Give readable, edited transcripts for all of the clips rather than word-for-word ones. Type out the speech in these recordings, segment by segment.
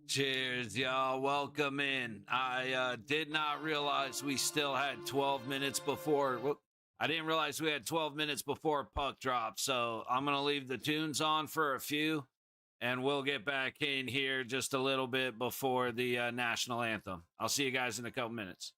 Cheers, y'all. Welcome in. I did not realize we still had 12 minutes before. I didn't realize we had 12 minutes before puck drop. So I'm going to leave the tunes on for a few, and we'll get back in here just a little bit before the national anthem. I'll see you guys in a couple minutes.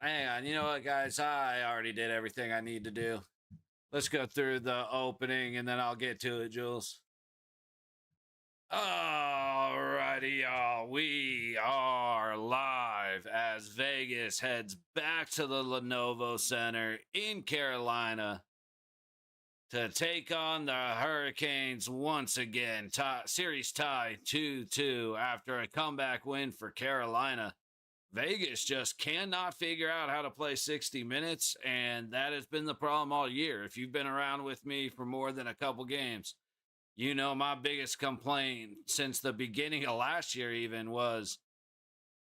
Hang on. You know what, guys? I already did everything I need to do. Let's go through the opening and then I'll get to it, Jules. Alrighty, y'all. We are live as Vegas heads back to the Lenovo Center in Carolina to take on the Hurricanes once again. Series tie 2-2 after a comeback win for Carolina. Vegas just cannot figure out how to play 60 minutes, and that has been the problem all year. If you've been around with me for more than a couple games, you know my biggest complaint since the beginning of last year even was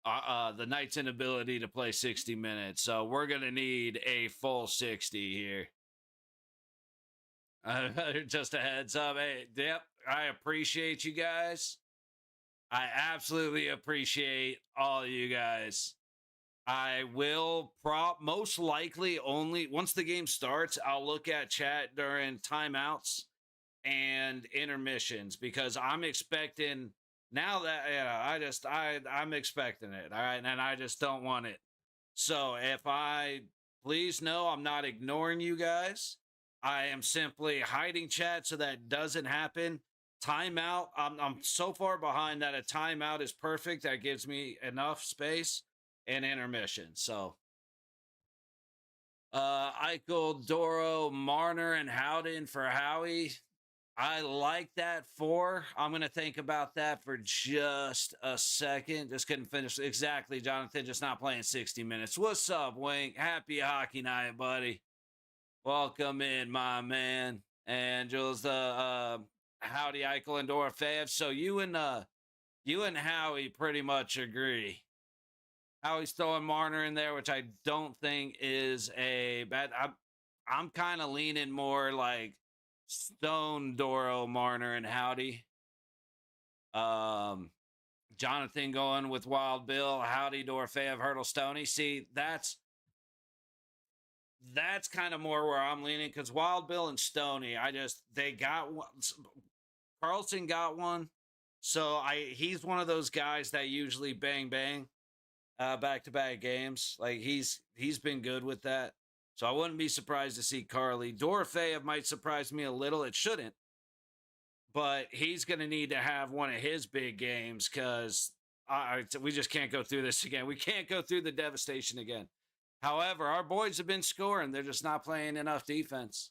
the Knights' inability to play 60 minutes. So we're going to need a full 60 here. Just a heads up. Hey, yep, I appreciate you guys. I absolutely appreciate all you guys. I will most likely only once the game starts, I'll look at chat during timeouts and intermissions because I'm expecting now that I'm expecting it. All right. And I just don't want it. So please know I'm not ignoring you guys. I am simply hiding chat so that doesn't happen. Timeout, I'm so far behind that a timeout is perfect. That gives me enough space and intermission. So, Eichel, Doro, Marner, and Howden for Howie. I like that 4. I'm going to think about that for just a second. Just couldn't finish. Exactly, Jonathan, just not playing 60 minutes. What's up, Wink? Happy hockey night, buddy. Welcome in, my man. And Jules, Howdy, Eichel, and Dorofeyev. So you and Howie pretty much agree. Howie's throwing Marner in there, which I don't think is a bad. I'm kind of leaning more like Stone, Doro, Marner, and Howdy. Jonathan going with Wild Bill, Howdy, Dorofeyev, Hurdle, Stoney. See, that's kind of more where I'm leaning because Wild Bill and Stoney, they got one. Carlson got one, so he's one of those guys that usually bang back-to-back games. Like he's been good with that, so I wouldn't be surprised to see Carly. Dorofeyev might surprise me a little. It shouldn't, but he's going to need to have one of his big games because we just can't go through this again. We can't go through the devastation again. However, our boys have been scoring. They're just not playing enough defense.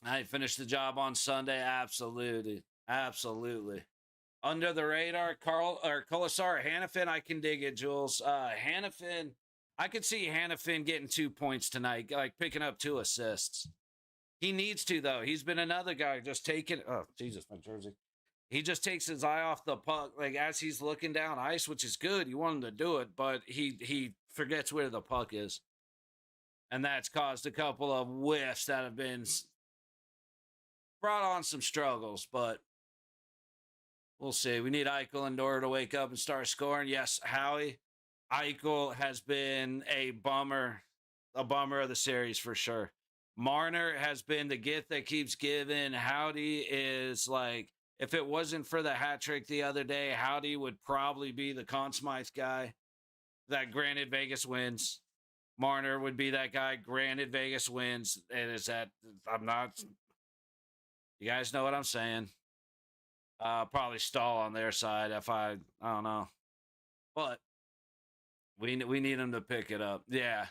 I finished the job on Sunday. Absolutely. Under the radar, Colasar, Hannafin, I can dig it, Jules. Hannafin, I could see Hannafin getting 2 points tonight, like picking up 2 assists. He needs to, though. He's been another guy just taking, oh, Jesus, my jersey. He just takes his eye off the puck, like as he's looking down ice, which is good. You want him to do it, but he forgets where the puck is. And that's caused a couple of whiffs that have been brought on some struggles, but we'll see. We need Eichel and Dora to wake up and start scoring. Yes, Howie. Eichel has been a bummer of the series for sure. Marner has been the gift that keeps giving. Howdy is like, if it wasn't for the hat trick the other day, Howdy would probably be the Conn Smythe guy. That granted Vegas wins. Marner would be that guy. Granted, Vegas wins, and is that I'm not. You guys know what I'm saying. Probably stall on their side if I don't know, but we need him to pick it up. Yeah, I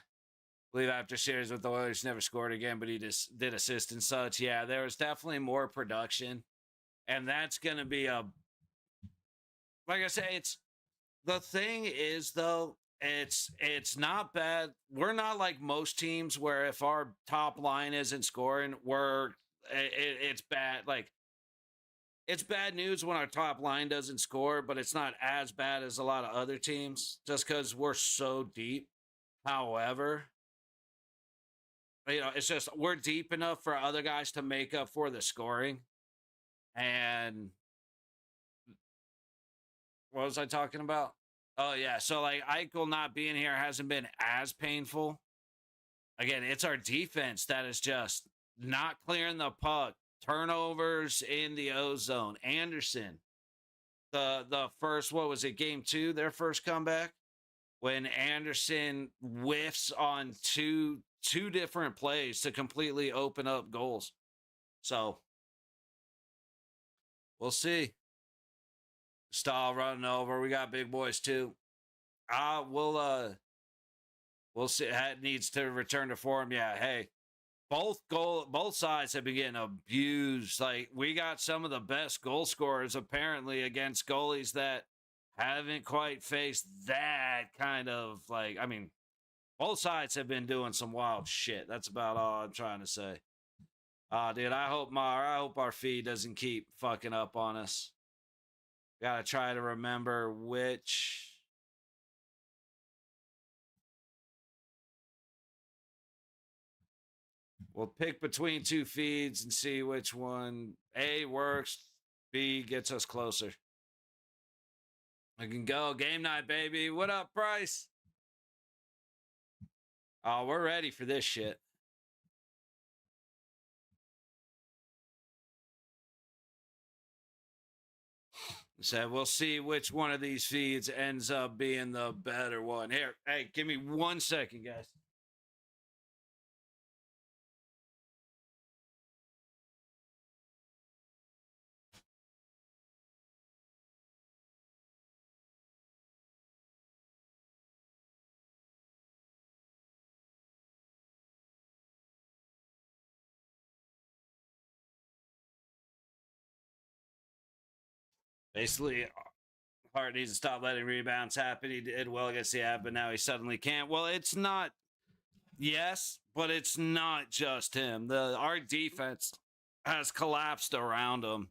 believe after series with the Oilers never scored again, but he just did assist and such. Yeah, there was definitely more production, and that's gonna be a like I say, it's the thing is though, it's not bad. We're not like most teams where if our top line isn't scoring, it's bad. Like it's bad news when our top line doesn't score, but it's not as bad as a lot of other teams just because we're so deep. However, it's just we're deep enough for other guys to make up for the scoring. And what was I talking about? Oh yeah, so like Eichel not being here hasn't been as painful. Again, it's our defense that is just not clearing the puck. Turnovers in the O zone. Anderson, the first, what was it, game 2, their first comeback? When Anderson whiffs on two different plays to completely open up goals. So we'll see. Stahl running over. We got big boys too. We'll see. That needs to return to form. Yeah, hey. Both sides have been getting abused. Like we got some of the best goal scorers apparently against goalies that haven't quite faced that kind of like. I mean, both sides have been doing some wild shit. That's about all I'm trying to say. Dude, I hope our feed doesn't keep fucking up on us. Gotta try to remember which. We'll pick between two feeds and see which one A works, B gets us closer. I can go game night, baby. What up, Bryce? Oh, we're ready for this shit. So we'll see which one of these feeds ends up being the better one. Here, hey, give me 1 second, guys. Basically, Hart needs to stop letting rebounds happen. He did well against the Avs, but now he suddenly can't. Well, it's not. Yes, but it's not just him. Our defense has collapsed around him.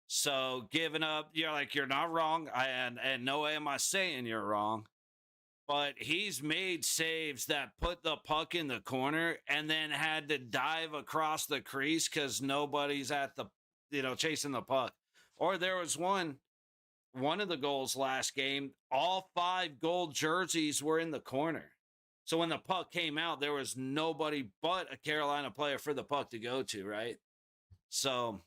So giving up, you're not wrong. And no way am I saying you're wrong. But he's made saves that put the puck in the corner and then had to dive across the crease because nobody's at the, chasing the puck. Or there was one of the goals last game, all 5 gold jerseys were in the corner. So when the puck came out, there was nobody but a Carolina player for the puck to go to, right? So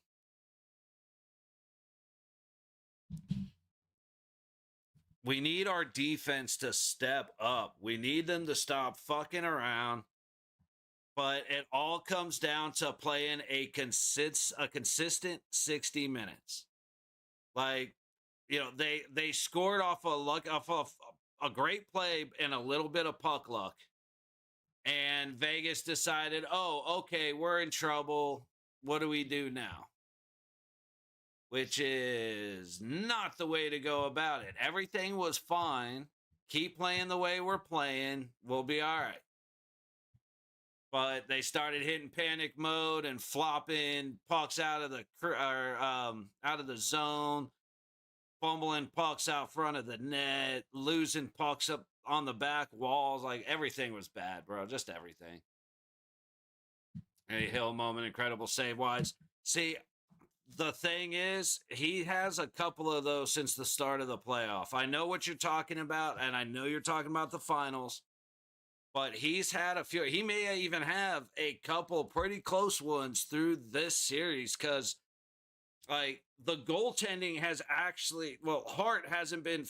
we need our defense to step up. We need them to stop fucking around. But it all comes down to playing a consistent 60 minutes. Like, they scored off a great play and a little bit of puck luck. And Vegas decided, oh, okay, we're in trouble. What do we do now? Which is not the way to go about it. Everything was fine. Keep playing the way we're playing. We'll be all right. But they started hitting panic mode and flopping pucks out of the zone, fumbling pucks out front of the net, losing pucks up on the back walls. Like everything was bad, bro. Just everything. A Hill moment, incredible save wise. See, the thing is, he has a couple of those since the start of the playoff. I know what you're talking about, and I know you're talking about the finals. But he's had a few. He may even have a couple pretty close ones through this series because, like, the goaltending has actually. Well, Hart hasn't been.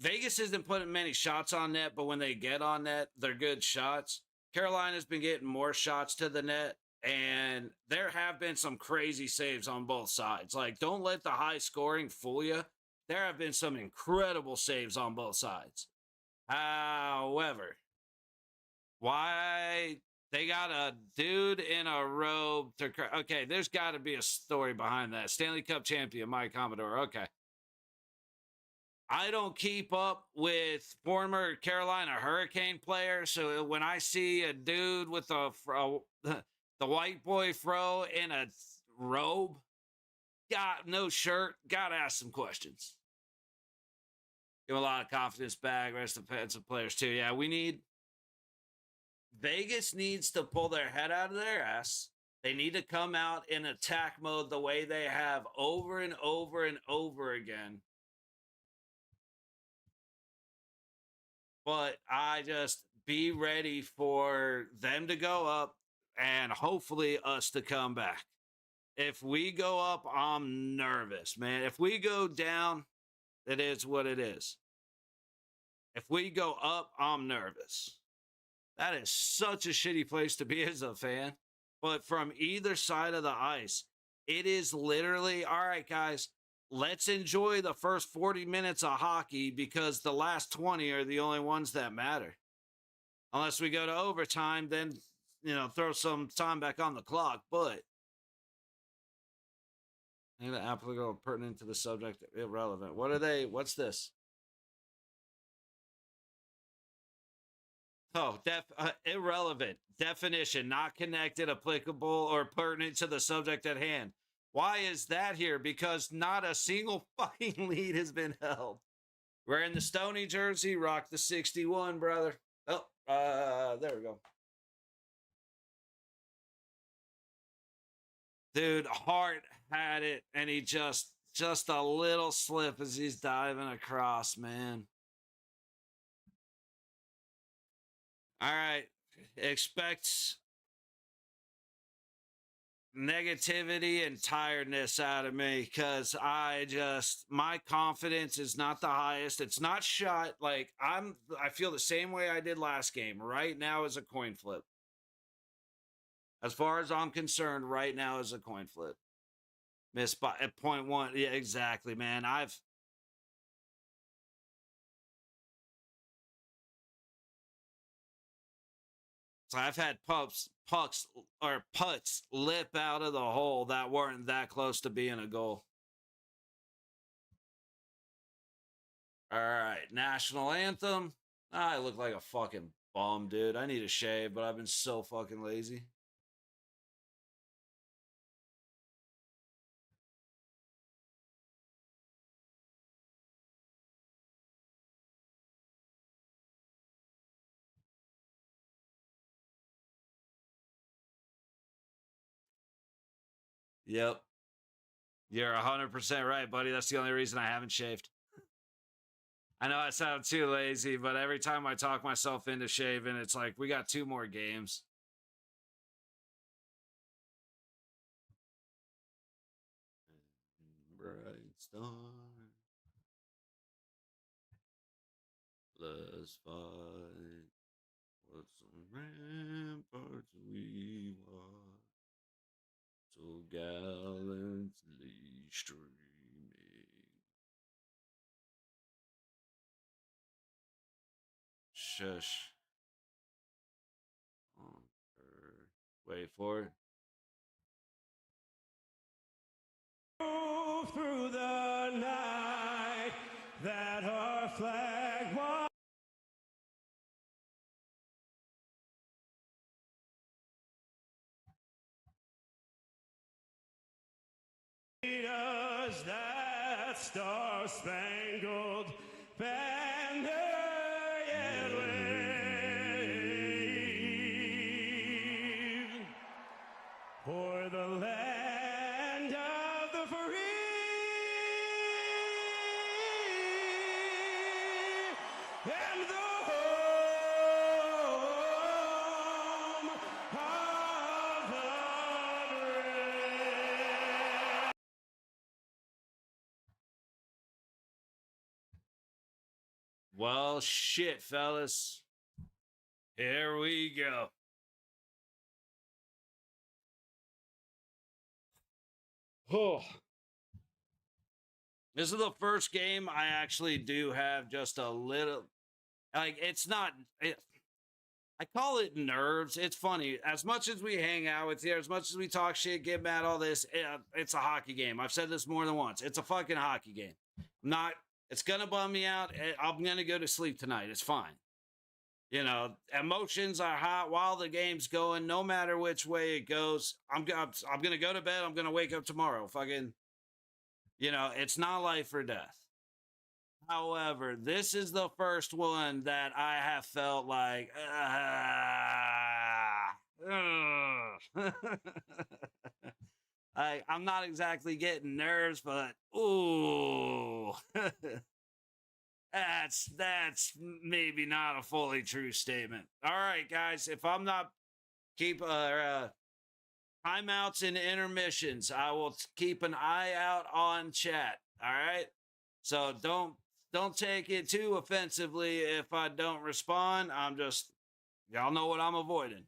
Vegas isn't putting many shots on net, but when they get on net, they're good shots. Carolina's been getting more shots to the net, and there have been some crazy saves on both sides. Like, don't let the high scoring fool you. There have been some incredible saves on both sides. However, why they got a dude in a robe to okay, there's got to be a story behind that. Stanley Cup champion Mike Commodore. Okay. I don't keep up with former Carolina Hurricane players, so when I see a dude with the white boy fro in a robe, got no shirt, gotta ask some questions. Give him a lot of confidence back. Rest of the defensive players too. Yeah, Vegas needs to pull their head out of their ass. They need to come out in attack mode the way they have over and over and over again. But I just be ready for them to go up and hopefully us to come back. If we go up, I'm nervous, man. If we go down, it is what it is. If we go up, I'm nervous. That is such a shitty place to be as a fan. But from either side of the ice, it is literally, all right, guys, let's enjoy the first 40 minutes of hockey because the last 20 are the only ones that matter. Unless we go to overtime, then, throw some time back on the clock. But I think the applicable pertinent to the subject, irrelevant. What are they? What's this? Oh, irrelevant. Definition, not connected, applicable, or pertinent to the subject at hand. Why is that here? Because not a single fucking lead has been held. Wearing the Stony jersey, rock the 61, brother. Oh, there we go. Dude, Hart had it, and he just a little slip as he's diving across, man. All right. Expect negativity and tiredness out of me because my confidence is not the highest. It's not shot. Like, I feel the same way I did last game. Right now is a coin flip. As far as I'm concerned, right now is a coin flip. Missed by at 0.1. Yeah, exactly, man. I've had pucks or putts lip out of the hole that weren't that close to being a goal. All right, national anthem. I look like a fucking bum, dude. I need a shave, but I've been so fucking lazy. Yep. You're 100% right, buddy. That's the only reason I haven't shaved. I know I sound too lazy, but every time I talk myself into shaving, it's like, we got 2 more games. Bright star. Let's fight. What some ramparts we watch, so gallantly streaming. Shush. Wait for it. Through the night that our flag was. That star-spangled banner yet wave for the land of the free and the home of the brave. Well, shit, fellas. Here we go. Oh. This is the first game I actually do have just a little, like, it's not, I call it nerves. It's funny. As much as we hang out with you, as much as we talk shit, get mad, all this, it's a hockey game. I've said this more than once. It's a fucking hockey game. It's going to bum me out. I'm going to go to sleep tonight. It's fine. You know, emotions are hot while the game's going, no matter which way it goes. I'm going to go to bed. I'm going to wake up tomorrow. Fucking, you know, it's not life or death. However, this is the first one that I have felt like, I'm not exactly getting nerves, but ooh, that's maybe not a fully true statement. All right, guys, if I'm not keep timeouts and intermissions, I will keep an eye out on chat. All right, so don't take it too offensively if I don't respond. Y'all know what I'm avoiding.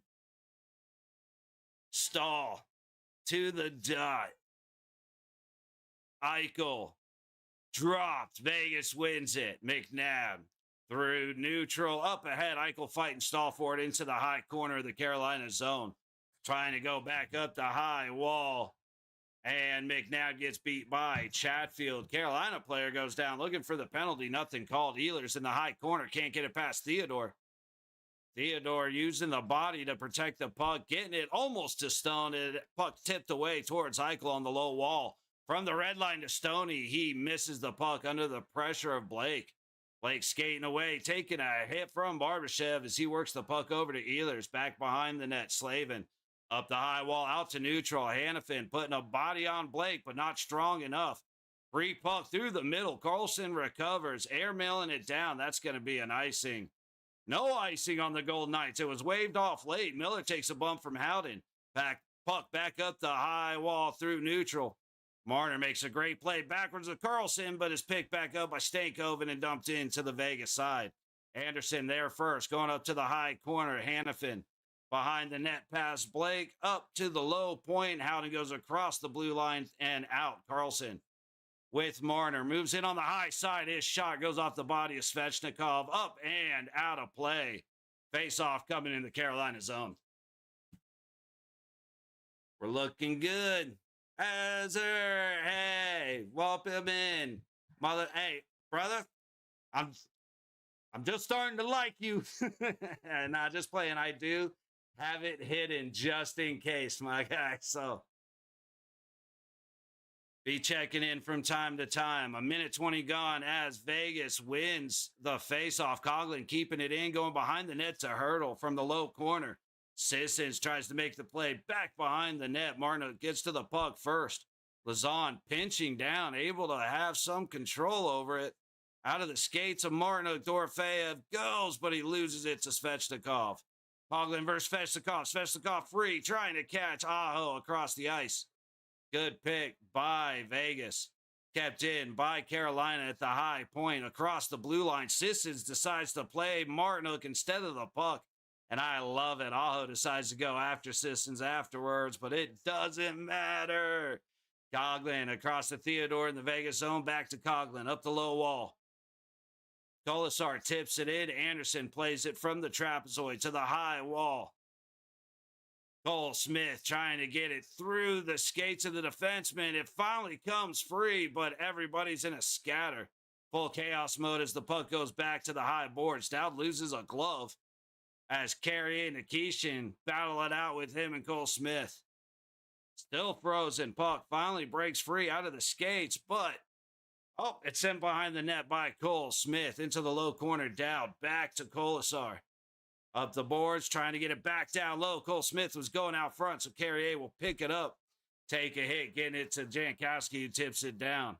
Stall to the dot. Eichel dropped. Vegas wins it. McNabb through neutral. Up ahead. Eichel fighting Stall for it into the high corner of the Carolina zone. Trying to go back up the high wall. And McNabb gets beat by Chatfield. Carolina player goes down looking for the penalty. Nothing called. Ehlers in the high corner. Can't get it past Theodore. Theodore using the body to protect the puck. Getting it almost to Stone. And puck tipped away towards Eichel on the low wall. From the red line to Stoney. He misses the puck under the pressure of Blake. Blake skating away. Taking a hit from Barbashev as he works the puck over to Ehlers. Back behind the net. Slavin. Up the high wall, out to neutral. Hannafin putting a body on Blake, but not strong enough. Free puck through the middle. Carlson recovers, airmailing it down. That's going to be an icing. No icing on the Golden Knights. It was waved off late. Miller takes a bump from Howden. Puck back up the high wall through neutral. Marner makes a great play backwards to Carlson, but is picked back up by Stankoven and dumped into the Vegas side. Anderson there first, going up to the high corner. Hannafin. Behind the net past Blake, up to the low point. Howden goes across the blue line and out. Carlson with Marner. Moves in on the high side. His shot goes off the body of Svechnikov. Up and out of play. Face-off coming in the Carolina zone. We're looking good. Azur, hey, welcome in. Hey, brother, I'm just starting to like you. Not just playing, I do have it hidden just in case, my guy. So be checking in from time to time. A minute 20 gone as Vegas wins the faceoff. Coughlin keeping it in, going behind the net to Hurdle from the low corner. Sissons tries to make the play back behind the net. Martin gets to the puck first. Lazan pinching down, able to have some control over it. Out of the skates of Martin, Dorofeyev goes, but he loses it to Svechnikov. Coughlin versus Svechnikov. Svechnikov free, trying to catch Aho across the ice. Good pick by Vegas. Kept in by Carolina at the high point across the blue line. Sissons decides to play Martinook instead of the puck. And I love it. Aho decides to go after Sissons afterwards, but it doesn't matter. Coughlin across the Theodore in the Vegas zone. Back to Coughlin up the low wall. Colasar tips it in. Anderson plays it from the trapezoid to the high wall. Cole Smith trying to get it through the skates of the defenseman. It finally comes free, but everybody's in a scatter. Full chaos mode as the puck goes back to the high boards. Dowd loses a glove as Carrier and Nikishin battle it out with him and Cole Smith. Still frozen. Puck finally breaks free out of the skates, but it's sent behind the net by Cole Smith into the low corner. Dowd back to Colasar. Up the boards, trying to get it back down low. Cole Smith was going out front, so Carrier will pick it up. Take a hit, getting it to Jankowski, who tips it down.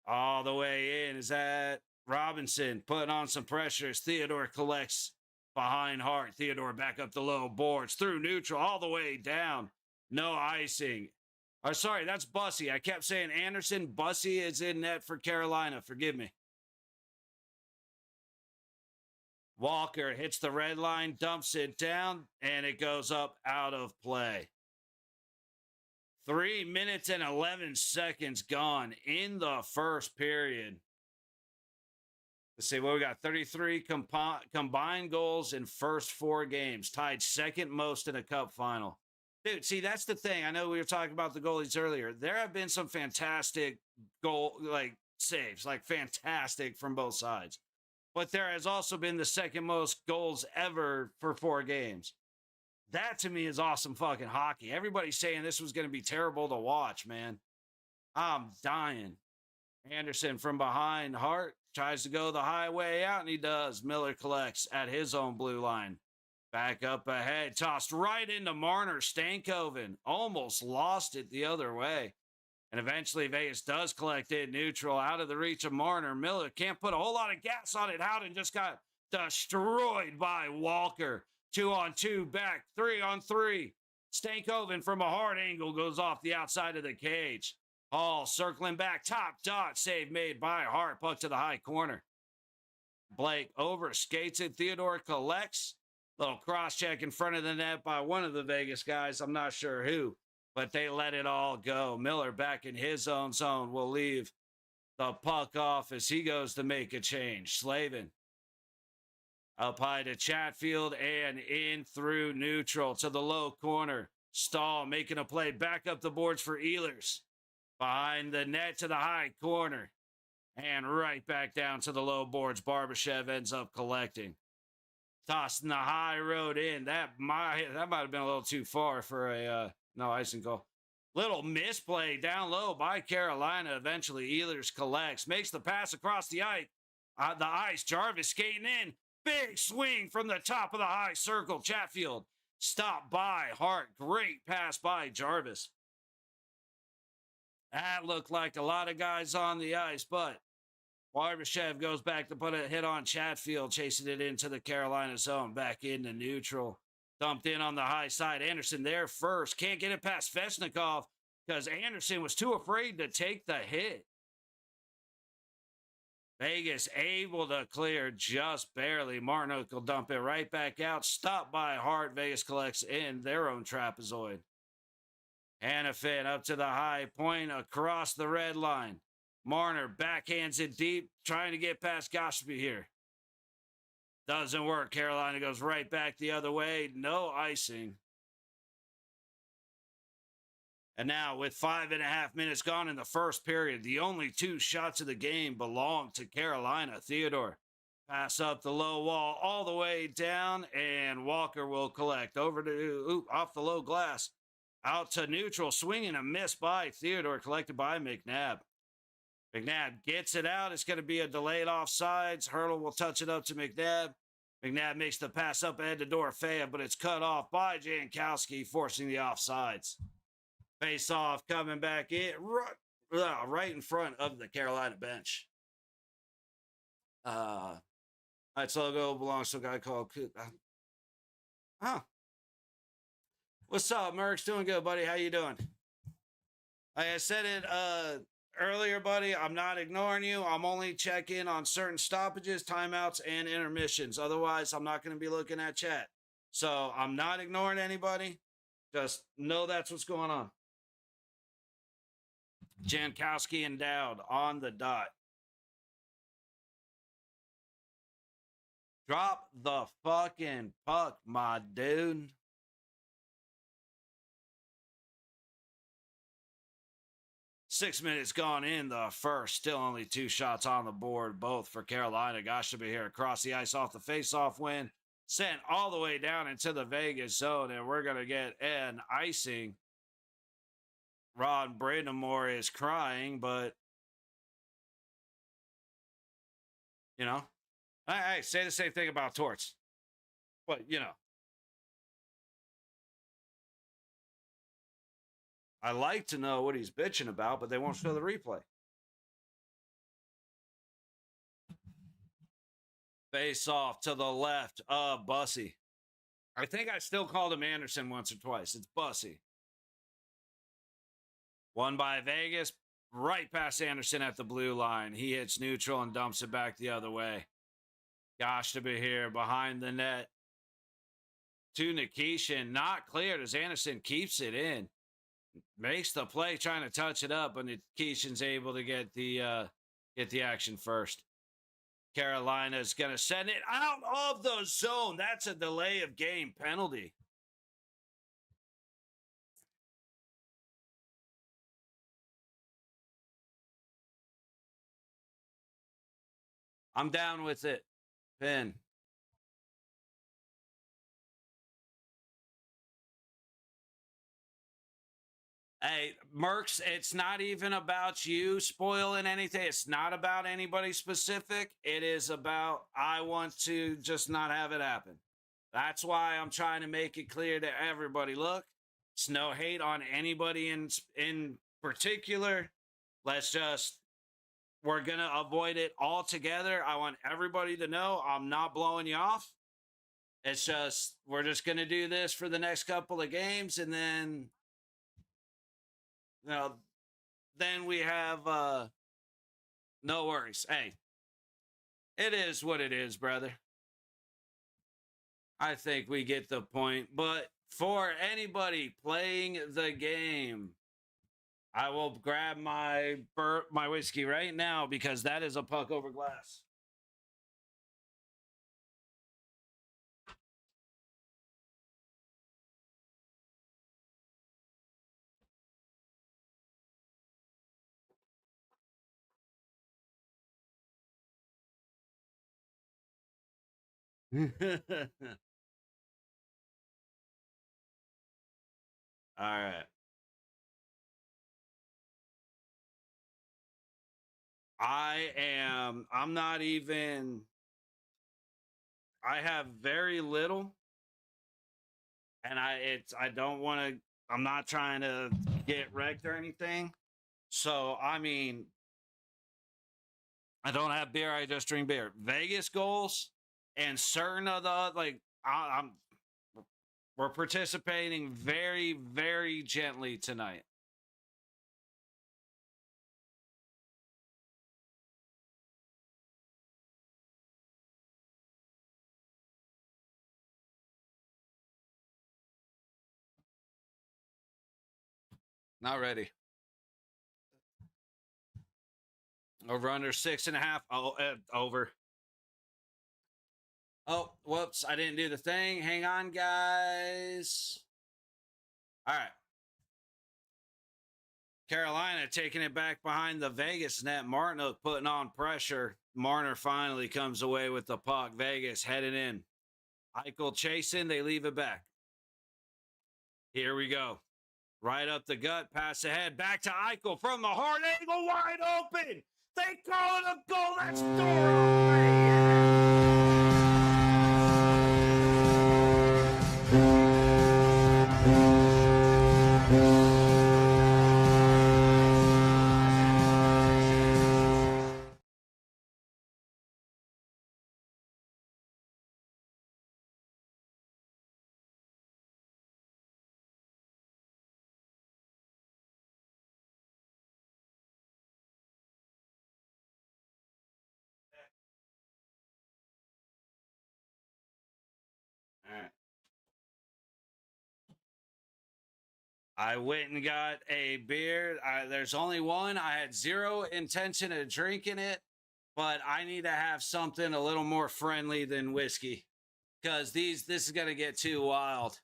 All the way in is that Robinson putting on some pressure as Theodore collects behind Hart. Theodore back up the low boards, through neutral, all the way down. No icing. Sorry, that's Bussy. I kept saying Anderson. Bussy is in net for Carolina. Forgive me. Walker hits the red line, dumps it down, and it goes up out of play. 3 minutes and 11 seconds gone in the first period. Let's see, well, we got 33 combined goals in first 4 games, tied second most in a cup final. Dude, see, that's the thing. I know we were talking about the goalies earlier. There have been some fantastic saves, fantastic from both sides. But there has also been the second most goals ever for 4 games. That to me is awesome fucking hockey. Everybody's saying this was going to be terrible to watch, man. I'm dying. Anderson from behind, Hart tries to go the highway out, and he does. Miller collects at his own blue line. Back up ahead, tossed right into Marner. Stankoven almost lost it the other way. And eventually Vegas does collect it neutral, out of the reach of Marner. Miller can't put a whole lot of gas on it. Howden just got destroyed by Walker. 2-on-2 back, 3-on-3. Stankoven from a hard angle goes off the outside of the cage. Hall circling back, top dot, save made by Hart, puck to the high corner. Blake over skates it. Theodore collects. Little cross check in front of the net by one of the Vegas guys. I'm not sure who, but they let it all go. Miller back in his own zone will leave the puck off as he goes to make a change. Slavin up high to Chatfield and in through neutral to the low corner. Stahl making a play back up the boards for Ehlers. Behind the net to the high corner. And right back down to the low boards. Barbashev ends up collecting. Tossing the high road in. That might have been a little too far for a no icing goal. Little misplay down low by Carolina. Eventually Ehlers collects. Makes the pass across the ice. Jarvis skating in. Big swing from the top of the high circle. Chatfield stopped by Hart. Great pass by Jarvis. That looked like a lot of guys on the ice, but Barbashev goes back to put a hit on Chatfield, chasing it into the Carolina zone, back into neutral. Dumped in on the high side. Anderson there first. Can't get it past Svechnikov because Anderson was too afraid to take the hit. Vegas able to clear just barely. Martinook will dump it right back out. Stopped by Hart. Vegas collects in their own trapezoid. Hanifin up to the high point across the red line. Marner backhands it deep, trying to get past Goshby here. Doesn't work. Carolina goes right back the other way. No icing. And now with 5.5 minutes gone in the first period, the only 2 shots of the game belong to Carolina. Theodore pass up the low wall all the way down, and Walker will collect over to off the low glass. Out to neutral, swinging a miss by Theodore, collected by McNabb. McNabb gets it out. It's going to be a delayed offsides. Hurdle will touch it up to McNabb. McNabb makes the pass up ahead to Dorofeyev, but it's cut off by Jankowski, forcing the offsides. Face off, coming back in, right in front of the Carolina bench. Tonight's logo belongs to a guy called What's up, Mercs? Doing good, buddy. How you doing? Like I said it earlier, buddy, I'm not ignoring you. I'm only checking on certain stoppages, timeouts, and intermissions. Otherwise, I'm not going to be looking at chat. So I'm not ignoring anybody. Just know that's what's going on. Jankowski and Dowd on the dot. Drop the fucking puck, my dude. Six minutes gone in the first. Still only 2 shots on the board, both for Carolina. Gosh, should be here across the ice off the face-off win. Sent all the way down into the Vegas zone, and we're going to get an icing. Ron Brandamore is crying, but, you know. I say the same thing about Torts. But, you know. I like to know what he's bitching about, but they won't show the replay. Face off to the left of Bussy. I think I still called him Anderson once or twice. It's Bussy. Won by Vegas, right past Anderson at the blue line. He hits neutral and dumps it back the other way. Gosh, to be here behind the net to Nikishin. Not cleared as Anderson keeps it in. Makes the play trying to touch it up, but Nikishin's able to get the action first. Carolina's going to send it out of the zone. That's a delay of game penalty. I'm down with it. Pin. Hey, Mercs, it's not even about you spoiling anything. It's not about anybody specific. It is about I want to just not have it happen. That's why I'm trying to make it clear to everybody. Look, it's no hate on anybody in particular. Let's just we're gonna avoid it altogether. I want everybody to know I'm not blowing you off. It's just we're just gonna do this for the next couple of games, and then then we have no worries. Hey, it is what it is, brother. I think we get the point. But for anybody playing the game, I will grab my whiskey right now because that is a puck over glass. All right. I'm not even, I have very little and I don't want to, I'm not trying to get wrecked or anything. So, I mean, I don't have beer. I just drink beer. Vegas goals and certain of the, like, we're participating very, very gently tonight. Not ready. Over under 6.5. Oh, over. Oh, whoops. I didn't do the thing. Hang on, guys. All right. Carolina taking it back behind the Vegas net. Martin putting on pressure. Marner finally comes away with the puck. Vegas heading in. Eichel chasing. They leave it back. Here we go. Right up the gut. Pass ahead. Back to Eichel from the hard angle. Wide open. They call it a goal. That's All right. I went and got a beer. There's only one. I had zero intention of drinking it, but I need to have something a little more friendly than whiskey because this is going to get too wild.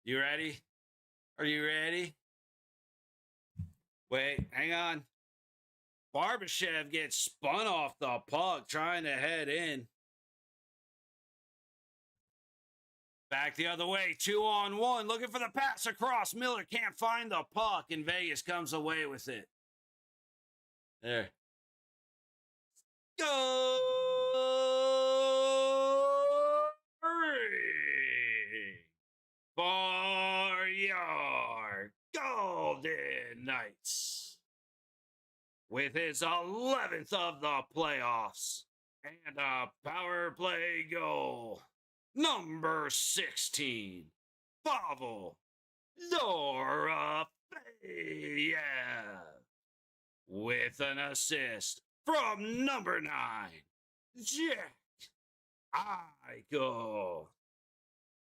You ready? Are you ready? Wait, hang on. Barbashev gets spun off the puck trying to head in. Back the other way, 2-on-1, looking for the pass across. Miller can't find the puck, and Vegas comes away with it. There. Go! For your Golden Knights. With his 11th of the playoffs and a power play goal. Number 16, Pavel Dorofeyev. With an assist from number 9, Jack Eichel.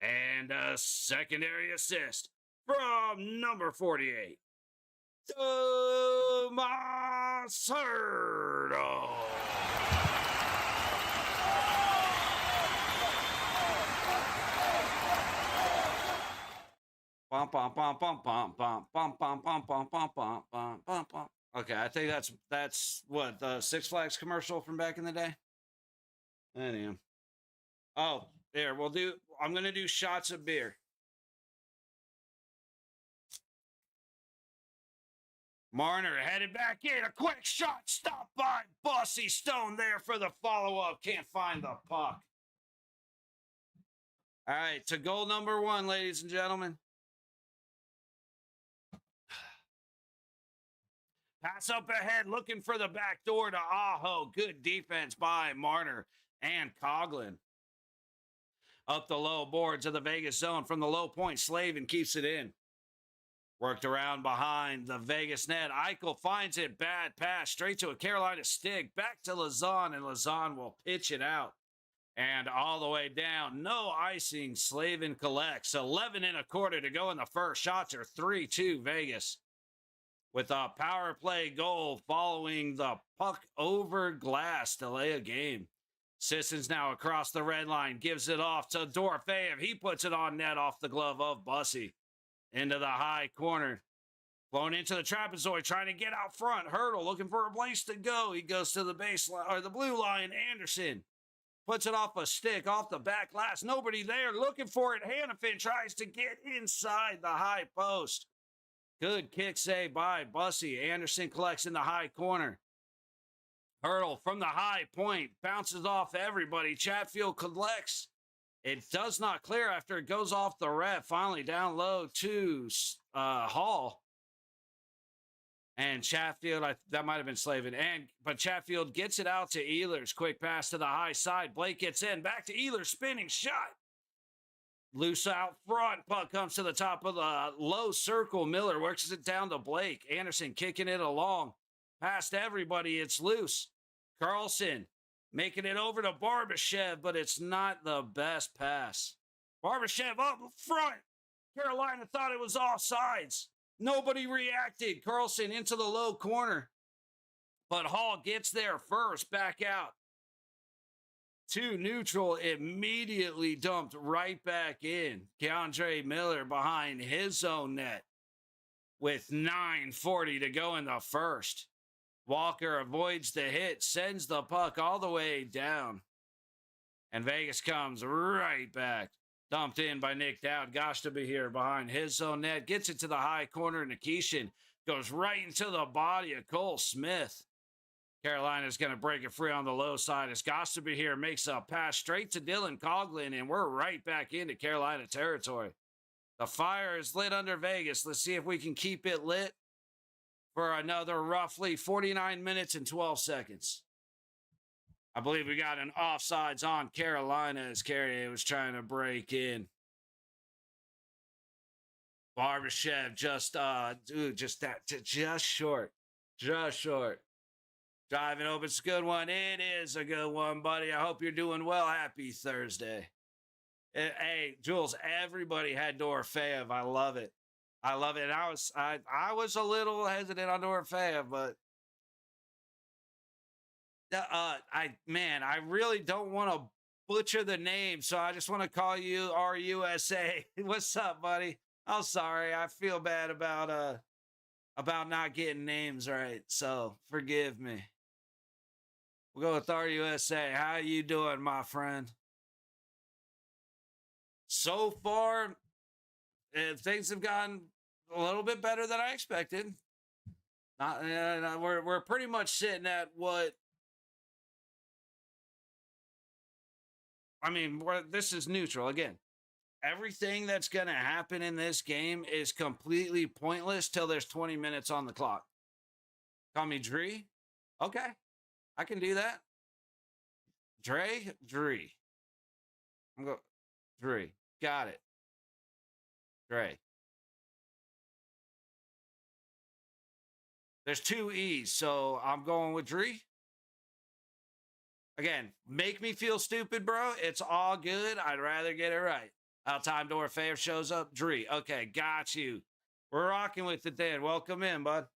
And a secondary assist from number 48, Tomas Hertl. Bum, bum, bum, bum, bum, bum, bum, bum, bum, bum, bum, bum, bum, bum, bum. Okay, I think that's what the Six Flags commercial from back in the day. Anyway. Oh, there. I'm gonna do shots of beer. Marner headed back in. A quick shot stopped by Bussy Stone there for the follow-up. Can't find the puck. All right, to goal number 1, ladies and gentlemen. Pass up ahead, looking for the back door to Aho. Good defense by Marner and Coughlin. Up the low boards of the Vegas zone from the low point. Slavin keeps it in. Worked around behind the Vegas net. Eichel finds it. Bad pass straight to a Carolina stick. Back to Lazan, and Lazan will pitch it out. And all the way down. No icing. Slavin collects. 11 and a quarter to go in the first. Shots are 3-2 Vegas. With a power play goal following the puck over glass to lay a game. Sisson's now across the red line. Gives it off to Dorofeyev. He puts it on net off the glove of Bussy. Into the high corner. Blown into the trapezoid, trying to get out front. Hertl looking for a place to go. He goes to the baseline, or the blue line. Anderson puts it off a stick, off the back glass. Nobody there looking for it. Hannafin tries to get inside the high post. Good kick save by Bussy. Anderson collects in the high corner. Hertl from the high point bounces off everybody. Chatfield collects. It does not clear after it goes off the ref. Finally down low to Hall. And Chatfield, that might have been Slavin. But Chatfield gets it out to Ehlers. Quick pass to the high side. Blake gets in. Back to Ehlers. Spinning shot. Loose out front. Puck comes to the top of the low circle. Miller works it down to Blake. Anderson kicking it along. Past everybody. It's loose. Carlson making it over to Barbashev, but it's not the best pass. Barbashev up front. Carolina thought it was offsides. Nobody reacted. Carlson into the low corner. But Hall gets there first. Back out. To neutral, immediately dumped right back in. Keandre Miller behind his own net with 9:40 to go in the first. Walker avoids the hit, sends the puck all the way down. And Vegas comes right back. Dumped in by Nick Dowd. Gosh to be here behind his own net. Gets it to the high corner. Nikishin goes right into the body of Cole Smith. Carolina's going to break it free on the low side as Gostaby here makes a pass straight to Dylan Coughlin, and we're right back into Carolina territory. The fire is lit under Vegas. Let's see if we can keep it lit for another roughly 49 minutes and 12 seconds. I believe we got an offsides on Carolina as Carrier was trying to break in. Barbashev just short. Just short. Driving open, it's a good one. It is a good one, buddy. I hope you're doing well. Happy Thursday. Hey, Jules, everybody had Dorofeyev. I love it. I love it. I was a little hesitant on Dorofeyev, but I really don't want to butcher the name, so I just want to call you RUSA. What's up, buddy? I'm sorry. I feel bad about not getting names right, so forgive me. We'll go with RUSA. How you doing, my friend? So far, things have gotten a little bit better than I expected. We're pretty much sitting at what? I mean, this is neutral again. Everything that's going to happen in this game is completely pointless till there's 20 minutes on the clock. Call me Dree. Okay. I can do that. Dree. I'm going Dree. Got it. Dre. There's 2 E's, so I'm going with Dree. Again, make me feel stupid, bro. It's all good. I'd rather get it right. Time Dorfeyev shows up. Dree. Okay, got you. We're rocking with it then. Welcome in, bud.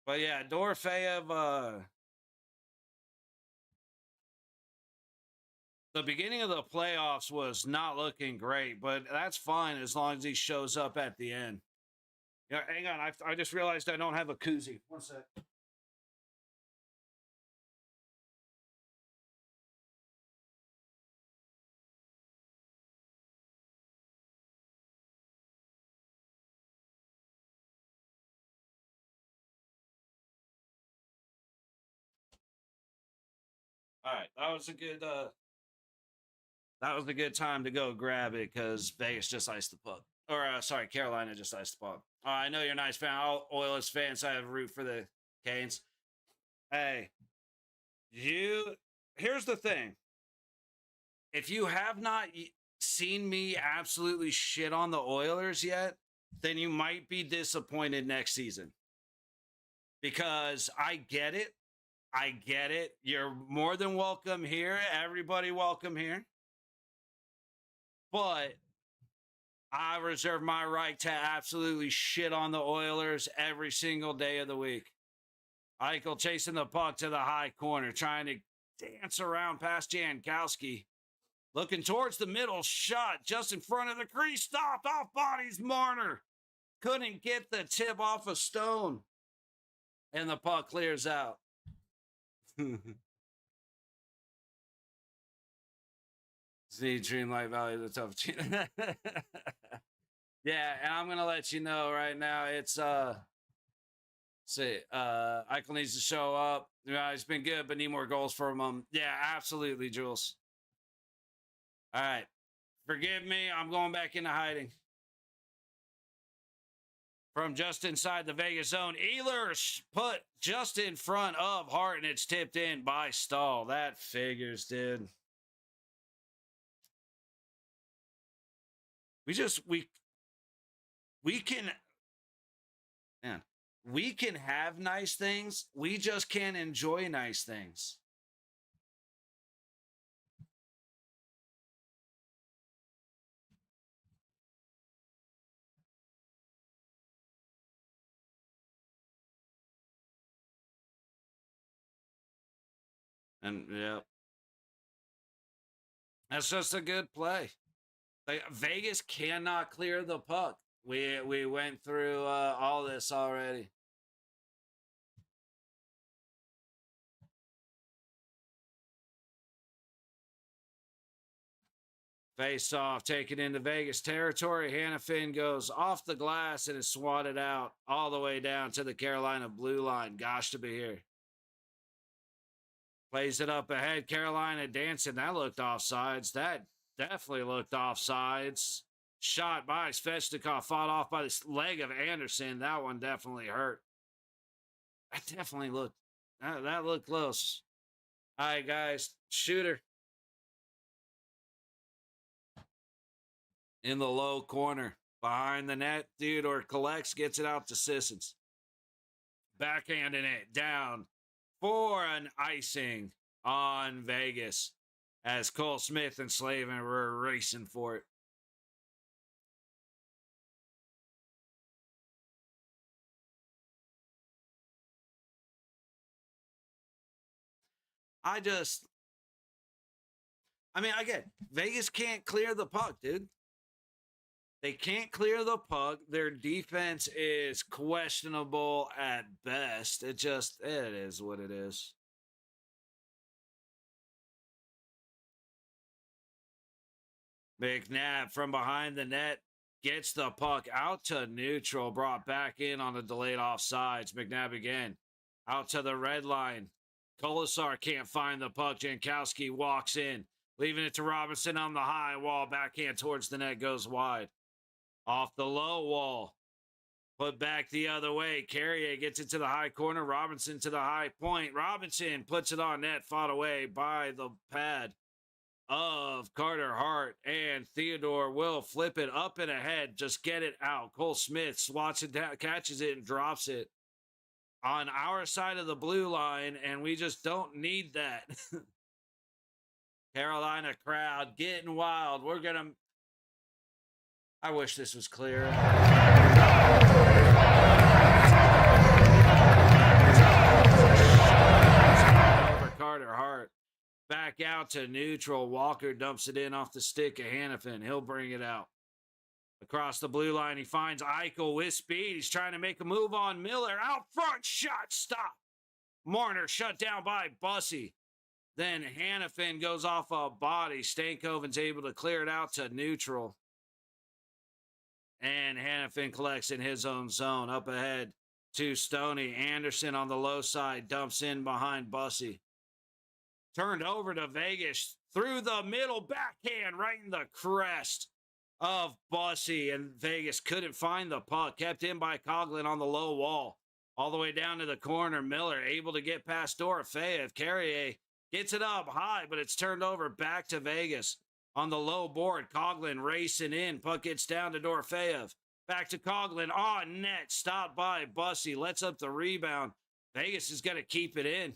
But yeah, Dorfeyev, the beginning of the playoffs was not looking great, but that's fine as long as he shows up at the end. Yeah, hang on. I just realized I don't have a koozie. One sec. All right, that was a good time to go grab it because Vegas just iced the puck. Or sorry, Carolina just iced the puck. I know you're a nice fan. All Oilers fans, so I have a root for the Canes. Hey, here's the thing. If you have not seen me absolutely shit on the Oilers yet, then you might be disappointed next season. Because I get it. I get it. You're more than welcome here. Everybody welcome here. But I reserve my right to absolutely shit on the Oilers every single day of the week. Eichel chasing the puck to the high corner, trying to dance around past Jankowski. Looking towards the middle, shot just in front of the crease, stopped off bodies. Marner couldn't get the tip off a Stone. And the puck clears out. See, Dreamlight Valley, the tough team. Yeah, and I'm gonna let you know right now. It's Eichel needs to show up. He's been good, but need more goals from him. Yeah, absolutely, Jules. All right, forgive me. I'm going back into hiding. From just inside the Vegas zone, Ehlers put just in front of Hart, and it's tipped in by Stahl. That figures, dude. We can, man, we can have nice things. We just can't enjoy nice things. And yeah, that's just a good play. Like Vegas cannot clear the puck. We went through all this already. Face off, taken into Vegas territory. Hannafin goes off the glass and is swatted out all the way down to the Carolina blue line. Gosh, to be here. Plays it up ahead. Carolina dancing. That looked offsides. That definitely looked offsides. Shot by Svechnikov, fought off by the leg of Anderson. That one definitely hurt. That definitely looked. That looked close. All right, guys. Shooter. In the low corner. Behind the net. Theodore collects, gets it out to Sissons. Backhanding it down for an icing on Vegas as Cole Smith and Slavin were racing for it. Again, Vegas can't clear the puck, dude. They can't clear the puck. Their defense is questionable at best. It is what it is. McNabb from behind the net gets the puck out to neutral, brought back in on the delayed offsides. McNabb again out to the red line. Kolasar can't find the puck. Jankowski walks in, leaving it to Robinson on the high wall. Backhand towards the net goes wide. Off the low wall. Put back the other way. Carrier gets it to the high corner. Robinson to the high point. Robinson puts it on net. Fought away by the pad of Carter Hart. And Theodore will flip it up and ahead. Just get it out. Cole Smith swats it down, catches it, and drops it. on our side of the blue line, and we just don't need that. Carolina crowd getting wild. We're going to. I wish this was clear. Over Carter Hart. Back out to neutral. Walker dumps it in off the stick of Hannafin. He'll bring it out. Across the blue line, he finds Eichel with speed. He's trying to make a move on Miller. Out front, shot, stop. Marner shut down by Bussy. Then Hannafin goes off a body. Stankoven's able to clear it out to neutral. And Hannafin collects in his own zone. Up ahead to Stoney. Anderson on the low side dumps in behind Bussy. Turned over to Vegas. Through the middle, backhand right in the crest of Bussy. And Vegas couldn't find the puck. Kept in by Coughlin on the low wall. All the way down to the corner. Miller able to get past Dorofeyev. Carrier gets it up high, but it's turned over back to Vegas. On the low board, Coughlin racing in. Puck gets down to Dorofeyev. Back to Coughlin. On net. Stopped by Bussy. Lets up the rebound. Vegas is going to keep it in.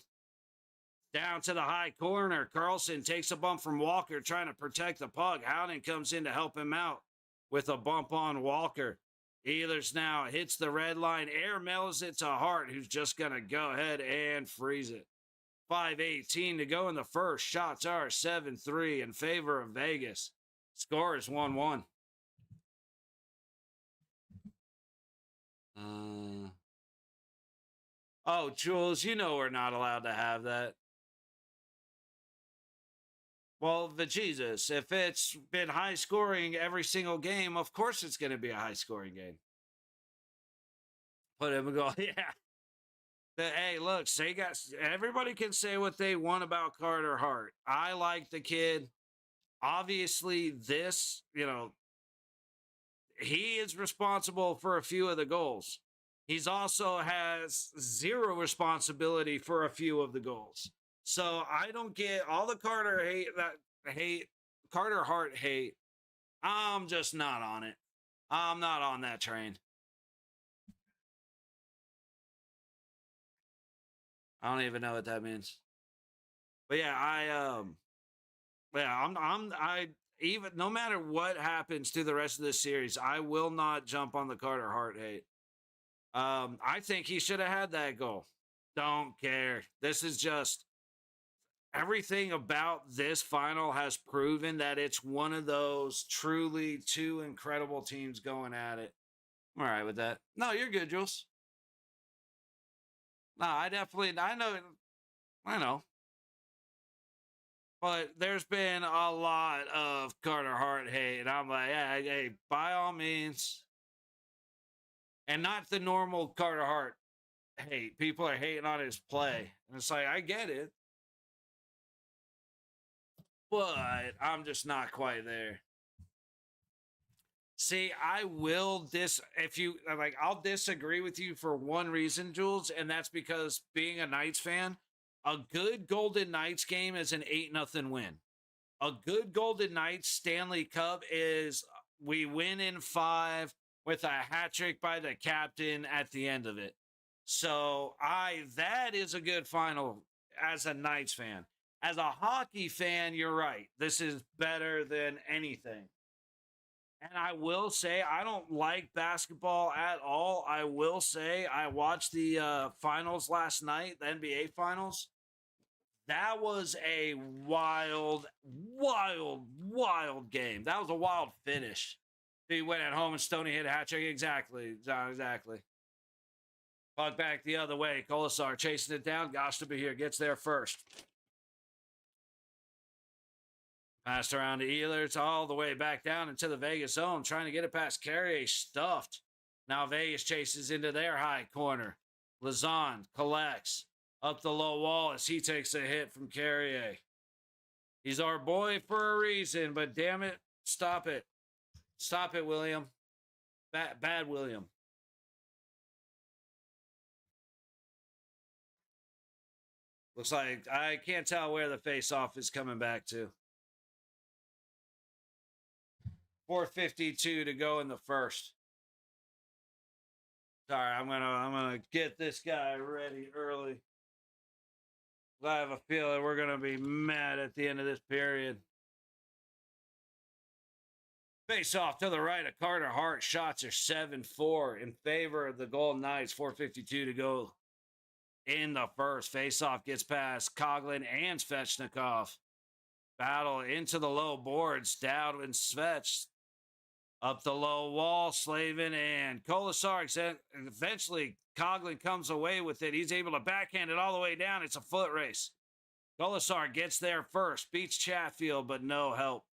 Down to the high corner. Carlson takes a bump from Walker trying to protect the puck. Howden comes in to help him out with a bump on Walker. Ehlers now hits the red line. Air mails it to Hart, who's just going to go ahead and freeze it. 5:18 to go in the first. Shots are 7-3 in favor of Vegas. Score is 1-1. Oh, Jules, you know we're not allowed to have that. Well, the Jesus, if it's been high scoring every single game, of course it's going to be a high scoring game. Put him and go, yeah. Hey, look, everybody can say what they want about Carter Hart. I like the kid. Obviously, he is responsible for a few of the goals. He's also has zero responsibility for a few of the goals. So I don't get all the Carter Hart hate. I'm just not on it. I'm not on that train. I don't even know what that means. But yeah, even no matter what happens to the rest of this series, I will not jump on the Carter Hart hate. I think he should have had that goal. Don't care. This is just everything about this final has proven that it's one of those truly two incredible teams going at it. I'm all right with that. No, you're good, Jules. No, I know. But there's been a lot of Carter Hart hate, and I'm like, yeah, hey, by all means. And not the normal Carter Hart hate. People are hating on his play. And it's like, I get it. But I'm just not quite there. See, I'll disagree with you for one reason, Jules, and that's because being a Knights fan, a good Golden Knights game is an 8-0 win. A good Golden Knights Stanley Cup is we win in 5 with a hat trick by the captain at the end of it. So that is a good final as a Knights fan. As a hockey fan, you're right. This is better than anything. And I will say, I don't like basketball at all. I will say, I watched the finals last night, the NBA finals. That was a wild, wild, wild game. That was a wild finish. He went at home and Stoney hit a hat trick. Exactly. Puck back the other way. Colasar chasing it down. Gosh to be here. Gets there first. Passed around to Ehlers all the way back down into the Vegas zone. Trying to get it past Carrier. Stuffed. Now Vegas chases into their high corner. Lazan collects up the low wall as he takes a hit from Carrier. He's our boy for a reason, but damn it, stop it. Stop it, William. Bad William. Looks like I can't tell where the face-off is coming back to. 4:52 to go in the first. Sorry, I'm gonna get this guy ready early. I have a feeling we're gonna be mad at the end of this period. Face off to the right of Carter Hart. Shots are 7-4 in favor of the Golden Knights. 4:52 to go in the first. Face off gets past Coughlin and Svechnikov. Battle into the low boards. Dowd and Svech. Up the low wall, Slavin and Kolasar. Eventually, Coughlin comes away with it. He's able to backhand it all the way down. It's a foot race. Kolasar gets there first, beats Chatfield, but no help.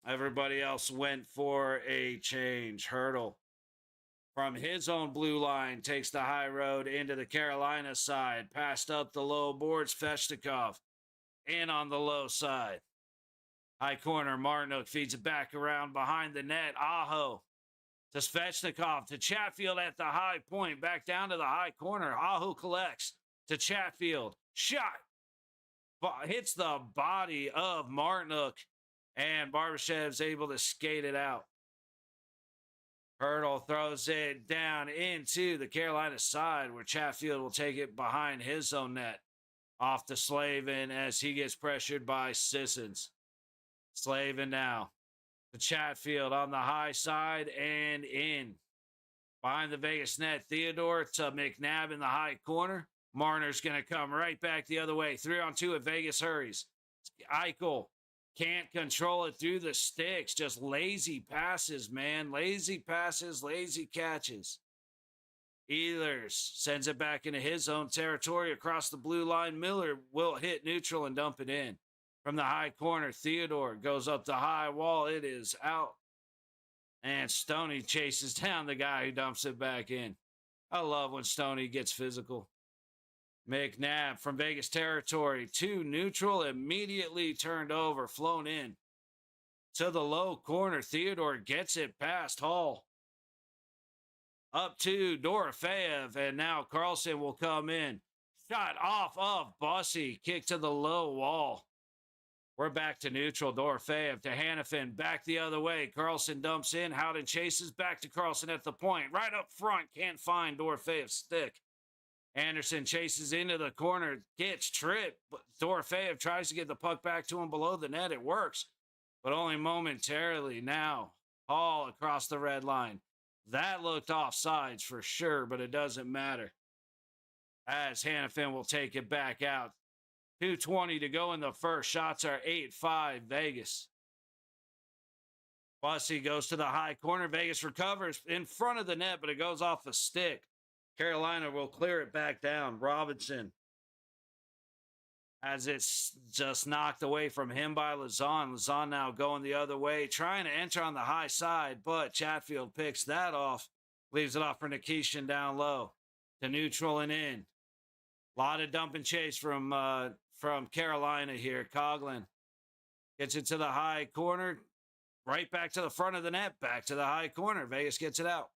Everybody else went for a change. Hurdle from his own blue line takes the high road into the Carolina side. Passed up the low boards, Svechnikov in on the low side. High corner, Martinook feeds it back around behind the net. Aho to Svechnikov, to Chatfield at the high point, back down to the high corner. Aho collects to Chatfield. Shot hits the body of Martinook, and Barbashev's able to skate it out. Hurdle throws it down into the Carolina side, where Chatfield will take it behind his own net. Off to Slavin as he gets pressured by Sissons. Slavin now to Chatfield on the high side and in. Behind the Vegas net, Theodore to McNabb in the high corner. Marner's going to come right back the other way. 3-on-2 at Vegas hurries. Eichel can't control it through the sticks. Just lazy passes, man. Lazy passes, lazy catches. Ehlers sends it back into his own territory across the blue line. Miller will hit neutral and dump it in. From the high corner, Theodore goes up the high wall. It is out. And Stoney chases down the guy who dumps it back in. I love when Stoney gets physical. McNabb from Vegas territory to neutral, immediately turned over, flown in. To the low corner, Theodore gets it past Hall. Up to Dorofeyev, and now Carlson will come in. Shot off of Bussy, kick to the low wall. We're back to neutral. Dorofeyev to Hanifin, back the other way. Carlson dumps in. Howden chases back to Carlson at the point. Right up front, can't find Dorofeyev's stick. Anderson chases into the corner, gets tripped, but Dorofeyev tries to get the puck back to him below the net. It works, but only momentarily. Now, Hall across the red line. That looked offsides for sure, but it doesn't matter, as Hanifin will take it back out. 2:20 to go in the first. Shots are 8-5 Vegas. Bussy goes to the high corner. Vegas recovers in front of the net, but it goes off a stick. Carolina will clear it back down. Robinson, as it's just knocked away from him by Lazon. Lazon now going the other way, trying to enter on the high side, but Chatfield picks that off. Leaves it off for Nikishin down low to neutral and in. A lot of dump and chase from Carolina here. Coughlin gets it to the high corner, right back to the front of the net, back to the high corner. Vegas gets it out.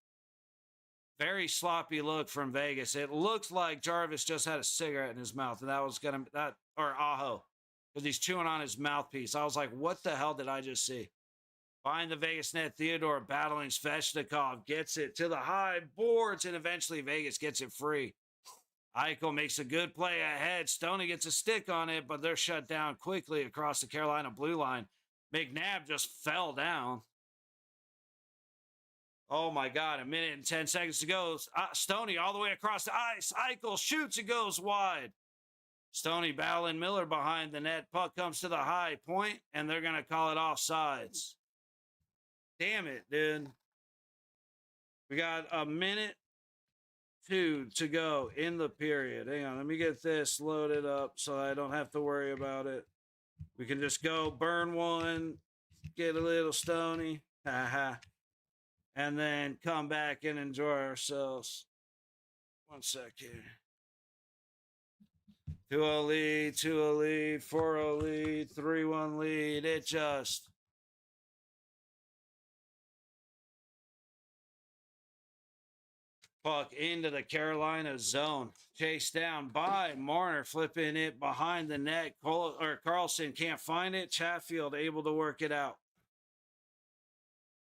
Very sloppy look from Vegas. It looks like Jarvis just had a cigarette in his mouth, and or Aho, because he's chewing on his mouthpiece. I was like, what the hell did I just see? Behind the Vegas net, Theodore battling Svechnikov, gets it to the high boards, and eventually Vegas gets it free. Eichel makes a good play ahead. Stoney gets a stick on it, but they're shut down quickly across the Carolina blue line. McNabb just fell down. Oh my God, 1 minute and 10 seconds to go. Stoney all the way across the ice. Eichel shoots, it goes wide. Stoney battling Miller behind the net. Puck comes to the high point, and they're going to call it offsides. Damn it, dude. We got 1:02 to go in the period. Hang on, let me get this loaded up so I don't have to worry about it. We can just go burn one, get a little Stoney. Haha. And then come back and enjoy ourselves. 1 sec here. 2-0 lead, 2-0 lead, 4-0 lead, 3-1 lead. It just... puck into the Carolina zone. Chased down by Marner, flipping it behind the net. Carlson can't find it. Chatfield able to work it out.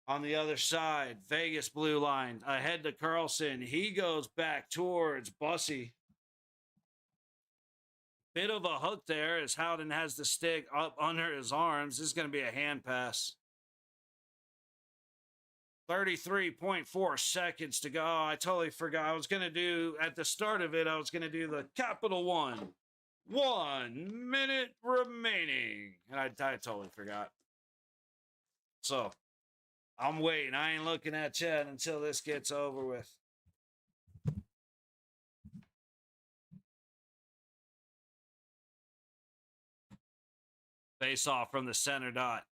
On the other side, Vegas blue line ahead to Carlson. He goes back towards Bussy. Bit of a hook there as Howden has the stick up under his arms. This is going to be a hand pass. 33.4 seconds to go. Oh, I totally forgot. I was going to do, at the start of it, I was going to do the capital one. 1 minute remaining. And I totally forgot. So, I'm waiting. I ain't looking at Chad until this gets over with. Face off from the center dot.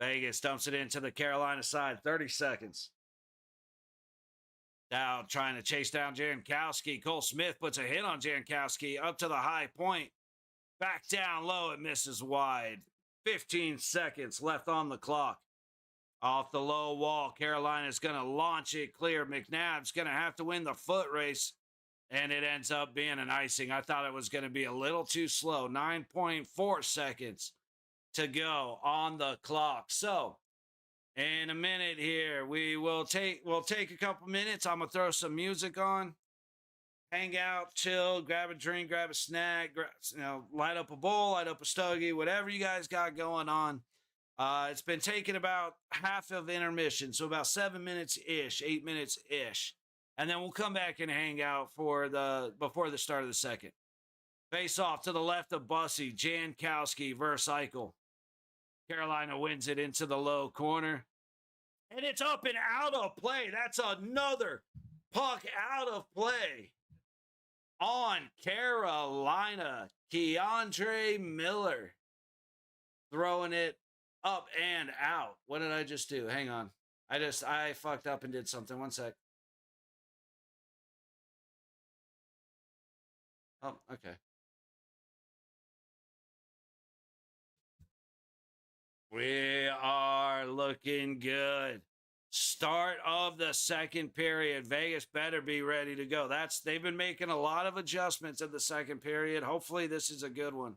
Vegas dumps it into the Carolina side. 30 seconds. Now trying to chase down Jankowski. Cole Smith puts a hit on Jankowski up to the high point. Back down low. It misses wide. 15 seconds left on the clock. Off the low wall. Carolina's going to launch it clear. McNabb's going to have to win the foot race. And it ends up being an icing. I thought it was going to be a little too slow. 9.4 seconds to go on the clock. So, in a minute here, we'll take a couple minutes. I'm gonna throw some music on, hang out, chill, grab a drink, grab a snack, light up a bowl, light up a stogie, whatever you guys got going on. It's been taking about half of intermission, so about 7 minutes ish, 8 minutes ish, and then we'll come back and hang out before the start of the second. Face off to the left of Bussy, Jankowski versus Eichel. Carolina wins it into the low corner. And it's up and out of play. That's another puck out of play on Carolina. Keandre Miller throwing it up and out. What did I just do? Hang on. I fucked up and did something. One sec. Oh, okay. We are looking good. Start of the second period. Vegas better be ready to go. They've been making a lot of adjustments in the second period. Hopefully this is a good one.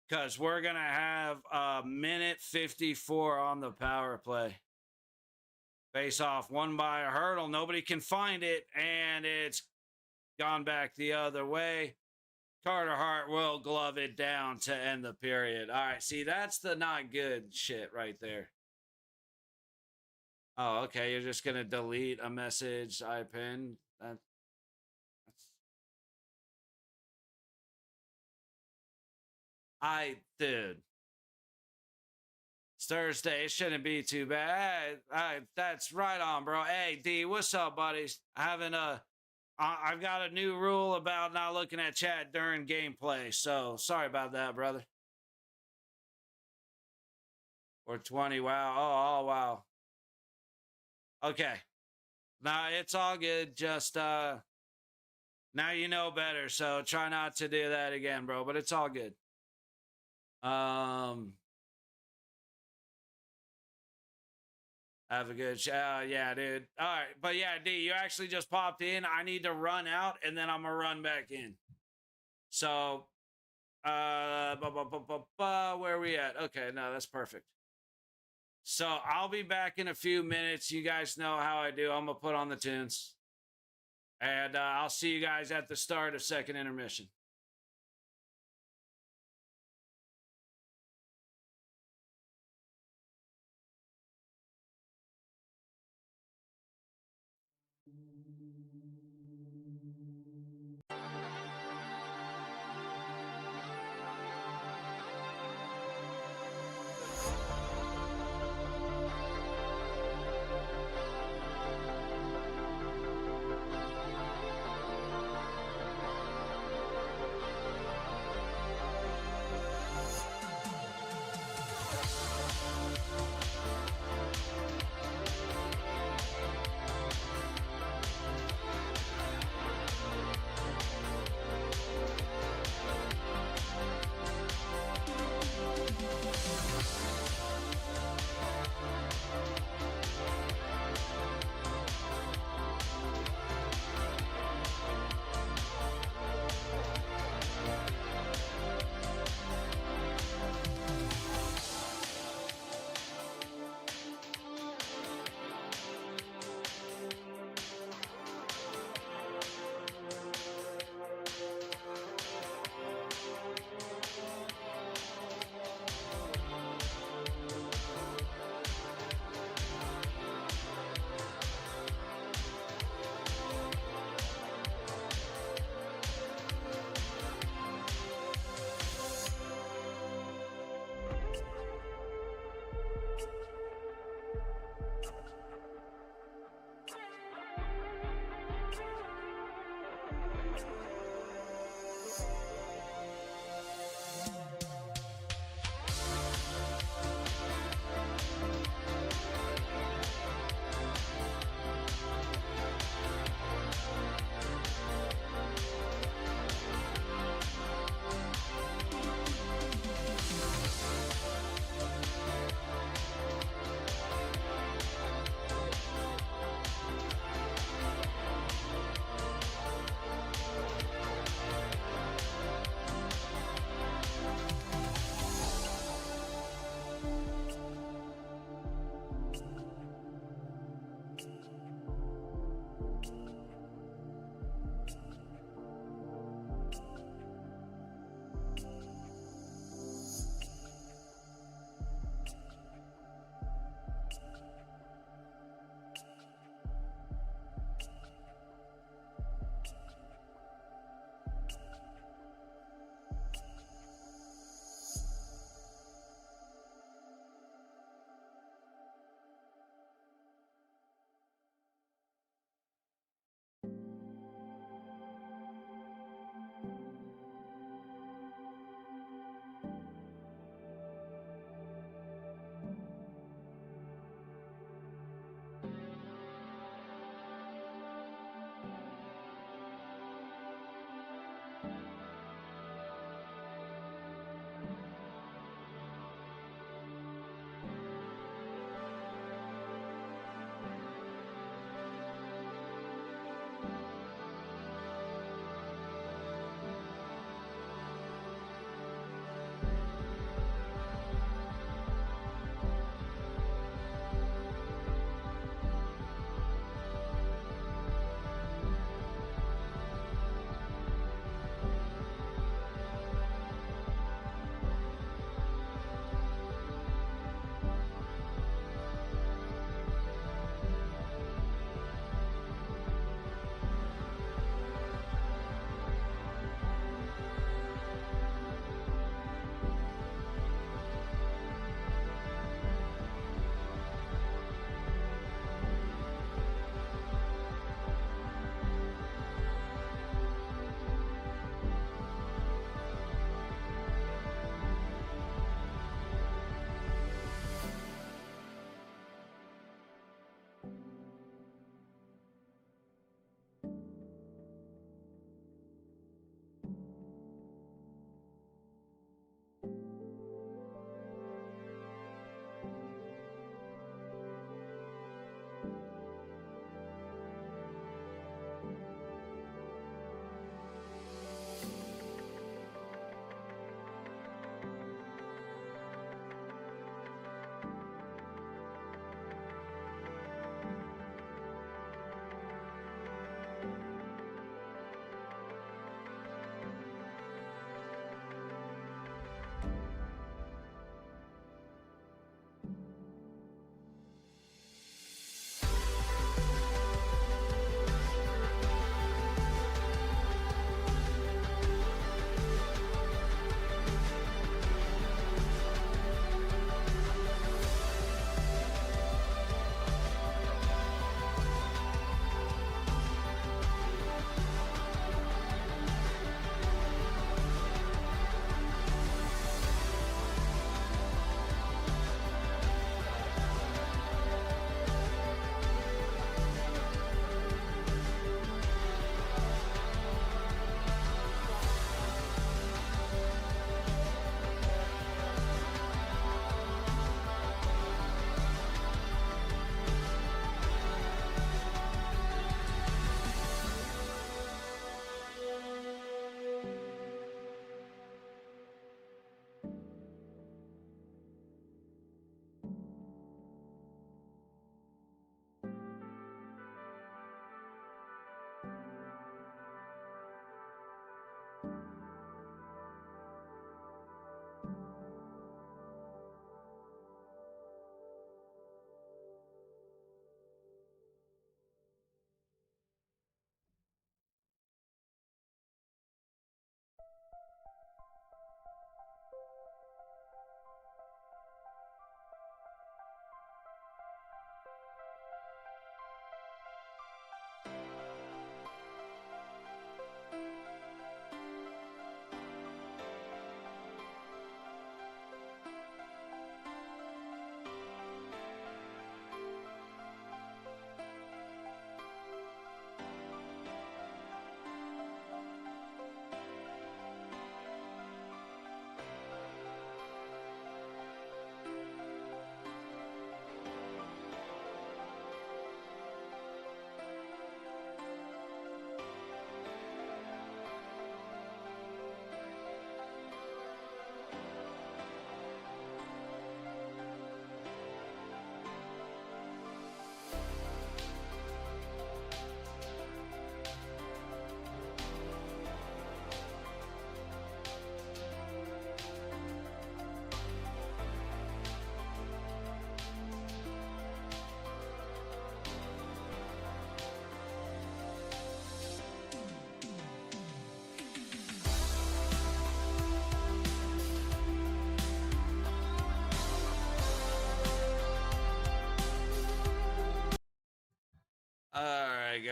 Because we're going to have a minute 54 on the power play. Face off, won by a hurdle. Nobody can find it. And it's gone back the other way. Carter Hart will glove it down to end the period. All right, see, that's the not good shit right there. Oh, okay, you're just going to delete a message I pinned. Dude. It's Thursday. It shouldn't be too bad. That's right on, bro. Hey, D, what's up, buddies? I've got a new rule about not looking at chat during gameplay, so sorry about that, brother. Or 20, wow. Oh, wow. Okay. Nah, it's all good. Just, now you know better, so try not to do that again, bro, but it's all good. Have a good show. Yeah, dude. All right. But yeah, D, you actually just popped in. I need to run out and then I'm going to run back in. So, where are we at? Okay, no, that's perfect. So I'll be back in a few minutes. You guys know how I do. I'm going to put on the tunes. And I'll see you guys at the start of second intermission.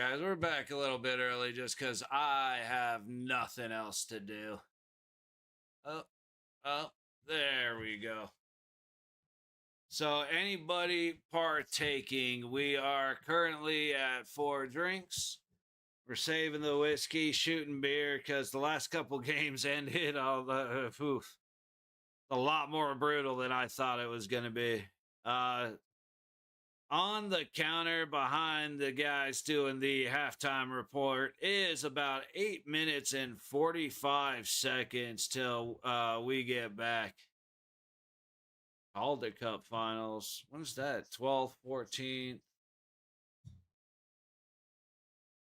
guys. We're back a little bit early just because I have nothing else to do. Oh, oh, there we go. So, anybody partaking, we are currently at 4 drinks. We're saving the whiskey, shooting beer because the last couple games ended a lot more brutal than I thought it was going to be. On the counter behind the guys doing the halftime report is about 8 minutes and 45 seconds till we get back. Calder Cup finals. When's that? 12th, 14th,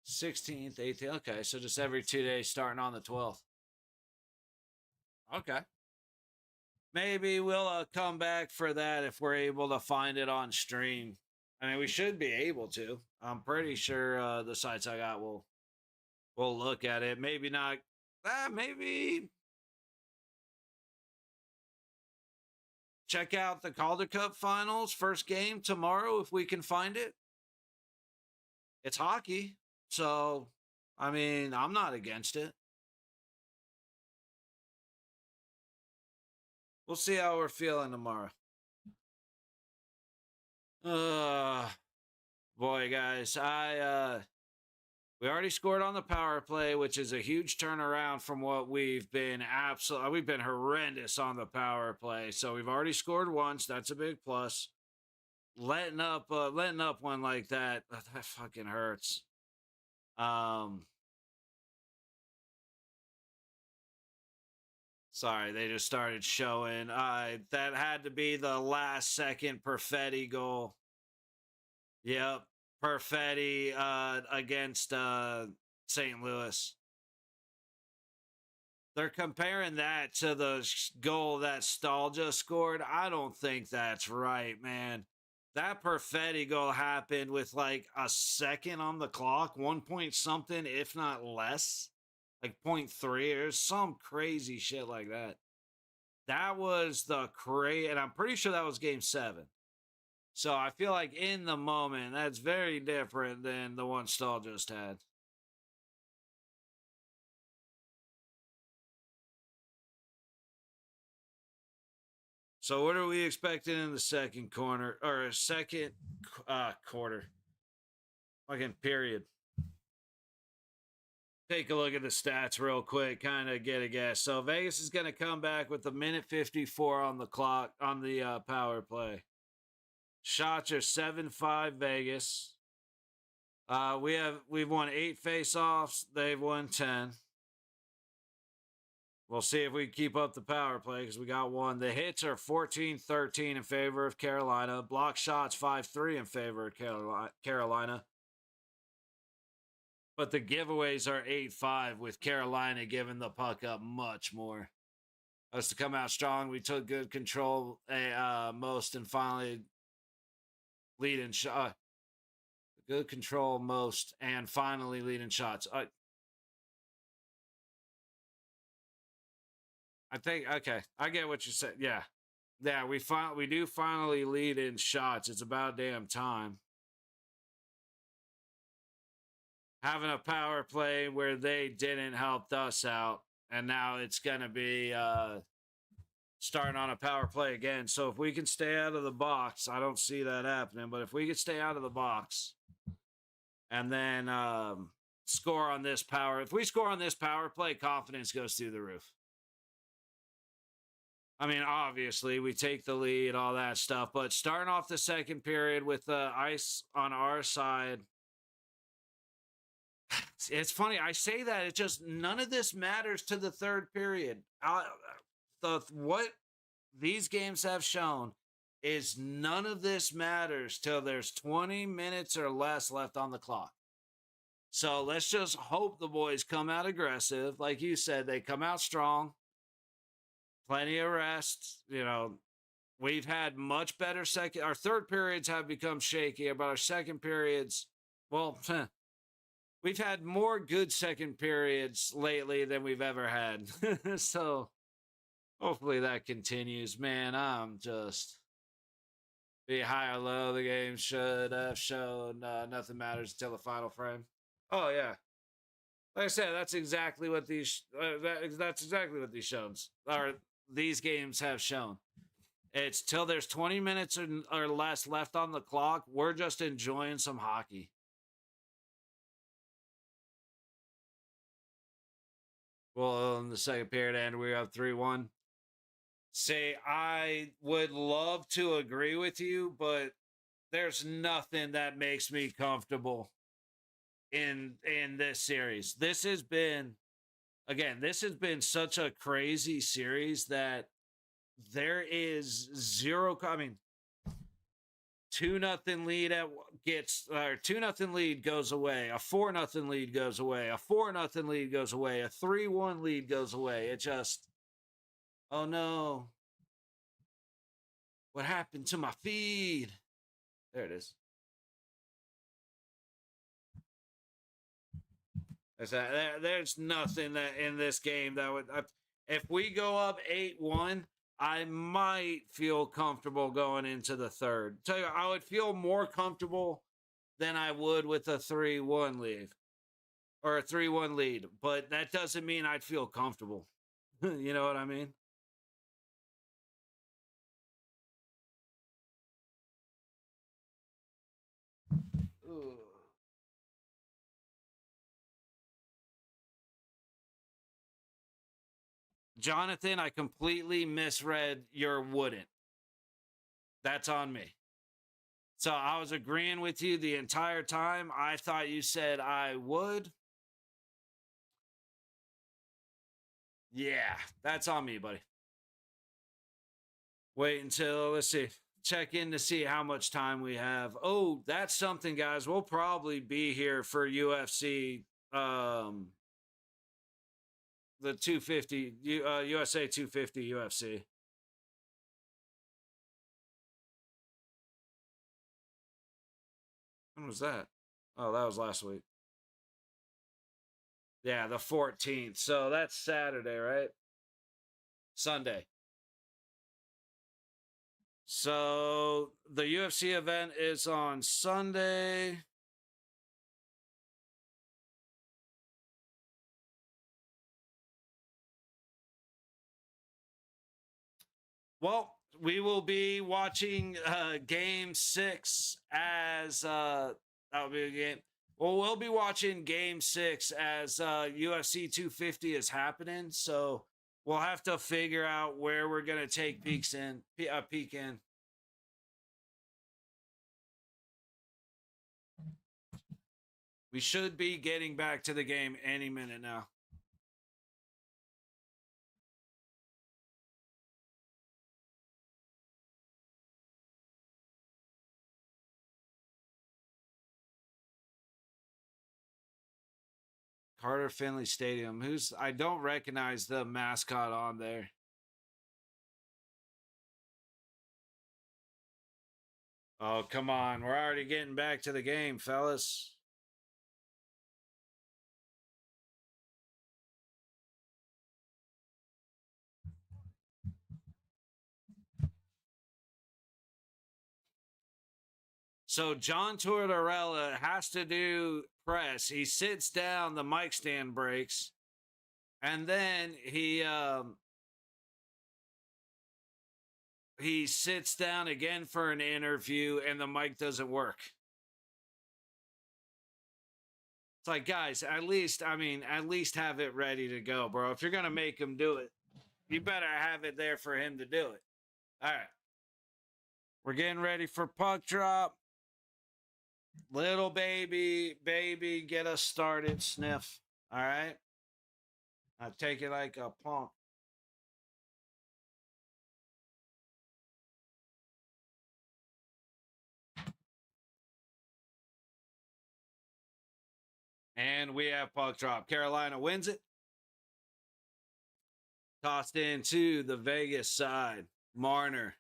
16th, 18th. Okay, so just every 2 days starting on the 12th. Okay. Maybe we'll come back for that if we're able to find it on stream. I mean, we should be able to. I'm pretty sure the sites I got will look at it. Maybe not. Maybe check out the Calder Cup finals first game tomorrow if we can find it. It's hockey, so I mean, I'm not against it. We'll see how we're feeling tomorrow. Boy, guys, we already scored on the power play, which is a huge turnaround from what we've been we've been horrendous on the power play. So we've already scored once. That's a big plus. Letting up one like that fucking hurts. Sorry, they just started showing. That had to be the last second Perfetti goal. Yep. Perfetti against St. Louis. They're comparing that to the goal that Stahl just scored. I don't think that's right, man. That Perfetti goal happened with like a second on the clock, 1 point something, if not less. Like 0.3 or some crazy shit like that. That was and I'm pretty sure that was game 7. So I feel like in the moment, that's very different than the one Stahl just had. So what are we expecting in the second quarter or second quarter? Fucking period. Take a look at the stats real quick, kind of get a guess. So Vegas is going to come back with a minute 54 on the clock on the power play. Shots are 7-5 Vegas. We've won 8 face-offs. They've won 10. We'll see if we keep up the power play because we got 1. The hits are 14-13 in favor of Carolina. Block shots 5-3 in favor of Carolina. But the giveaways are 8-5 with Carolina giving the puck up much more. Us to come out strong. We took good control most and finally leading shot. Good control most and finally leading shots. I think, okay, I get what you said. Yeah. Yeah, we do finally lead in shots. It's about damn time. Having a power play where they didn't help us out, and now it's going to be starting on a power play again. So if we can stay out of the box, I don't see that happening, but if we can stay out of the box and then score on this power, if we score on this power play, confidence goes through the roof. I mean, obviously, we take the lead, all that stuff, but starting off the second period with the ice on our side, it's funny. I say that. It just, none of this matters to the third period. What these games have shown is none of this matters till there's 20 minutes or less left on the clock. So let's just hope the boys come out aggressive. Like you said, they come out strong. Plenty of rest. You know, we've had much better our third periods have become shaky, but our second periods, well, we've had more good second periods lately than we've ever had. So hopefully that continues. Man, I'm just be high or low. The game should have shown nothing matters until the final frame. Oh yeah. Like I said, that's exactly what that's exactly what these shows or these games have shown. It's till there's 20 minutes or less left on the clock. We're just enjoying some hockey. Well, in the second period, and we have 3-1. Say, I would love to agree with you, but there's nothing that makes me comfortable in this series. This has been such a crazy series that there is zero. I mean, 2-0 lead gets or 2-0 lead goes away. A 4-0 lead goes away. A 4-0 lead goes away. A 3-1 lead goes away. It just, oh no, what happened to my feed? There it is. There's nothing that in this game that would. If we go up 8-1, I might feel comfortable going into the third. Tell you, I would feel more comfortable than I would with a 3-1 lead or a 3-1 lead. But that doesn't mean I'd feel comfortable. You know what I mean? Ugh. Jonathan, I completely misread your wouldn't. That's on me. So I was agreeing with you the entire time. I thought you said I would. Yeah, that's on me, buddy. Wait until, let's see, check in to see how much time we have. Oh, that's something, guys. We'll probably be here for UFC, the 250, USA 250 UFC. When was that? Oh, that was last week. Yeah, the 14th. So that's Saturday, right? Sunday. So the UFC event is on Sunday. Well, we will be watching game 6 as that'll be a game. Well, we'll be watching game 6 as UFC 250 is happening. So we'll have to figure out where we're gonna take peek in. We should be getting back to the game any minute now. Carter Finley Stadium. I don't recognize the mascot on there. Oh, come on. We're already getting back to the game, fellas. So John Tortorella has to do press. He sits down, the mic stand breaks, and then he sits down again for an interview, and the mic doesn't work. It's like, guys, at least have it ready to go, bro. If you're gonna make him do it, you better have it there for him to do it. All right. We're getting ready for puck drop. Little baby, get us started, sniff. All right. I take it like a pump. And we have puck drop. Carolina wins it. Tossed into the Vegas side. Marner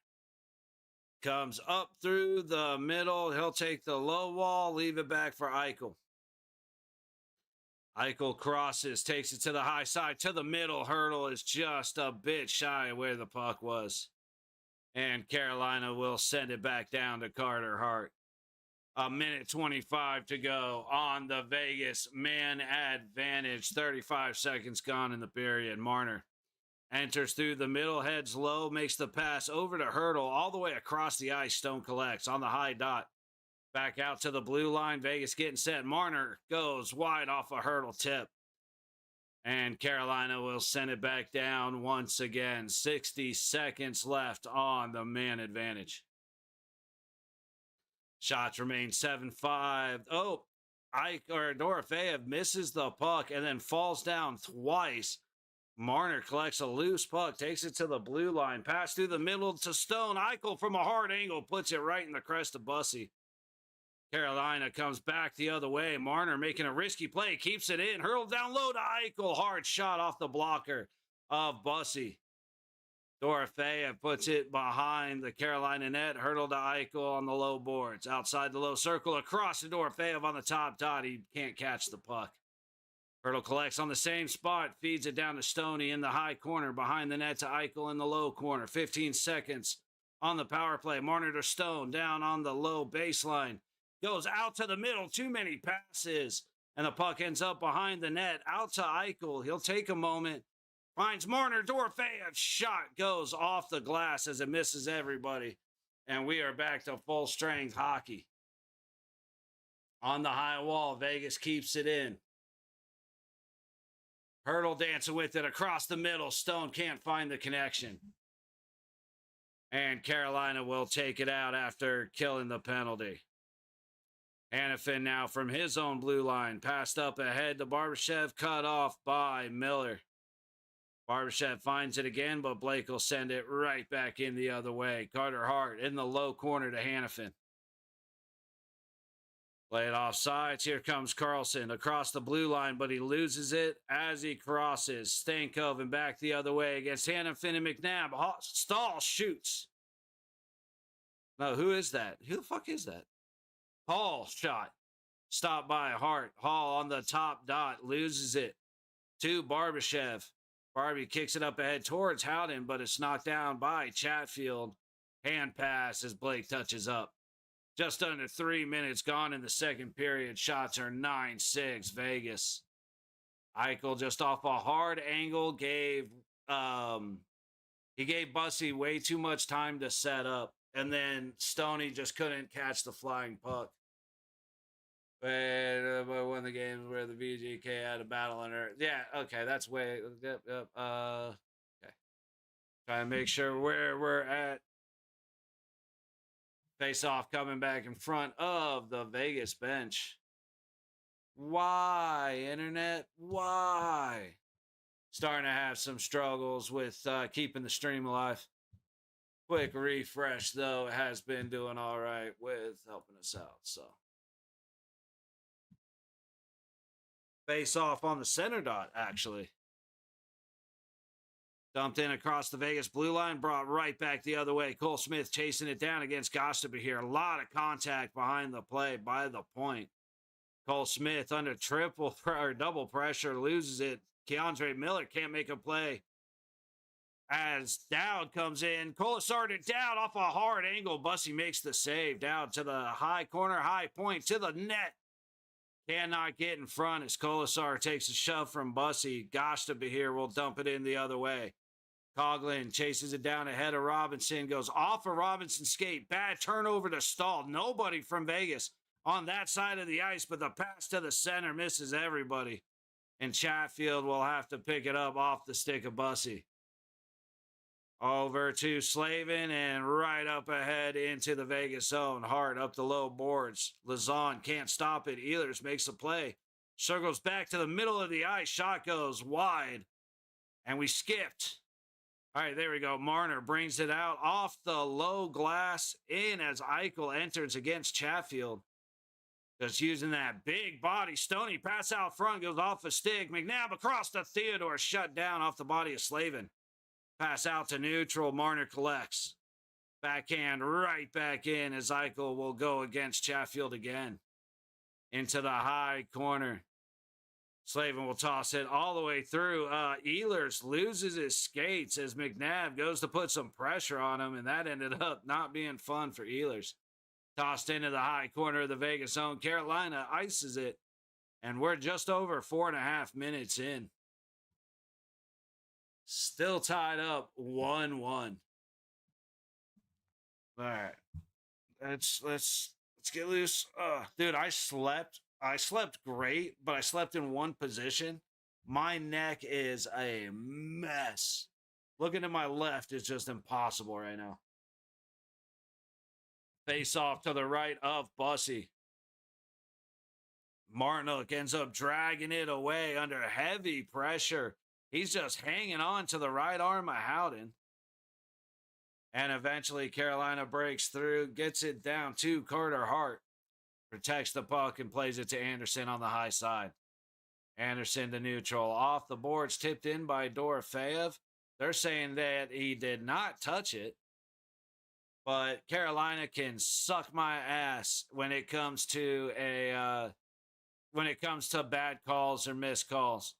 comes up through the middle. He'll take the low wall, leave it back for Eichel. Eichel crosses, takes it to the high side, to the middle. Hurdle is just a bit shy of where the puck was. And Carolina will send it back down to Carter Hart. A minute 25 to go on the Vegas man advantage. 35 seconds gone in the period. Marner enters through the middle, heads low, makes the pass over to Hurdle, all the way across the ice. Stone collects on the high dot. Back out to the blue line. Vegas getting set. Marner goes wide off a Hurdle tip. And Carolina will send it back down once again. 60 seconds left on the man advantage. Shots remain 7-5. Oh, Dorofeyev misses the puck and then falls down twice. Marner collects a loose puck, takes it to the blue line, pass through the middle to Stone. Eichel from a hard angle puts it right in the crest of Bussy. Carolina comes back the other way. Marner making a risky play, keeps it in, hurled down low to Eichel. Hard shot off the blocker of Bussy. Dorofeyev puts it behind the Carolina net, hurdled to Eichel on the low boards. Outside the low circle, across to Dorofeyev on the top dot. He can't catch the puck. Hurdle collects on the same spot, feeds it down to Stoney in the high corner, behind the net to Eichel in the low corner. 15 seconds on the power play. Marner to Stone, down on the low baseline. Goes out to the middle, too many passes, and the puck ends up behind the net. Out to Eichel, he'll take a moment. Finds Marner, Dorofeyev, shot goes off the glass as it misses everybody. And we are back to full strength hockey. On the high wall, Vegas keeps it in. Hurdle dancing with it across the middle. Stone can't find the connection. And Carolina will take it out after killing the penalty. Hanifin now from his own blue line. Passed up ahead to Barbashev, cut off by Miller. Barbashev finds it again, but Blake will send it right back in the other way. Carter Hart in the low corner to Hanifin. Play it off sides. Here comes Carlson across the blue line, but he loses it as he crosses. Stankov and back the other way against Hanifin and McNabb. Stahl shoots. No, who is that? Who the fuck is that? Hall shot. Stopped by Hart. Hall on the top dot. Loses it to Barbashev. Barbie kicks it up ahead towards Howden, but it's knocked down by Chatfield. Hand pass as Blake touches up. Just under 3 minutes gone in the second period. Shots are 9-6 Vegas. Eichel just off a hard angle gave Bussy way too much time to set up. And then Stoney just couldn't catch the flying puck. But one of the games where the VGK had a battle on her. Yeah, okay, that's way. Okay. Trying to make sure where we're at. Face off coming back in front of the Vegas bench. Why, internet? Why? Starting to have some struggles with keeping the stream alive. Quick refresh, though, has been doing all right with helping us out, so. Face off on the center dot, actually. Dumped in across the Vegas blue line, brought right back the other way. Cole Smith chasing it down against Gostober here. A lot of contact behind the play by the point. Cole Smith under double pressure, loses it. Keandre Miller can't make a play. As Dowd comes in, Colasar to Dowd off a hard angle. Bussy makes the save. Dowd to the high corner, high point to the net. Cannot get in front as Colasar takes a shove from Bussy. Gostober here will dump it in the other way. Coughlin chases it down ahead of Robinson. Goes off of Robinson's skate. Bad turnover to Stahl. Nobody from Vegas on that side of the ice, but the pass to the center misses everybody. And Chatfield will have to pick it up off the stick of Bussy. Over to Slavin and right up ahead into the Vegas zone. Hart up the low boards. Lazon can't stop it. Ehlers makes a play. Circles back to the middle of the ice. Shot goes wide. And we skipped. All right, there we go. Marner brings it out off the low glass in as Eichel enters against Chatfield. Just using that big body. Stoney pass out front. Goes off a stick. McNabb across to Theodore. Shut down off the body of Slavin. Pass out to neutral. Marner collects. Backhand right back in as Eichel will go against Chatfield again. Into the high corner. Slavin will toss it all the way through. Ehlers loses his skates as McNabb goes to put some pressure on him, and that ended up not being fun for Ehlers. Tossed into the high corner of the Vegas zone. Carolina ices it. And we're just over 4.5 minutes in. Still tied up 1-1. All right. Let's get loose. Dude, I slept great, but I slept in one position. My neck is a mess. Looking to my left is just impossible right now. Face off to the right of Bussy. Martinook ends up dragging it away under heavy pressure. He's just hanging on to the right arm of Howden. And eventually Carolina breaks through, gets it down to Carter Hart. Protects the puck and plays it to Anderson on the high side. Anderson to neutral. Off the boards, tipped in by Dorofeyev. They're saying that he did not touch it. But Carolina can suck my ass when it comes to bad calls or missed calls.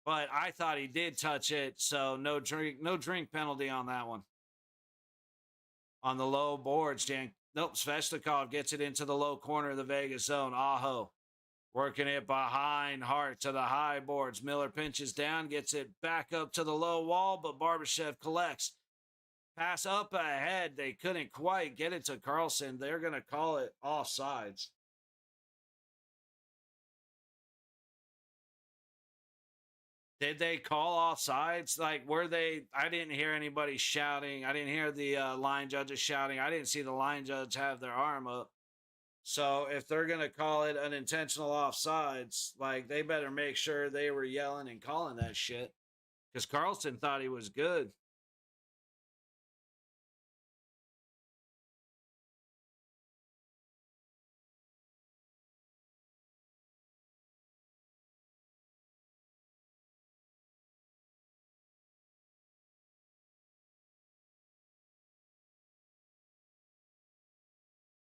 But I thought he did touch it, so no drink penalty on that one. On the low boards, Svechnikov gets it into the low corner of the Vegas zone. Aho working it behind Hart to the high boards. Miller pinches down, gets it back up to the low wall, but Barbashev collects. Pass up ahead. They couldn't quite get it to Carlson. They're going to call it offsides. Did they call offsides? Like, were they? I didn't hear anybody shouting. I didn't hear the line judges shouting. I didn't see the line judge have their arm up. So if they're going to call it an intentional offsides, like, they better make sure they were yelling and calling that shit. Because Carlson thought he was good.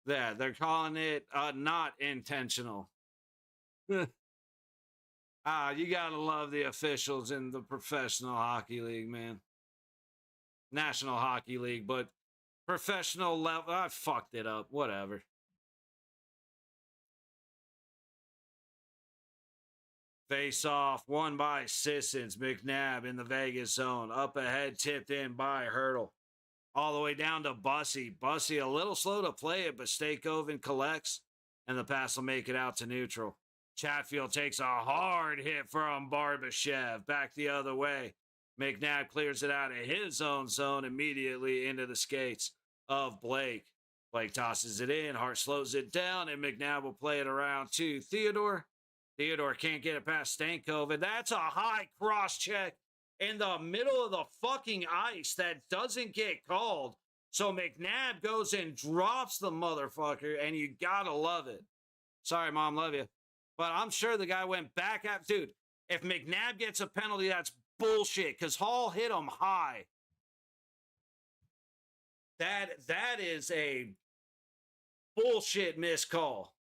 Yeah, they're calling it not intentional. You gotta love the officials in the professional hockey league, man. National Hockey League, but professional level, I fucked it up. Whatever. Face off, won by Sissons. McNabb in the Vegas zone. Up ahead, tipped in by Hurdle. All the way down to Bussy. Bussy a little slow to play it, but Stakeoven collects, and the pass will make it out to neutral. Chatfield takes a hard hit from Barbashev. Back the other way. McNabb clears it out of his own zone immediately into the skates of Blake. Blake tosses it in. Hart slows it down, and McNabb will play it around to Theodore. Theodore can't get it past Stankoven. That's a high cross check in the middle of the fucking ice that doesn't get called. So McNabb goes and drops the motherfucker, and you gotta love it. Sorry, Mom, love you. But I'm sure the guy went back at, dude, if McNabb gets a penalty, that's bullshit, because Hall hit him high. That is a bullshit missed call.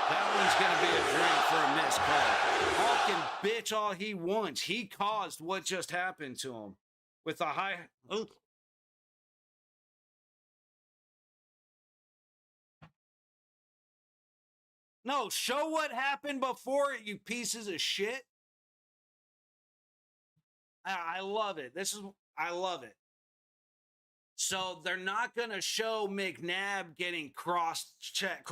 That one's going to be a drink for a missed call. Hall can bitch all he wants. He caused what just happened to him with a high... Oh. No, show what happened before it, you pieces of shit. I love it. I love it. So they're not going to show McNabb getting cross-checked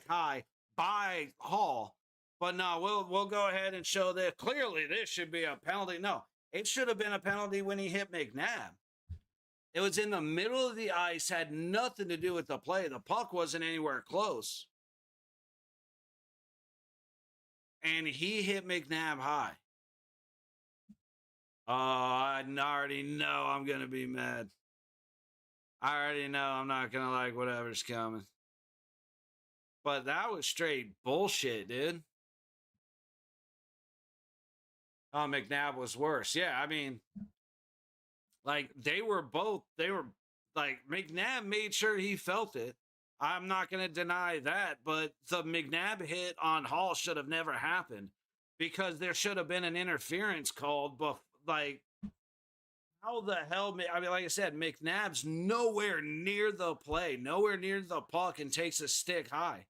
high by Hall. But no, we'll go ahead and show that clearly this should be a penalty. No, it should have been a penalty when he hit McNabb. It was in the middle of the ice, had nothing to do with the play. The puck wasn't anywhere close. And he hit McNabb high. Oh, I already know I'm going to be mad. I already know I'm not going to like whatever's coming. But that was straight bullshit, dude. Oh, McNabb was worse. Yeah, I mean, like, McNabb made sure he felt it. I'm not going to deny that, but the McNabb hit on Hall should have never happened because there should have been an interference called, How the hell? I mean, like I said, McNabb's nowhere near the play, nowhere near the puck, and takes a stick high.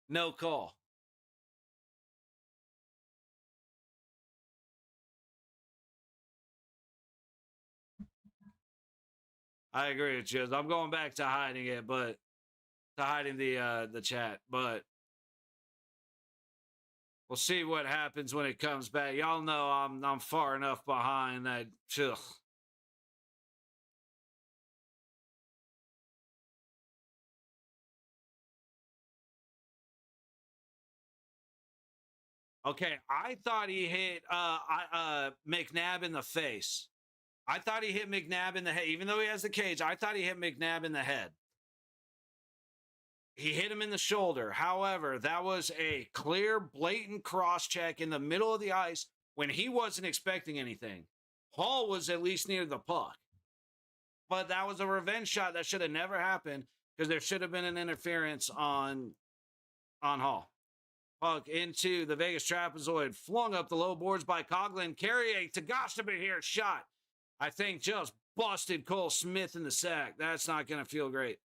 No call. I agree with you. I'm going back to hiding it, but to hiding the chat. But we'll see what happens when it comes back. Y'all know I'm far enough behind that. Ugh. Okay, I thought he hit McNabb in the face. I thought he hit McNabb in the head, even though he has the cage. I thought he hit McNabb in the head. He hit him in the shoulder. However, that was a clear, blatant cross check in the middle of the ice when he wasn't expecting anything. Hall was at least near the puck. But that was a revenge shot that should have never happened because there should have been an interference on Hall. Puck into the Vegas trapezoid, flung up the low boards by Coughlin. Carrier to Gostabin here, shot. I think just busted Cole Smith in the sack. That's not going to feel great.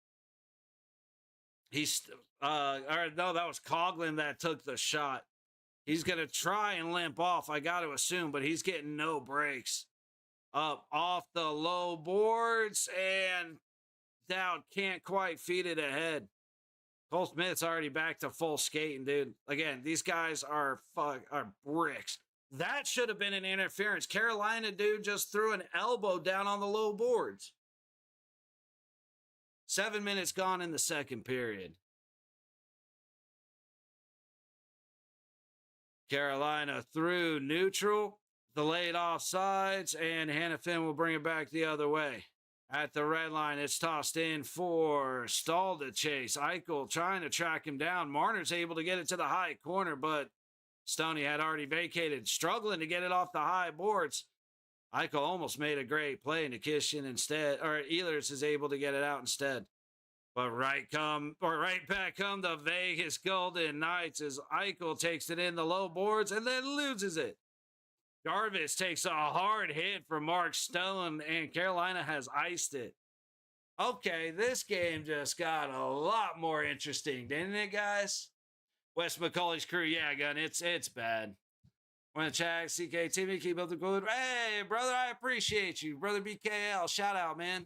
He's, or no, that was Coughlin that took the shot. He's going to try and limp off, I got to assume, but he's getting no breaks. Up off the low boards and down, can't quite feed it ahead. Cole Smith's already back to full skating, dude. Again, these guys are bricks. That should have been an interference. Carolina, dude, just threw an elbow down on the low boards. 7 minutes gone in the second period. Carolina through neutral, delayed offsides, and Hannafin will bring it back the other way. At the red line, it's tossed in for Stahl to chase. Eichel trying to track him down. Marner's able to get it to the high corner, but Stoney had already vacated, struggling to get it off the high boards. Eichel almost made a great play. Nikishin instead, or Ehlers is able to get it out instead. But right back come the Vegas Golden Knights as Eichel takes it in the low boards and then loses it. Jarvis takes a hard hit from Mark Stone, and Carolina has iced it. Okay, this game just got a lot more interesting, didn't it, guys? Wes McCauley's crew, yeah, gun, it's bad. Want to chat, CK TV, keep up the good. Hey, brother, I appreciate you. Brother BKL, shout out, man.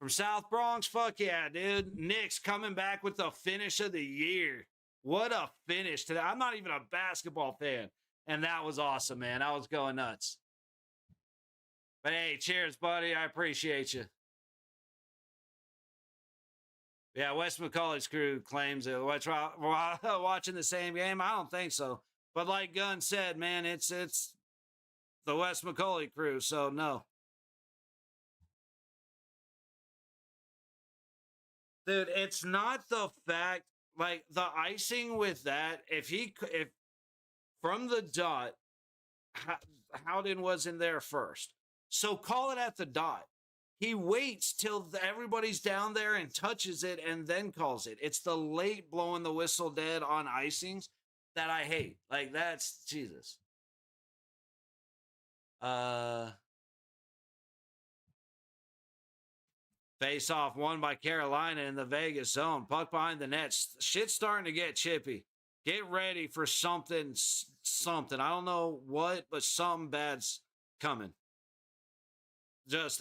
From South Bronx, fuck yeah, dude. Knicks coming back with the finish of the year. What a finish today. I'm not even a basketball fan. And that was awesome, man. I was going nuts. But hey, cheers, buddy. I appreciate you. Yeah, Wes McCauley's crew claims it. Watching the same game? I don't think so. But like Gunn said, man, it's the Wes McCauley crew, so no. Dude, it's not the fact, like the icing with that. If from the dot, Howden was in there first. So call it at the dot. He waits till everybody's down there and touches it and then calls it. It's the late blowing the whistle dead on icings that I hate. Like, that's Jesus. Face off won by Carolina in the Vegas zone. Puck behind the net. Shit's starting to get chippy. Get ready for something. I don't know what, but something bad's coming. That's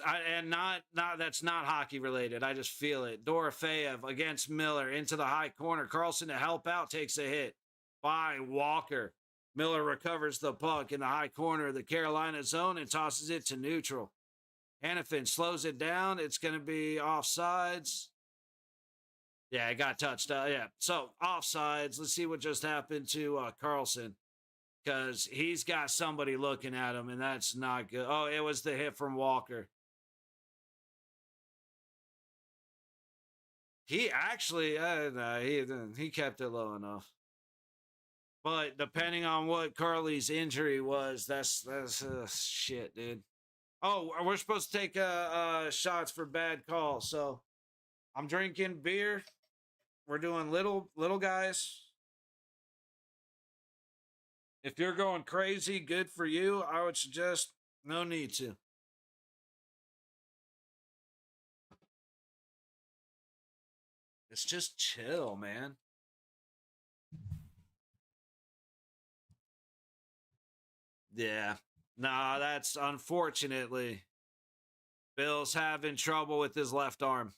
not hockey related. I just feel it. Dorofeyev against Miller into the high corner. Carlson to help out takes a hit by Walker. Miller recovers the puck in the high corner of the Carolina zone and tosses it to neutral. Hannafin slows it down. It's going to be offsides. Yeah, it got touched. Yeah, so offsides. Let's see what just happened to Carlson, because he's got somebody looking at him, and that's not good. Oh, it was the hit from Walker. He actually, he kept it low enough. But depending on what Carly's injury was, that's shit, dude. Oh, we're supposed to take shots for bad calls. So I'm drinking beer. We're doing little guys. If you're going crazy, good for you. I would suggest no need to. It's just chill, man. Yeah. Nah, that's unfortunately. Bill's having trouble with his left arm.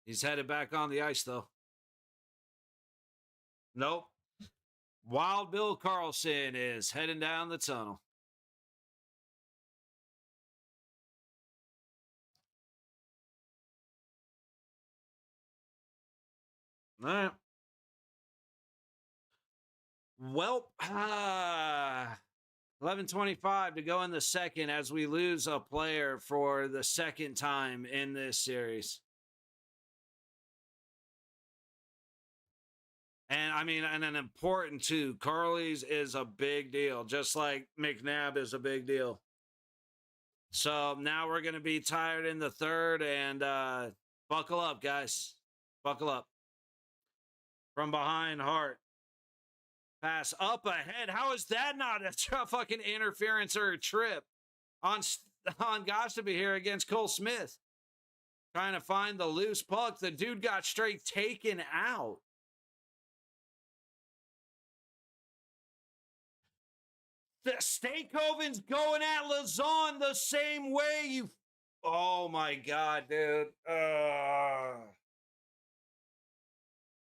He's headed back on the ice, though. Nope. Wild Bill Carlson is heading down the tunnel. All right. Well, 11:25 to go in the second as we lose a player for the second time in this series. And I mean, and an important too. Carly's is a big deal, just like McNabb is a big deal. So now we're going to be tired in the third, and buckle up, guys. Buckle up. From behind, Hart. Pass up ahead. How is that not a fucking interference or a trip on Gostaby here against Cole Smith? Trying to find the loose puck. The dude got straight taken out. The Stankoven's going at Lazon the same way. You. Oh my God, dude.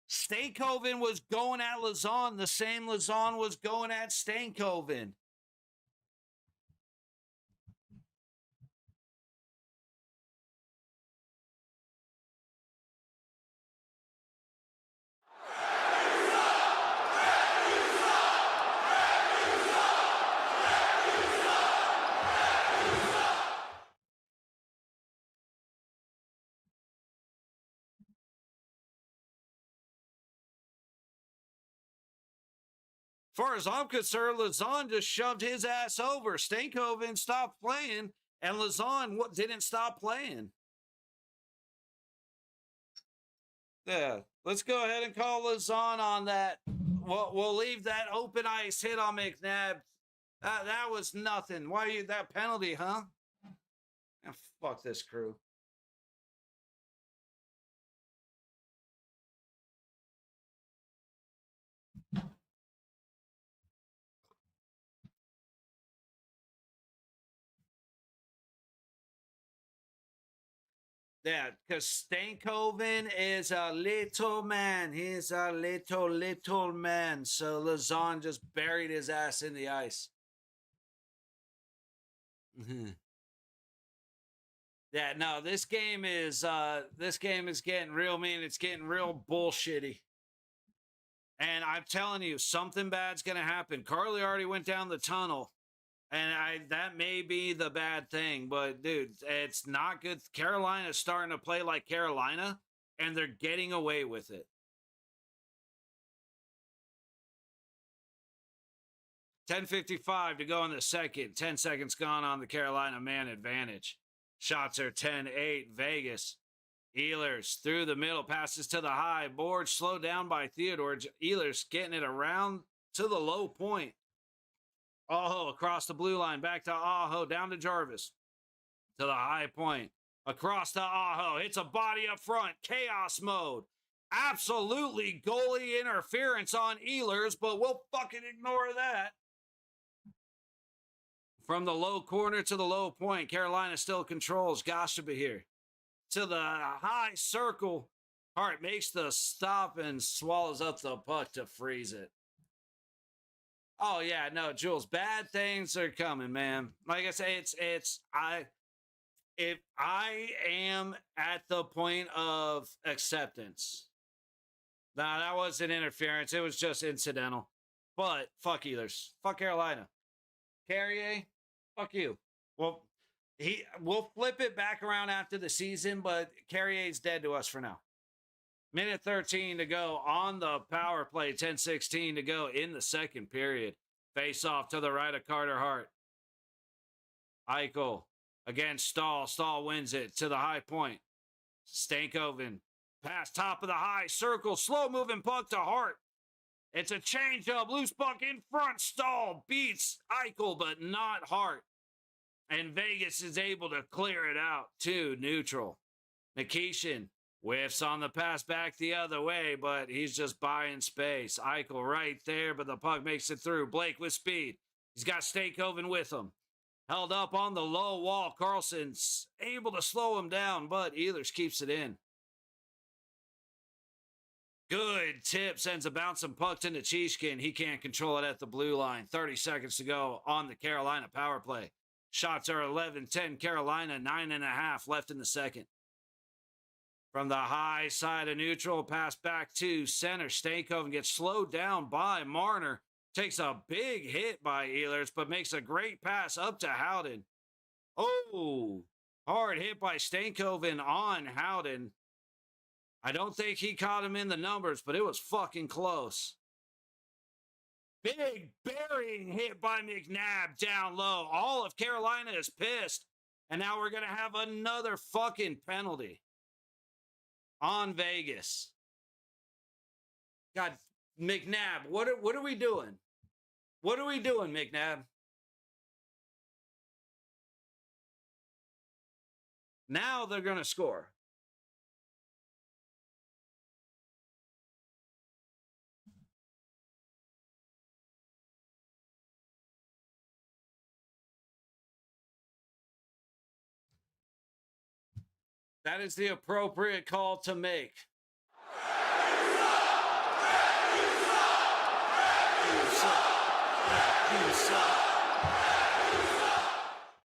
Stankoven was going at Lazon the same Lazon was going at Stankoven. Far as I'm concerned, Lazon just shoved his ass over. Stankoven stopped playing, and Lazon didn't stop playing. Yeah, let's go ahead and call Lazon on that. We'll leave that open ice hit on McNabb. That was nothing. Why you that penalty, huh? And fuck this crew. Yeah, because Stankoven is a little man. He's a little man. So Lazon just buried his ass in the ice. Yeah, no, this game is getting real mean. It's getting real bullshitty. And I'm telling you, something bad's gonna happen. Carly already went down the tunnel. And that may be the bad thing, but dude, it's not good. Carolina's starting to play like Carolina, and they're getting away with it. .55 to go in the second. 10 seconds gone on the Carolina man advantage. Shots are 10-8. Vegas. Ehlers through the middle, passes to the high board, slowed down by Theodore. Ehlers getting it around to the low point. Aho across the blue line, back to Aho, down to Jarvis. To the high point. Across to Aho, hits a body up front. Chaos mode. Absolutely goalie interference on Ehlers, but we'll fucking ignore that. From the low corner to the low point, Carolina still controls. Gostaby here. To the high circle. Hart makes the stop and swallows up the puck to freeze it. Oh yeah, no, Jules, bad things are coming, man. Like I say, if I am at the point of acceptance. Nah, that wasn't interference. It was just incidental. But fuck Ehlers. Fuck Carolina. Carrier, fuck you. Well, we'll flip it back around after the season, but Carrier's dead to us for now. Minute 13 to go on the power play. 10:16 to go in the second period. Face off to the right of Carter Hart. Eichel against Stahl. Stahl wins it to the high point. Stankoven. Pass top of the high circle. Slow moving puck to Hart. It's a changeup. Loose puck in front. Stahl beats Eichel, but not Hart. And Vegas is able to clear it out to neutral. Nikishin whiffs on the pass back the other way, but he's just buying space. Eichel right there, but the puck makes it through. Blake with speed. He's got Stankoven with him. Held up on the low wall. Carlson's able to slow him down, but Ehlers keeps it in. Good tip, sends a bouncing puck to Nichushkin. He can't control it at the blue line. 30 seconds to go on the Carolina power play. Shots are 11-10 Carolina, 9.5 left in the second. From the high side of neutral, pass back to center. Stankoven gets slowed down by Marner. Takes a big hit by Ehlers, but makes a great pass up to Howden. Oh, hard hit by Stankoven on Howden. I don't think he caught him in the numbers, but it was fucking close. Big burying hit by McNabb down low. All of Carolina is pissed. And now we're going to have another fucking penalty on Vegas. God, McNabb, what are we doing? What are we doing, McNabb? Now they're going to score. That is the appropriate call to make.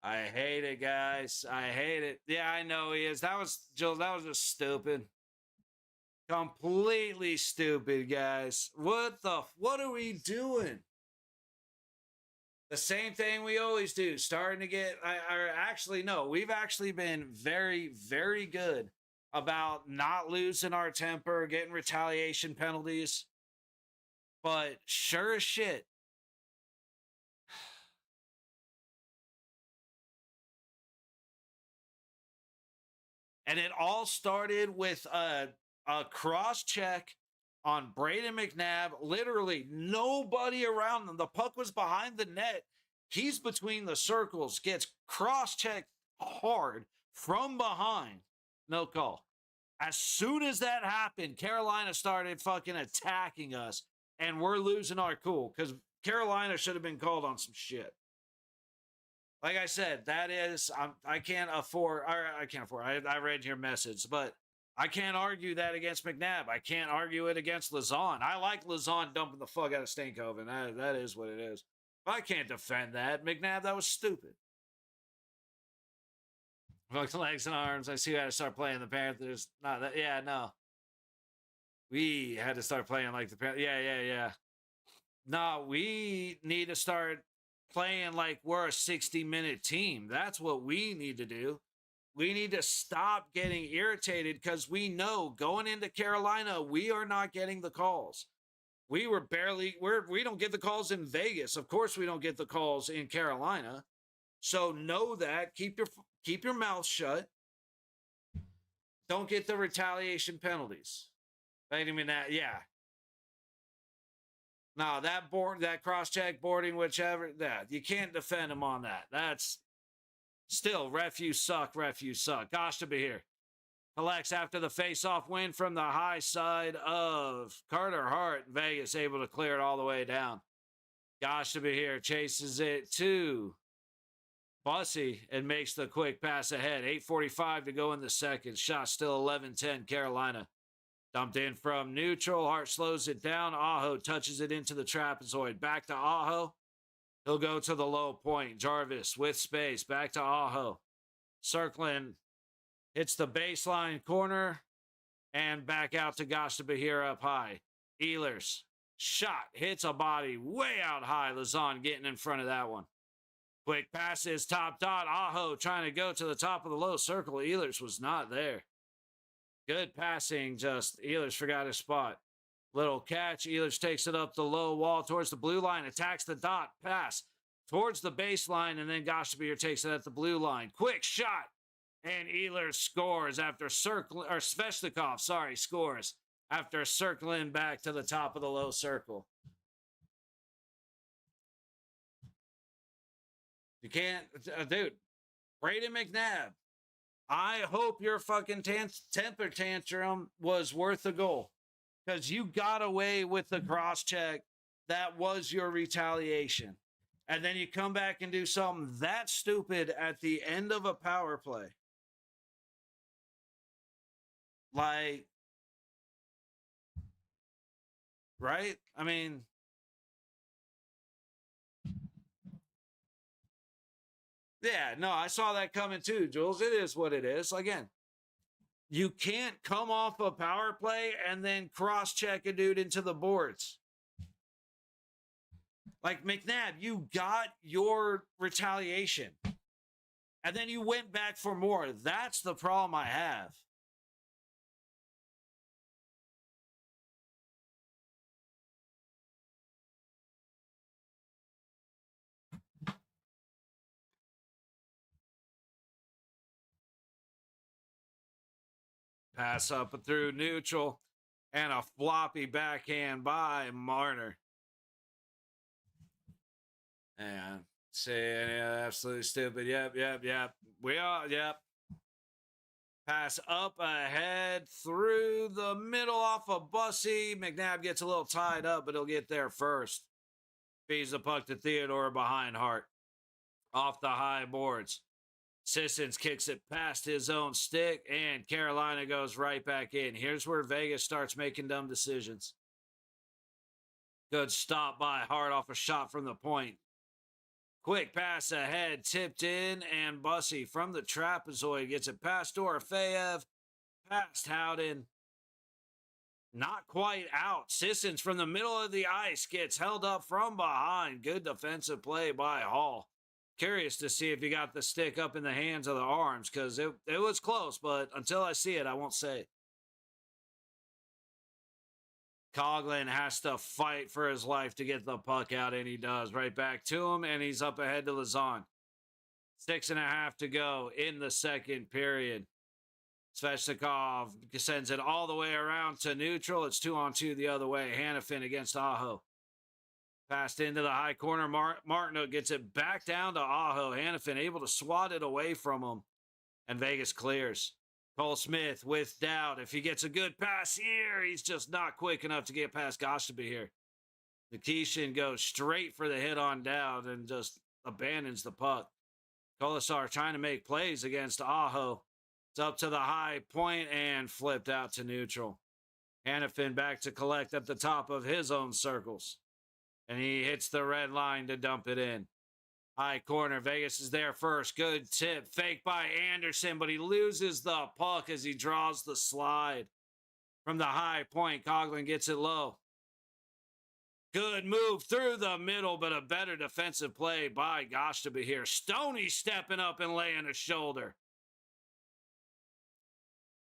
I hate it, guys. I hate it. Yeah, I know he is. That was just stupid. Completely stupid, guys. What are we doing? The same thing we always do. Starting to get, we've actually been very, very good about not losing our temper, getting retaliation penalties. But sure as shit. And it all started with a cross check on Braden McNabb. Literally nobody around them. The puck was behind the net. He's between the circles, gets cross-checked hard from behind. No call. As soon as that happened, Carolina started fucking attacking us, and we're losing our cool because Carolina should have been called on some shit. Like I said, that is, I can't afford, I read your message, but I can't argue that against McNabb. I can't argue it against Lazon. I like Lazon dumping the fuck out of Stankoven. That is what it is. But I can't defend that. McNabb, that was stupid. Fuck the legs and arms. I see you had to start playing the Panthers. Not that, yeah, no. We had to start playing like the Panthers. Yeah. No, we need to start playing like we're a 60-minute team. That's what we need to do. We need to stop getting irritated because we know going into Carolina, we are not getting the calls. We don't get the calls in Vegas. Of course, we don't get the calls in Carolina. So know that. Keep your mouth shut. Don't get the retaliation penalties. I mean that, yeah. No, that cross-check boarding, whichever, that you can't defend him on that. That's still ref, you suck. Gosh to be here. Collects after the face-off win from the high side of Carter Hart. Vegas able to clear it all the way down. Gosh to be here. Chases it to Bussy and makes the quick pass ahead. 8:45 to go in the second. Shot still 11-10 Carolina. Dumped in from neutral. Hart slows it down. Aho touches it into the trapezoid. Back to Aho. He'll go to the low point. Jarvis with space. Back to Aho. Circling. Hits the baseline corner. And back out to Gosh to Bahir up high. Ehlers. Shot. Hits a body way out high. Lazon getting in front of that one. Quick passes. Top dot. Aho trying to go to the top of the low circle. Ehlers was not there. Good passing, just Ehlers forgot his spot. Little catch. Ehlers takes it up the low wall towards the blue line, attacks the dot, pass towards the baseline, and then Goshbeer takes it at the blue line. Quick shot, and Ehlers scores after circling, or Sveshnikov, scores after circling back to the top of the low circle. You can't, dude, Braden McNabb. I hope your fucking temper tantrum was worth the goal because you got away with the cross check. That was your retaliation. And then you come back and do something that stupid at the end of a power play. Like, right? I mean, yeah, no, I saw that coming too, Jules. It is what it is. Again, you can't come off a power play and then cross check a dude into the boards. Like McNabb, you got your retaliation and then you went back for more. That's the problem I have. Pass up and through neutral and a floppy backhand by Marner. And saying, yeah, absolutely stupid. Yep. We are, yep. Pass up ahead through the middle off of Bussy. McNabb gets a little tied up, but he'll get there first. Feeds the puck to Theodore behind Hart. Off the high boards. Sissons kicks it past his own stick, and Carolina goes right back in. Here's where Vegas starts making dumb decisions. Good stop by Hart off a shot from the point. Quick pass ahead, tipped in, and Bussy from the trapezoid gets it past Dorofeyev, past Howden. Not quite out. Sissons from the middle of the ice gets held up from behind. Good defensive play by Hall. Curious to see if he got the stick up in the hands of the arms because it was close, but until I see it, I won't say it. Coughlin has to fight for his life to get the puck out, and he does. Right back to him, and he's up ahead to Lazon. 6.5 to go in the second period. Svechnikov sends it all the way around to neutral. It's 2-on-2 the other way. Hanifin against Aho. Passed into the high corner. Martinook gets it back down to Aho. Hanifin able to swat it away from him. And Vegas clears. Cole Smith with doubt. If he gets a good pass here, he's just not quick enough to get past Goshtaba here. Nikishin goes straight for the hit on Dowd and just abandons the puck. Kolasar trying to make plays against Aho. It's up to the high point and flipped out to neutral. Hanifin back to collect at the top of his own circles. And he hits the red line to dump it in. High corner. Vegas is there first. Good tip. Fake by Anderson, but he loses the puck as he draws the slide. From the high point, Coughlin gets it low. Good move through the middle, but a better defensive play by Goshtaba here. Stoney stepping up and laying a shoulder.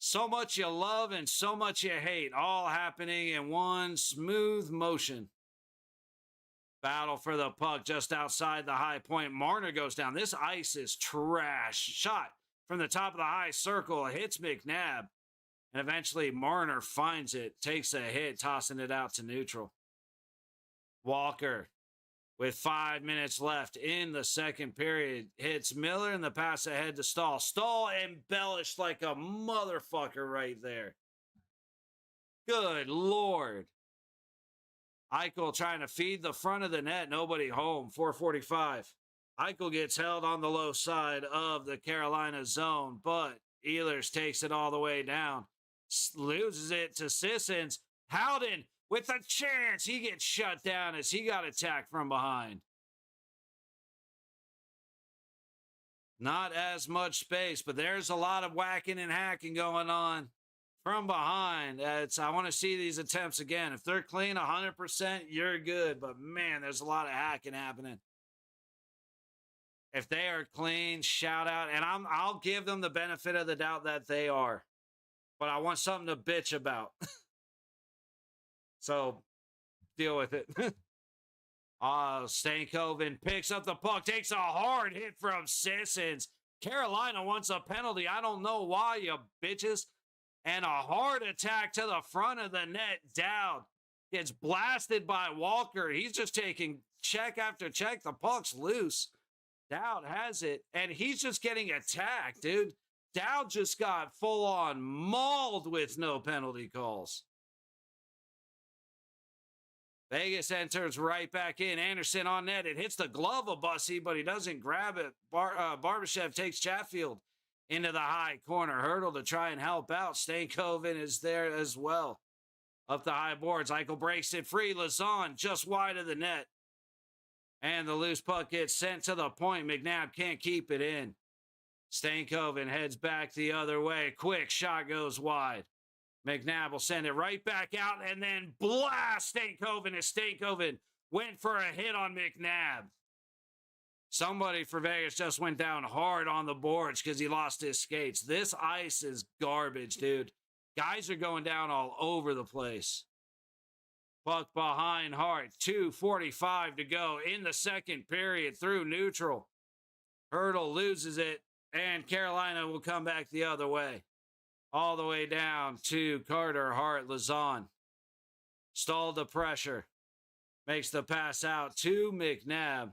So much you love and so much you hate, all happening in one smooth motion. Battle for the puck just outside the high point. Marner goes down. This ice is trash. Shot from the top of the high circle. Hits McNabb. And eventually Marner finds it. Takes a hit, tossing it out to neutral. Walker, with 5 minutes left in the second period, hits Miller in the pass ahead to Stahl. Stahl embellished like a motherfucker right there. Good Lord. Eichel trying to feed the front of the net. Nobody home. 4:45. Eichel gets held on the low side of the Carolina zone, but Ehlers takes it all the way down. Loses it to Sissons. Howden with a chance. He gets shut down as he got attacked from behind. Not as much space, but there's a lot of whacking and hacking going on. From behind, I want to see these attempts again. If they're clean 100%, you're good. But, man, there's a lot of hacking happening. If they are clean, shout out. And I'll give them the benefit of the doubt that they are. But I want something to bitch about. So, deal with it. Stankoven picks up the puck, takes a hard hit from Sissons. Carolina wants a penalty. I don't know why, you bitches. And a hard attack to the front of the net. Dowd gets blasted by Walker. He's just taking check after check. The puck's loose. Dowd has it, and he's just getting attacked, dude. Dowd just got full on mauled with no penalty calls. Vegas enters right back in. Anderson on net. It hits the glove of Bussy, but he doesn't grab it. Barbashev takes Chatfield into the high corner. Hurdle to try and help out. Stankoven is there as well. Up the high boards. Eichel breaks it free. Lazon just wide of the net. And the loose puck gets sent to the point. McNabb can't keep it in. Stankoven heads back the other way. Quick shot goes wide. McNabb will send it right back out and then blast Stankoven as Stankoven went for a hit on McNabb. Somebody for Vegas just went down hard on the boards because he lost his skates. This ice is garbage, dude. Guys are going down all over the place. Puck behind Hart. 2:45 to go in the second period through neutral. Hurdle loses it, and Carolina will come back the other way. All the way down to Carter Hart. Lazon stalled the pressure. Makes the pass out to McNabb.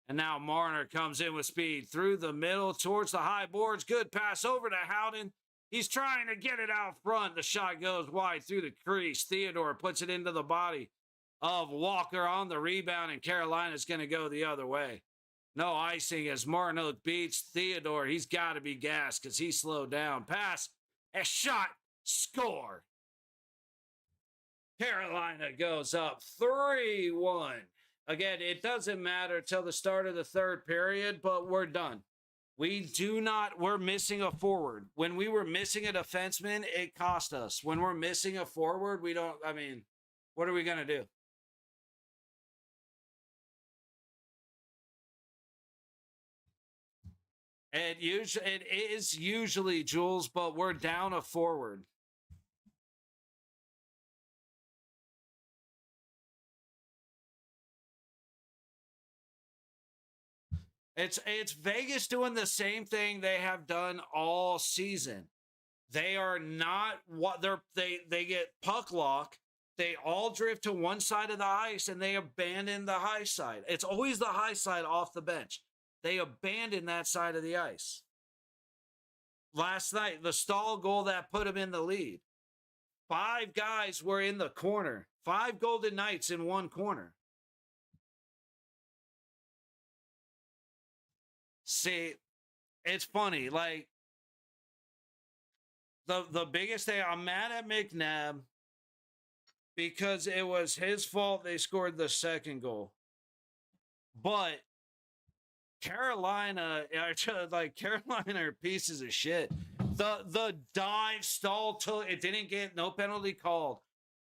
And now Marner comes in with speed through the middle towards the high boards. Good pass over to Howden. He's trying to get it out front. The shot goes wide through the crease. Theodore puts it into the body of Walker on the rebound, and Carolina's going to go the other way. No icing as Marner beats Theodore. He's got to be gassed because he slowed down. Pass. A shot, score. Carolina goes up 3-1. Again, it doesn't matter till the start of the third period, but we're done. We're missing a forward. When we were missing a defenseman, it cost us. When we're missing a forward, what are we going to do? It is usually Jules, but we're down a forward. It's Vegas doing the same thing they have done all season. They are not what they get puck lock. They all drift to one side of the ice and they abandon the high side. It's always the high side off the bench. They abandoned that side of the ice. Last night, the Stahl goal that put him in the lead. 5 guys were in the corner. 5 Golden Knights in one corner. See, it's funny. Like, the biggest thing, I'm mad at McNabb because it was his fault they scored the second goal. But Carolina are pieces of shit. The dive Stahl took, it didn't get no penalty called,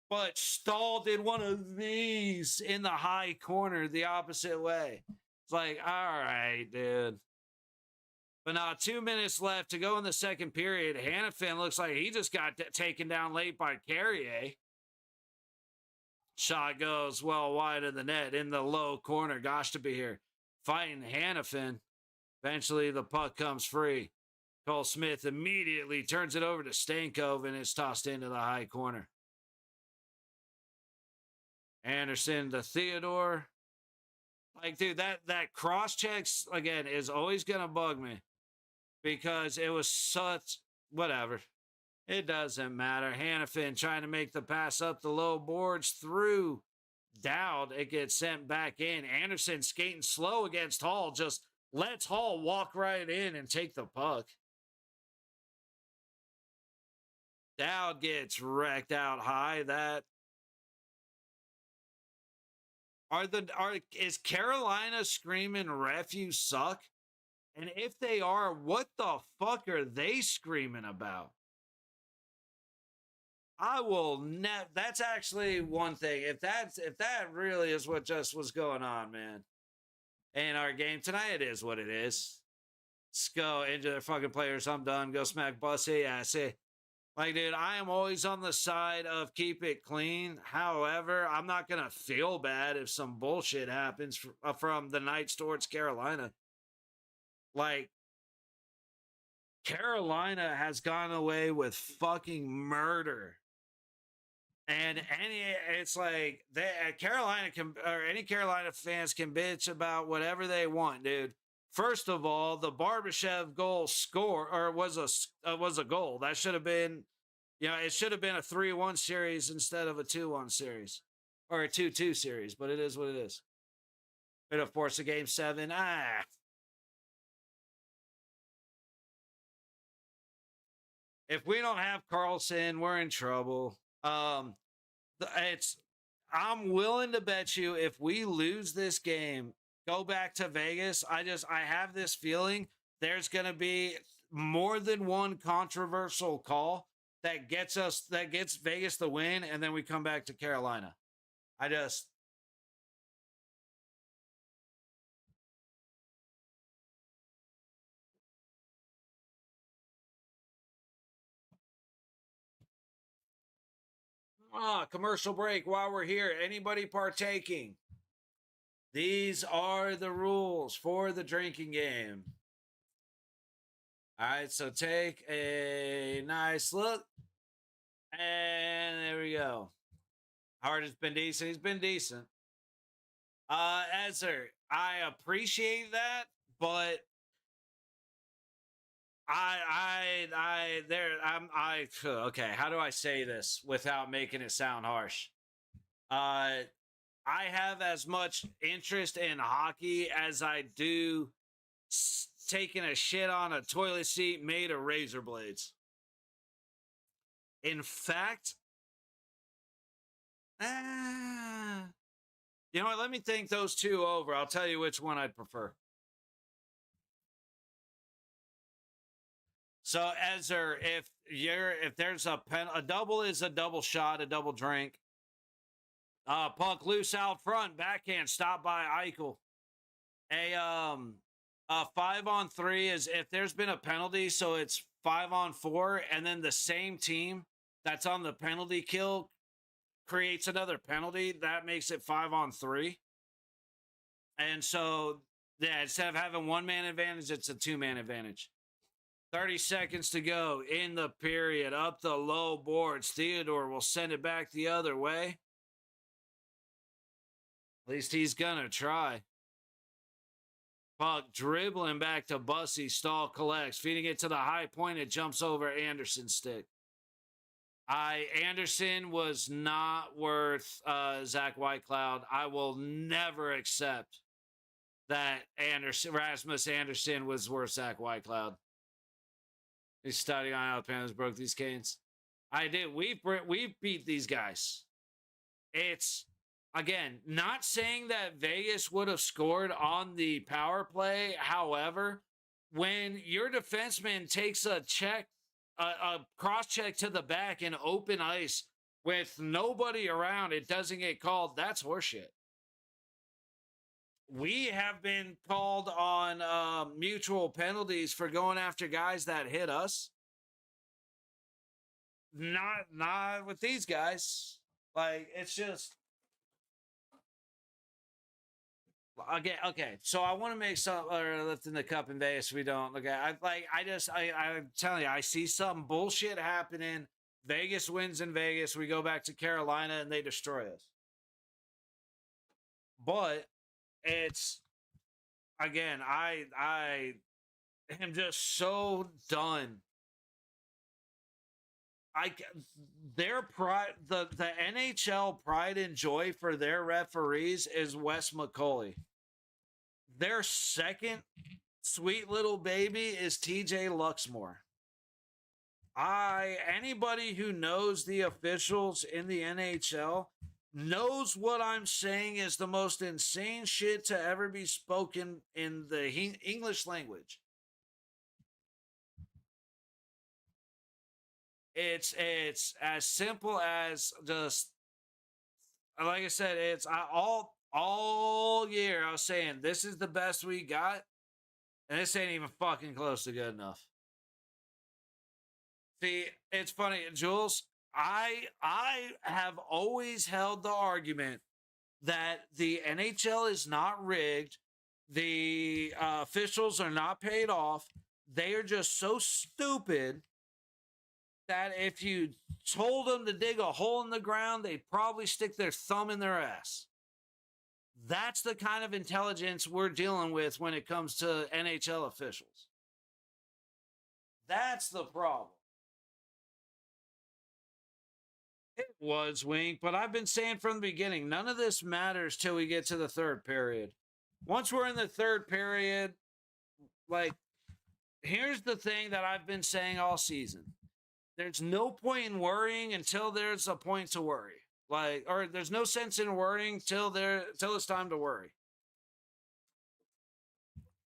but Stahl did one of these in the high corner the opposite way. It's like, all right, dude. But now 2 minutes left to go in the second period. Hannafin looks like he just got taken down late by Carrier. Shot goes well wide of the net in the low corner. Gosh, to be here. Fighting Hannafin. Eventually, the puck comes free. Cole Smith immediately turns it over to Stankoven and it's tossed into the high corner. Anderson to Theodore. Like, dude, that cross checks, again, is always going to bug me. Because it was such, whatever. It doesn't matter. Hannafin trying to make the pass up the low boards through Dowd. It gets sent back in. Anderson skating slow against Hall. Just lets Hall walk right in and take the puck. Dowd gets wrecked out high. Is Carolina screaming ref you suck? And if they are, what the fuck are they screaming about? That's actually one thing. If that really is what just was going on, man, in our game tonight, it is what it is. Let's go into their fucking players. I'm done. Go smack Bussy. Yeah, see. Like, dude, I am always on the side of keep it clean. However, I'm not going to feel bad if some bullshit happens from the Knights towards Carolina. Like, Carolina has gone away with fucking murder. And it's like Carolina can, or any Carolina fans can bitch about whatever they want, dude. First of all, the Barbashev goal score or was a goal. That should have been, it should have been a 3-1 series instead of a 2-1 series or a 2-2 series, but it is what it is. Bit of force a game 7. If we don't have Carlson, we're in trouble. I'm willing to bet you if we lose this game, go back to Vegas. I have this feeling there's going to be more than one controversial call that gets Vegas the win, and then we come back to Carolina. Commercial break while we're here. Anybody partaking? These are the rules for the drinking game. All right, so take a nice look. And there we go. Howard has been decent. He's been decent. Ezra, I appreciate that, but okay, how do I say this without making it sound harsh? I have as much interest in hockey as I do taking a shit on a toilet seat made of razor blades. In fact, you know what? Let me think those two over. I'll tell you which one I'd prefer. So, Ezra, if there's a double is a double shot, a double drink. Puck loose out front, backhand, stop by Eichel. A 5-on-3 is if there's been a penalty, so it's 5-on-4, and then the same team that's on the penalty kill creates another penalty. That makes it 5-on-3. And so, yeah, instead of having one-man advantage, it's a two-man advantage. 30 seconds to go in the period. Up the low boards. Theodore will send it back the other way. At least he's gonna try. Puck dribbling back to Bussy. Stahl collects. Feeding it to the high point. It jumps over Anderson's stick. Anderson was not worth Zach Whitecloud. I will never accept that Rasmus Anderson was worth Zach Whitecloud. He's studying on how the Panthers broke these canes. I did. We've beat these guys. It's, again, not saying that Vegas would have scored on the power play. However, when your defenseman takes a cross check to the back in open ice with nobody around, it doesn't get called. That's horseshit. We have been called on mutual penalties for going after guys that hit us. Not with these guys. Like, it's just okay. So I want to make some lifting the cup in Vegas. We don't look at. I'm telling you, I see some bullshit happening. Vegas wins in Vegas. We go back to Carolina and they destroy us. But it's, again, I am just so done. Their pride, the NHL pride and joy for their referees is Wes McCauley. Their second sweet little baby is TJ Luxmore. Anybody who knows the officials in the NHL knows what I'm saying is the most insane shit to ever be spoken in the English language. It's as simple as just, like I said, it's all year I was saying this is the best we got, and this ain't even fucking close to good enough. See, it's funny, Jules. I have always held the argument that the NHL is not rigged. The officials are not paid off. They are just so stupid that if you told them to dig a hole in the ground, they'd probably stick their thumb in their ass. That's the kind of intelligence we're dealing with when it comes to NHL officials. That's the problem. It was Wink, but I've been saying from the beginning, none of this matters till we get to the third period. Once we're in the third period, like, here's the thing that I've been saying all season. There's no point in worrying until there's a point to worry. Like, or there's no sense in worrying till it's time to worry.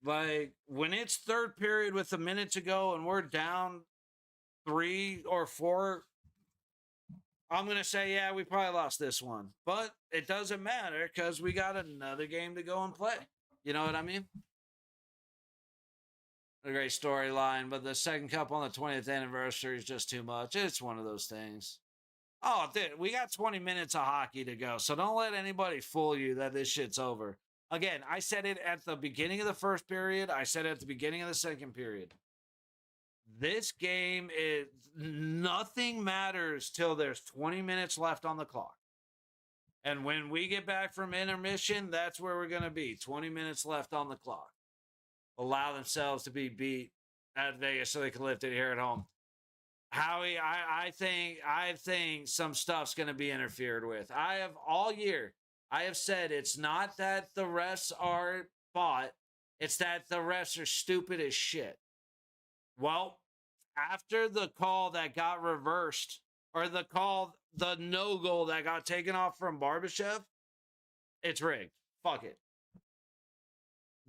Like, when it's third period with a minute to go and we're down 3 or 4, I'm going to say, yeah, we probably lost this one. But it doesn't matter because we got another game to go and play. You know what I mean? A great storyline, but the second cup on the 20th anniversary is just too much. It's one of those things. Oh, dude, we got 20 minutes of hockey to go, so don't let anybody fool you that this shit's over. Again, I said it at the beginning of the first period. I said it at the beginning of the second period. This game is nothing matters till there's 20 minutes left on the clock. And when we get back from intermission, that's where we're going to be. 20 minutes left on the clock. Allow themselves to be beat at Vegas so they can lift it here at home. Howie, I think some stuff's going to be interfered with. I have all year, I have said it's not that the refs are bought, it's that the refs are stupid as shit. Well, after the call that got reversed, or the no goal that got taken off from Barbashev, it's rigged. Fuck it.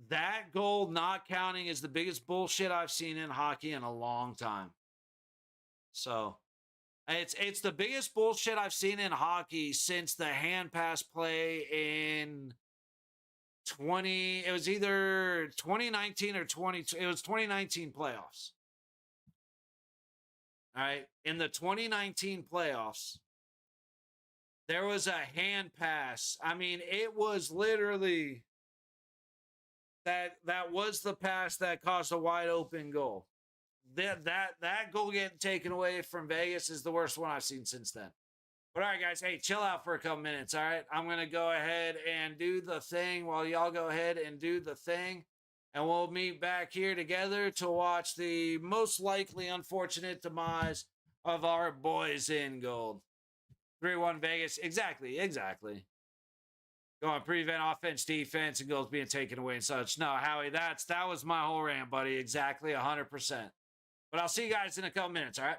That goal not counting is the biggest bullshit I've seen in hockey in a long time. So, it's the biggest bullshit I've seen in hockey since the hand pass play in it was either 2019 or it was 2019 playoffs. All right. In the 2019 playoffs, there was a hand pass. I mean, it was literally that was the pass that caused a wide open goal. That goal getting taken away from Vegas is the worst one I've seen since then. But all right, guys, hey, chill out for a couple minutes, all right? I'm going to go ahead and do the thing while y'all go ahead and do the thing. And we'll meet back here together to watch the most likely unfortunate demise of our boys in gold. 3-1 Vegas. Exactly. Go on, prevent offense, defense, and goals being taken away and such. No, Howie, that was my whole rant, buddy. Exactly, 100%. But I'll see you guys in a couple minutes, all right?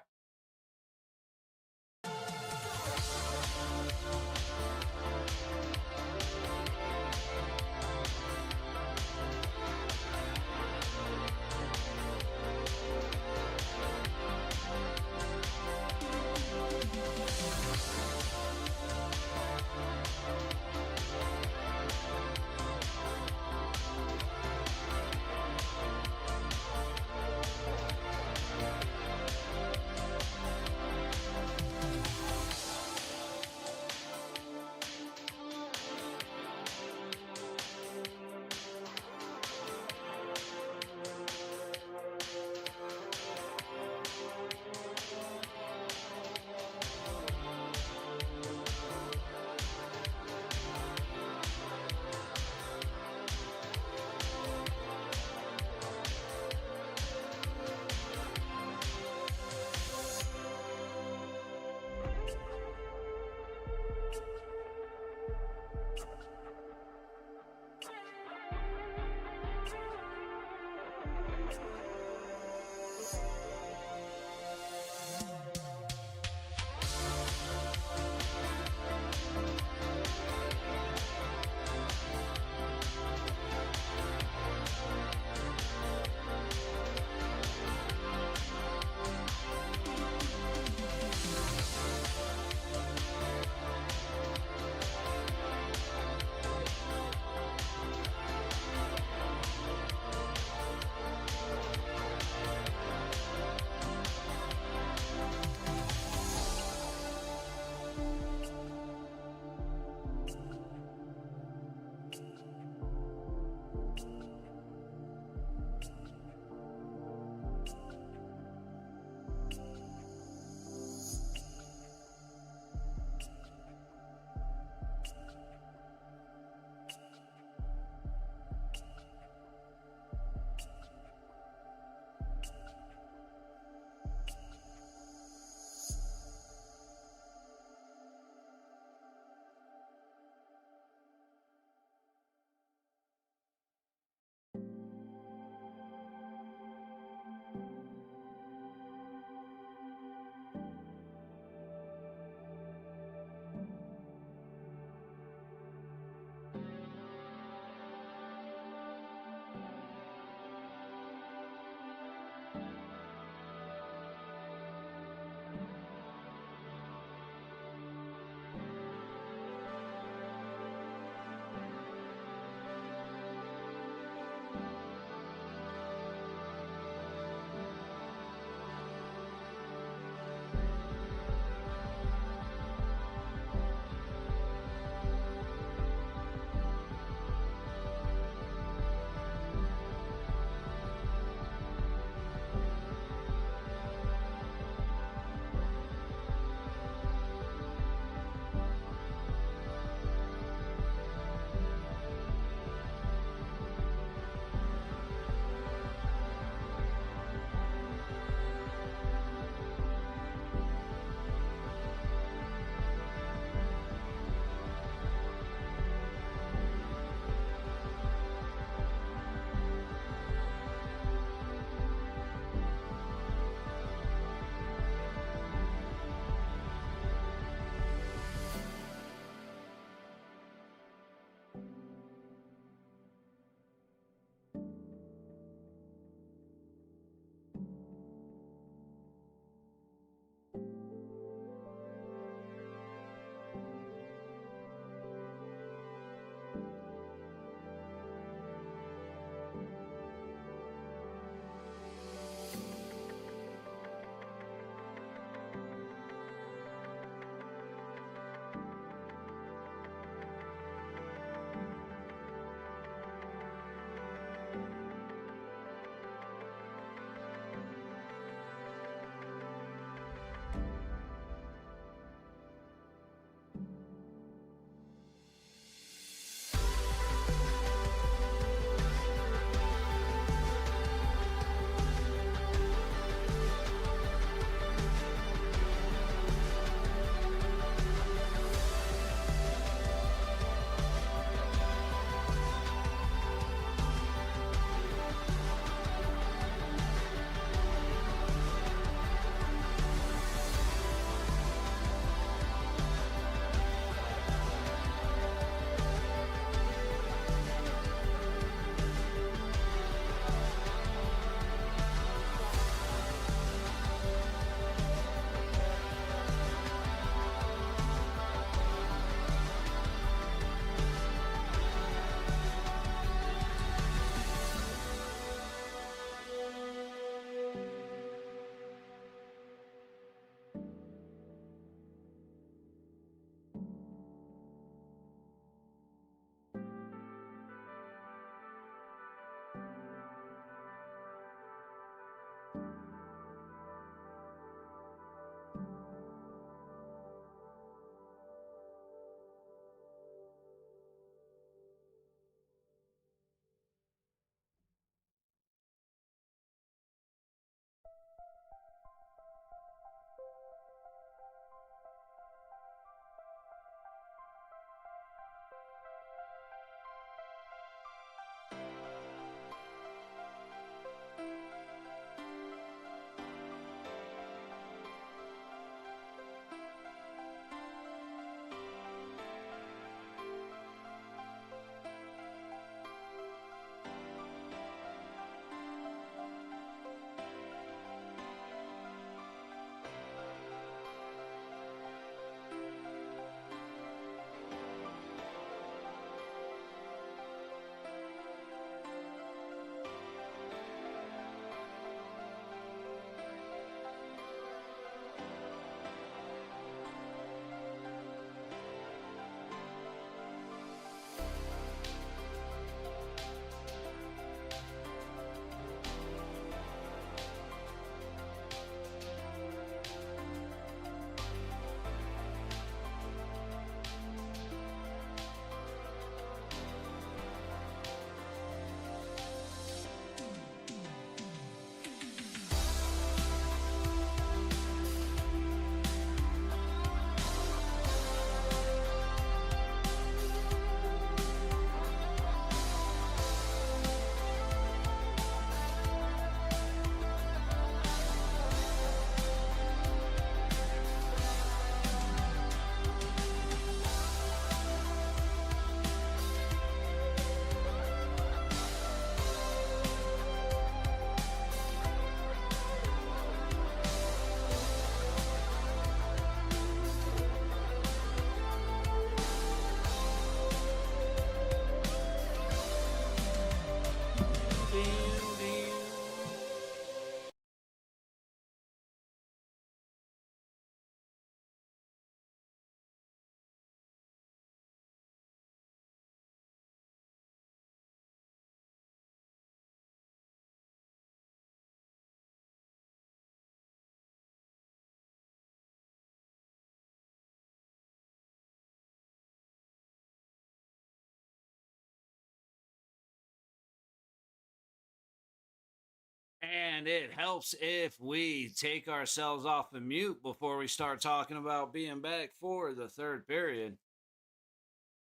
And it helps if we take ourselves off the mute before we start talking about being back for the third period.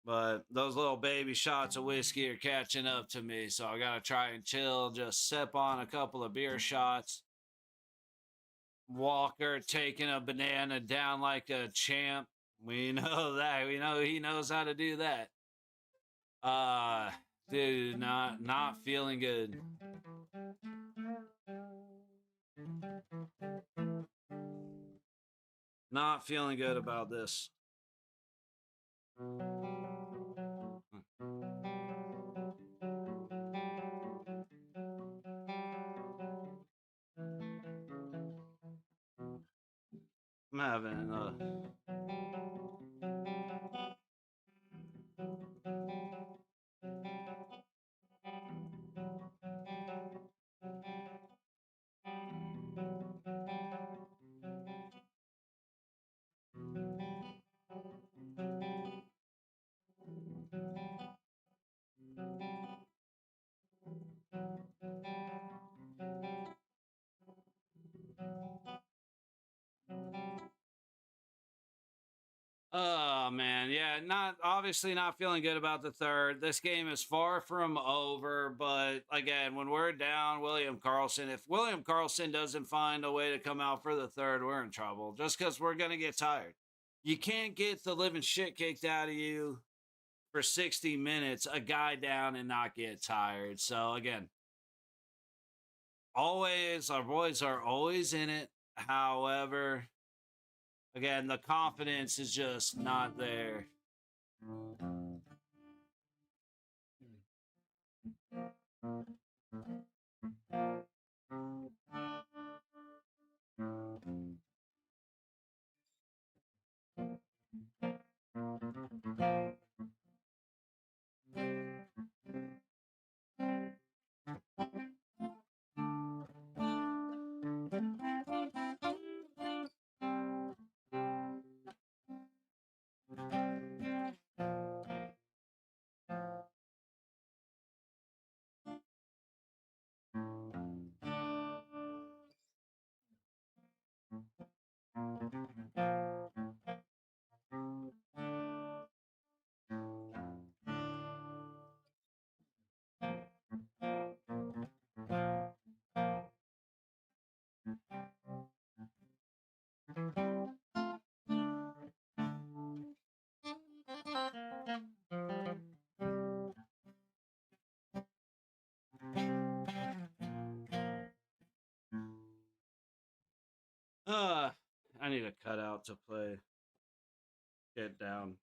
But those little baby shots of whiskey are catching up to me, so I gotta try and chill, just sip on a couple of beer shots. Walker taking a banana down like a champ. We know that. We know he knows how to do that. Dude, not feeling good. Not feeling good about this. I'm having oh man, yeah, not obviously not feeling good about the third. This game is far from over, but again, when we're down William Carlson, if William Carlson doesn't find a way to come out for the third, we're in trouble. Just because we're gonna get tired. You can't get the living shit kicked out of you for 60 minutes, a guy down and not get tired. So again, always our boys are always in it. However, again, the confidence is just not there. Uh, I need a cutout to play. Get down.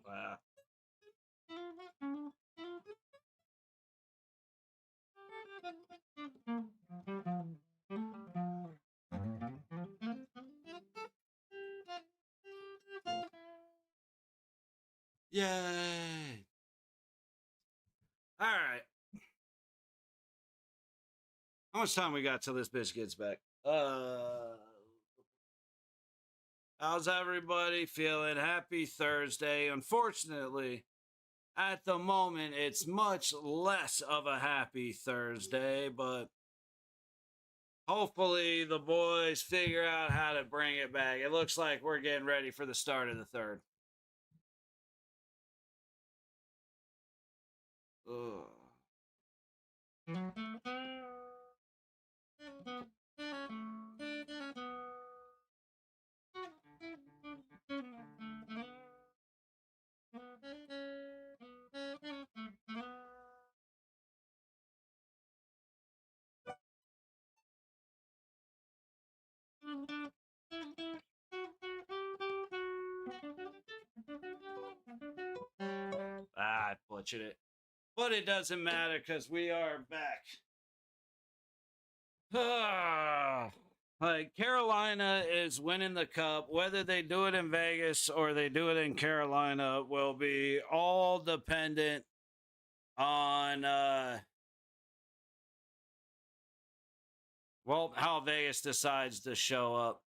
Wow. Yay! All right. How much time we got till this bitch gets back? How's everybody feeling? Happy Thursday. Unfortunately, at the moment, it's much less of a happy Thursday, but hopefully the boys figure out how to bring it back. It looks like we're getting ready for the start of the third. Ugh. butchered it. But it doesn't matter because we are back. Like, Carolina is winning the cup. Whether they do it in Vegas or they do it in Carolina will be all dependent on well, how Vegas decides to show up.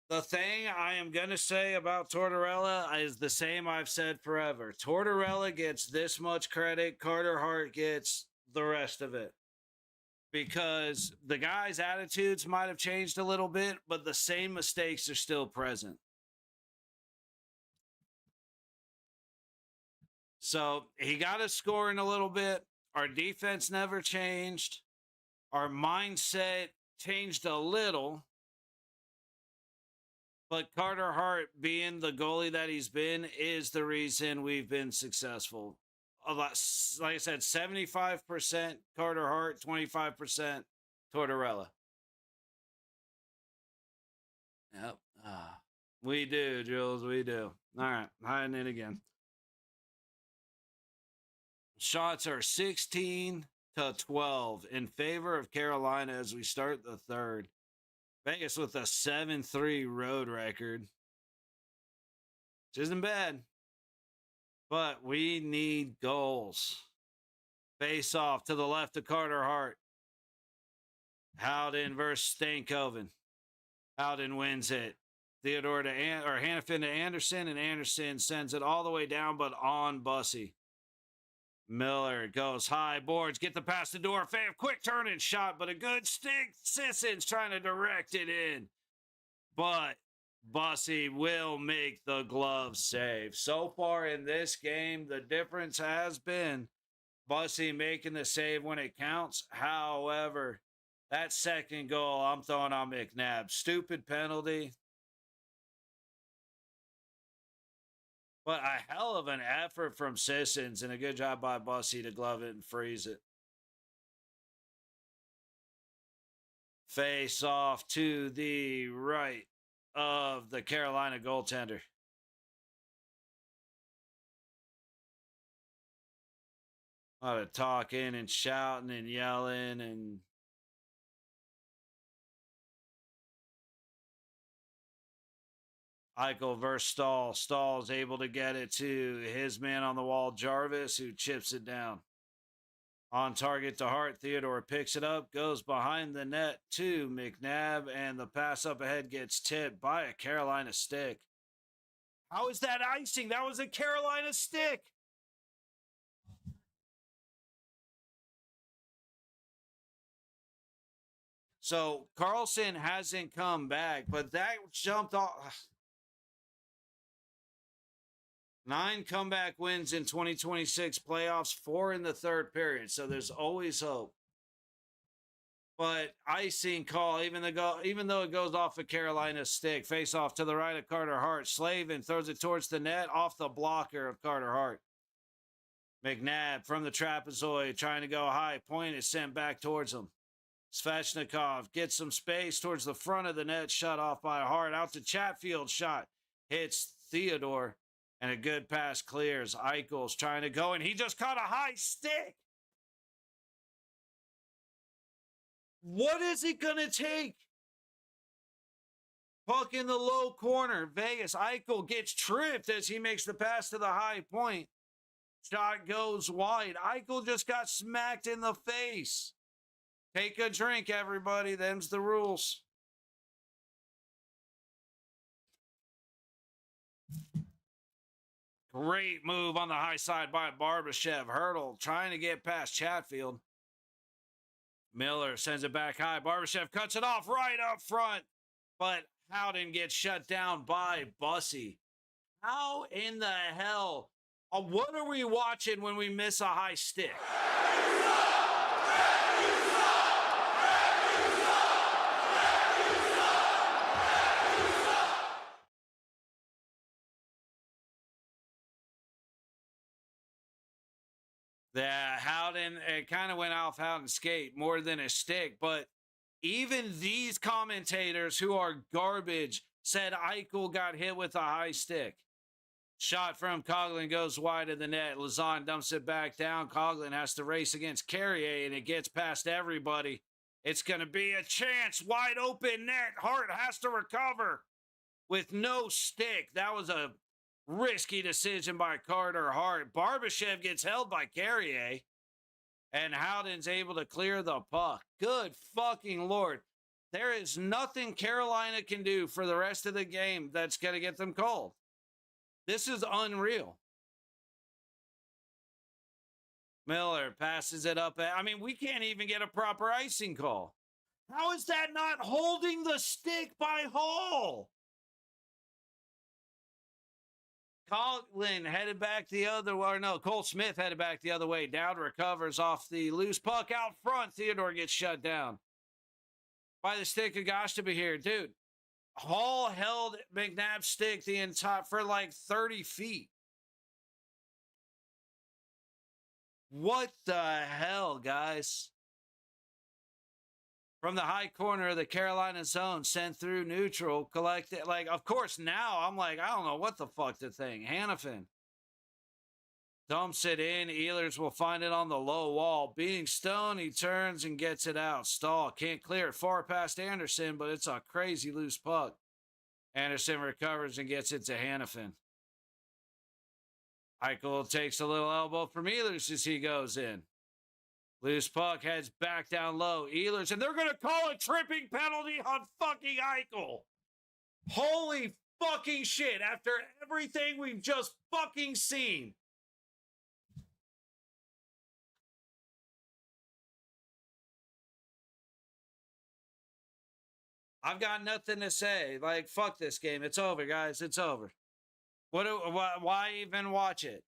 The thing I am going to say about Tortorella is the same I've said forever. Tortorella gets this much credit, Carter Hart gets the rest of it. Because the guy's attitudes might have changed a little bit, but the same mistakes are still present. So he got us scoring a little bit. Our defense never changed. Our mindset changed a little. But Carter Hart, being the goalie that he's been, is the reason we've been successful. A lot, like I said, 75% Carter Hart, 25% Tortorella. Yep. We do, Jules. We do. All right. Hiding it again. Shots are 16-12 in favor of Carolina as we start the third. Vegas with a 7-3 road record, which isn't bad, but we need goals. Face off to the left of Carter Hart. Howden versus Stankoven. Howden wins it. Theodore to Hannafin to Anderson, and Anderson sends it all the way down, but on Bussy. Miller goes high, boards, get the pass to Dorofeyev, quick turning shot, but a good stick. Sisson's trying to direct it in, but Bussy will make the glove save. So far in this game, the difference has been Bussy making the save when it counts. However, that second goal, I'm throwing on McNabb. Stupid penalty. But a hell of an effort from Sissons and a good job by Bussy to glove it and freeze it. Face off to the right of the Carolina goaltender. A lot of talking and shouting and yelling and Eichel versus Stahl. Stahl's able to get it to his man on the wall, Jarvis, who chips it down. On target to Hart. Theodore picks it up, goes behind the net to McNabb, and the pass up ahead gets tipped by a Carolina stick. How is that icing? That was a Carolina stick. So Carlson hasn't come back, but that jumped off. 9 comeback wins in 2026 playoffs, 4 in the third period. So there's always hope. But icing call, even though it goes off a Carolina stick, face off to the right of Carter Hart. Slavin throws it towards the net, off the blocker of Carter Hart. McNabb from the trapezoid trying to go high. Point is sent back towards him. Svechnikov gets some space towards the front of the net, shut off by Hart. Out to Chatfield, shot hits Theodore. And a good pass clears. Eichel's trying to go, and he just caught a high stick. What is it going to take? Puck in the low corner. Vegas. Eichel gets tripped as he makes the pass to the high point. Shot goes wide. Eichel just got smacked in the face. Take a drink, everybody. Them's the rules. Great move on the high side by Barbashev. Hurdle trying to get past Chatfield. Miller sends it back high. Barbashev cuts it off right up front. But Howden gets shut down by Bussy. How in the hell? What are we watching when we miss a high stick? Yeah, Howden, it kind of went off Howden's skate more than a stick, but Even these commentators who are garbage said Eichel got hit with a high stick. Shot from Coughlin goes wide of the net. Lazan dumps it back down. Coughlin has to race against Carrier, and it gets past everybody. It's going to be a chance. Wide open net. Hart has to recover with no stick. That was a risky decision by Carter Hart. Barbashev gets held by Carrier, and Howden's able to clear the puck. Good fucking Lord. There is nothing Carolina can do for the rest of the game that's going to get them cold. This is unreal. Miller passes it up. I mean, we can't even get a proper icing call. How is that not holding the stick by Hall? Coughlin headed back the other way. Or no, Cole Smith headed back the other way. Dowd recovers off the loose puck out front. Theodore gets shut down by the stick of Gosh here. Dude, Hall held McNabb's stick the entire for like 30 feet. What the hell, guys? From the high corner of the Carolina zone, sent through neutral, collected. Like, of course, now I'm like, I don't know what the fuck to think. Hannafin dumps it in. Ehlers will find it on the low wall. Being stoned, he turns and gets it out. Stahl can't clear it far past Anderson, but it's a crazy loose puck. Anderson recovers and gets it to Hannafin. Eichel takes a little elbow from Ehlers as he goes in. Loose puck heads back down low. Ehlers, and they're going to call a tripping penalty on fucking Eichel. Holy fucking shit. After everything we've just fucking seen. I've got nothing to say. Like, fuck this game. It's over, guys. It's over. Why even watch it?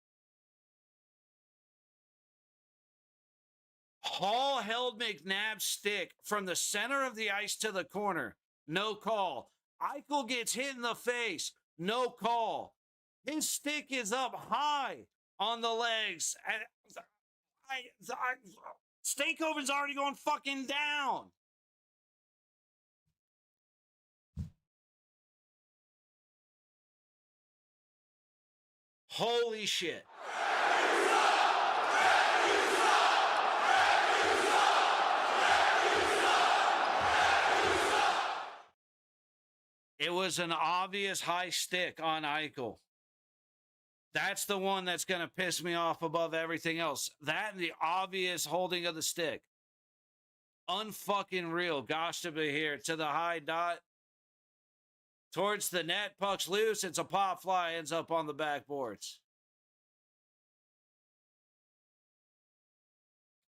Hall held McNabb's stick from the center of the ice to the corner. No call. Eichel gets hit in the face. No call. His stick is up high on the legs. Stankoven's already going fucking down. Holy shit. It was an obvious high stick on Eichel. That's the one that's going to piss me off above everything else. That and the obvious holding of the stick. Unfucking real. Gosh to be here to the high dot. Towards the net. Puck's loose. It's a pop fly. Ends up on the backboards.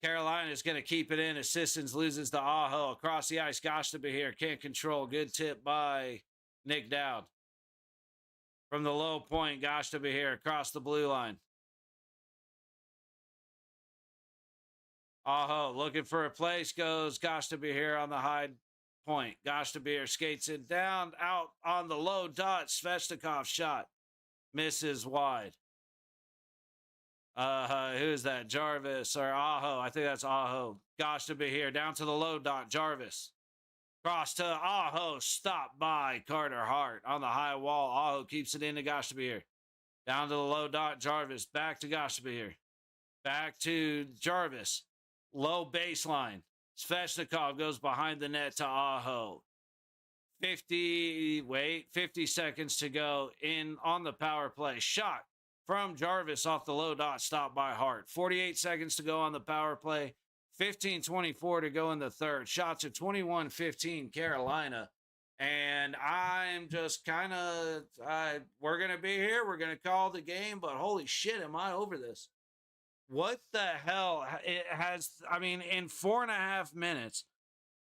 Carolina is going to keep it in. Assistance loses to Aho. Across the ice. Gosh to be here. Can't control. Good tip by Nick Dowd. From the low point, Gosh to be here across the blue line. Aho looking for a place, goes Gosh to be here on the high point. Gosh to be here skates it down, out on the low dot. Svechnikov shot. Misses wide. Who's that? Jarvis or Aho? I think that's Aho. Gosh to be here down to the low dot. Jarvis. Cross to Aho, stopped by Carter Hart on the high wall. Aho keeps it into Gosh to be here. Down to the low dot, Jarvis. Back to Gosh to be here. Back to Jarvis. Low baseline. Svechnikov goes behind the net to Aho. 50 seconds to go in on the power play. Shot from Jarvis off the low dot, stopped by Hart. 48 seconds to go on the power play. 15-24 to go in the third. Shots at 21-15 Carolina. And I'm just kind of, we're going to be here. We're going to call the game. But holy shit, am I over this? What the hell? It has, I mean, in 4.5 minutes,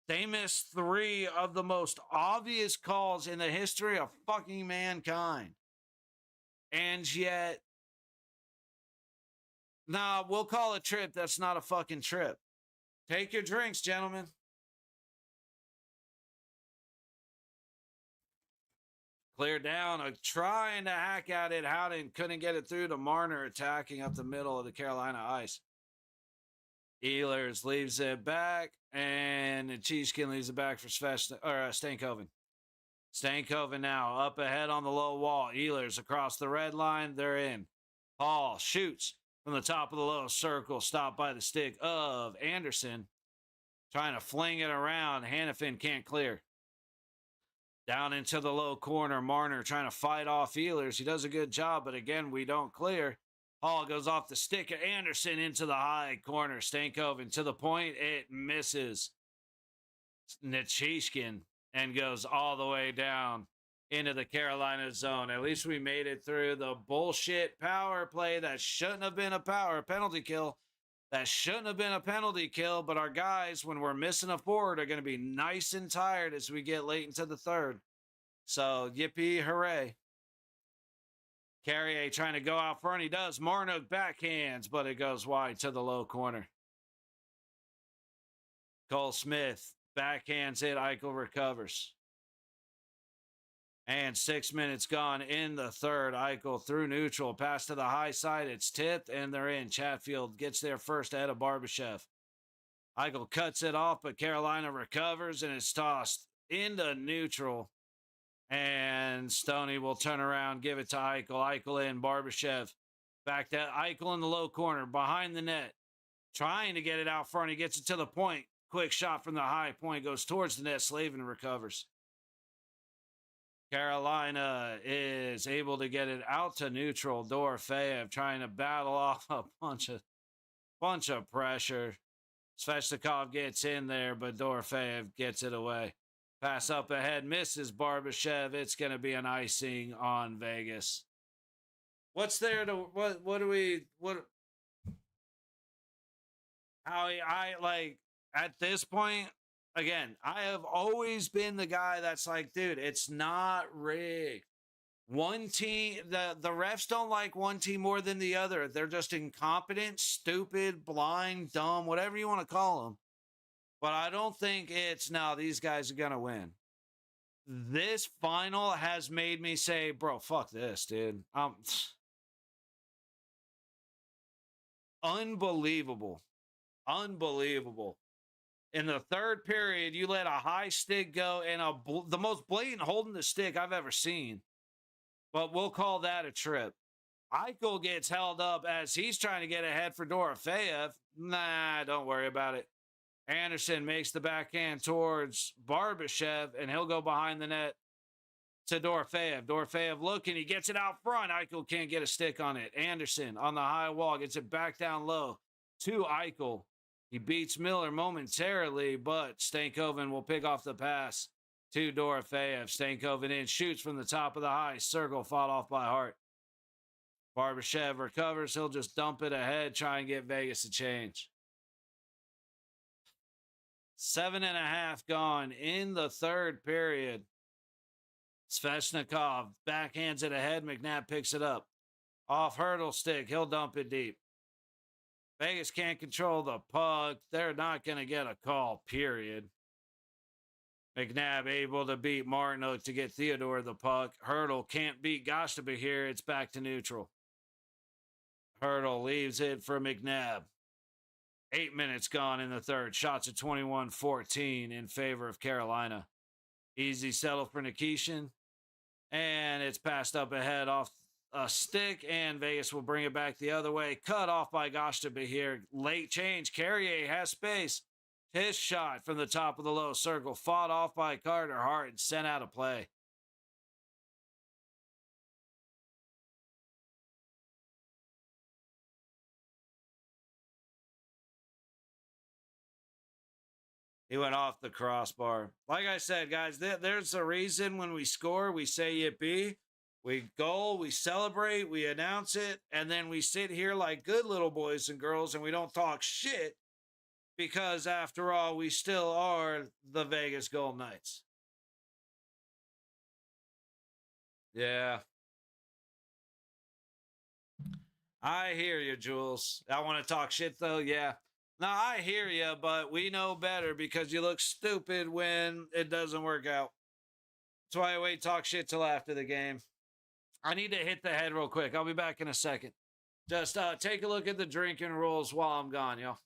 they missed 3 of the most obvious calls in the history of fucking mankind. And yet, nah, we'll call a trip. That's not a fucking trip. Take your drinks, gentlemen. Clear down. Trying to hack at it. Howden couldn't get it through to Marner, attacking up the middle of the Carolina ice. Ehlers leaves it back, and Cheeskin leaves it back for Stankoven. Stankoven now up ahead on the low wall. Ehlers across the red line. They're in. Hall shoots from the top of the low circle, stopped by the stick of Anderson. Trying to fling it around. Hannafin can't clear. Down into the low corner. Marner trying to fight off Ehlers. He does a good job, but again, we don't clear. Hall goes off the stick of Anderson into the high corner. Stankoven to the point. It misses Nichishkin and goes all the way down into the Carolina zone. At least we made it through the bullshit power play that shouldn't have been a penalty kill. That shouldn't have been a penalty kill, but our guys, when we're missing a forward, are going to be nice and tired as we get late into the third. So, yippee, hooray. Carrier trying to go out front. He does. Marnook backhands, but it goes wide to the low corner. Cole Smith backhands it. Eichel recovers. And 6 minutes gone in the third. Eichel through neutral. Pass to the high side. It's tipped, and they're in. Chatfield gets there first ahead of Barbashev. Eichel cuts it off, but Carolina recovers, and it's tossed into neutral. And Stoney will turn around, give it to Eichel. Eichel in, Barbashev. Back to Eichel in the low corner, behind the net. Trying to get it out front. He gets it to the point. Quick shot from the high point. Goes towards the net. Slavin recovers. Carolina is able to get it out to neutral. Dorofeyev trying to battle off a bunch of pressure. Svechnikov gets in there, but Dorofeyev gets it away. Pass up ahead, misses Barbashev. It's going to be an icing on Vegas. What's there to, I like, at this point, again, I have always been the guy that's like, dude, it's not rigged. One team, the refs don't like one team more than the other. They're just incompetent, stupid, blind, dumb, whatever you want to call them. But I don't think it's, no, these guys are going to win. This final has made me say, bro, fuck this, dude. Unbelievable. Unbelievable. In the third period, you let a high stick go and the most blatant holding the stick I've ever seen. But we'll call that a trip. Eichel gets held up as he's trying to get ahead for Dorofeyev. Nah, don't worry about it. Anderson makes the backhand towards Barbashev, and he'll go behind the net to Dorofeyev. Dorofeyev looking, he gets it out front. Eichel can't get a stick on it. Anderson on the high wall gets it back down low to Eichel. He beats Miller momentarily, but Stankoven will pick off the pass to Dorofeyev. Stankoven in, shoots from the top of the high circle, fought off by Hart. Barbashev recovers. He'll just dump it ahead, try and get Vegas to change. 7.5 gone in the third period. Svechnikov backhands it ahead. McNabb picks it up. Off hurdle stick. He'll dump it deep. Vegas can't control the puck. They're not going to get a call, period. McNabb able to beat Martinook to get Theodore the puck. Hurdle can't beat Gostaba here. It's back to neutral. Hurdle leaves it for McNabb. 8 minutes gone in the third. Shots at 21-14 in favor of Carolina. Easy settle for Nikishin. And it's passed up ahead off a stick, and Vegas will bring it back the other way. Cut off by Gostaba here. Late change. Carrier has space. His shot from the top of the low circle. Fought off by Carter Hart and sent out of play. He went off the crossbar. Like I said, guys, there's a reason when we score, we say yippee. We goal, we celebrate, we announce it, and then we sit here like good little boys and girls and we don't talk shit because, after all, we still are the Vegas Golden Knights. Yeah. I hear you, Jules. I want to talk shit, though. Yeah. No, I hear you, but we know better because you look stupid when it doesn't work out. That's why I wait talk shit till after the game. I need to hit the head real quick. I'll be back in a second. Just take a look at the drinking rules while I'm gone, y'all.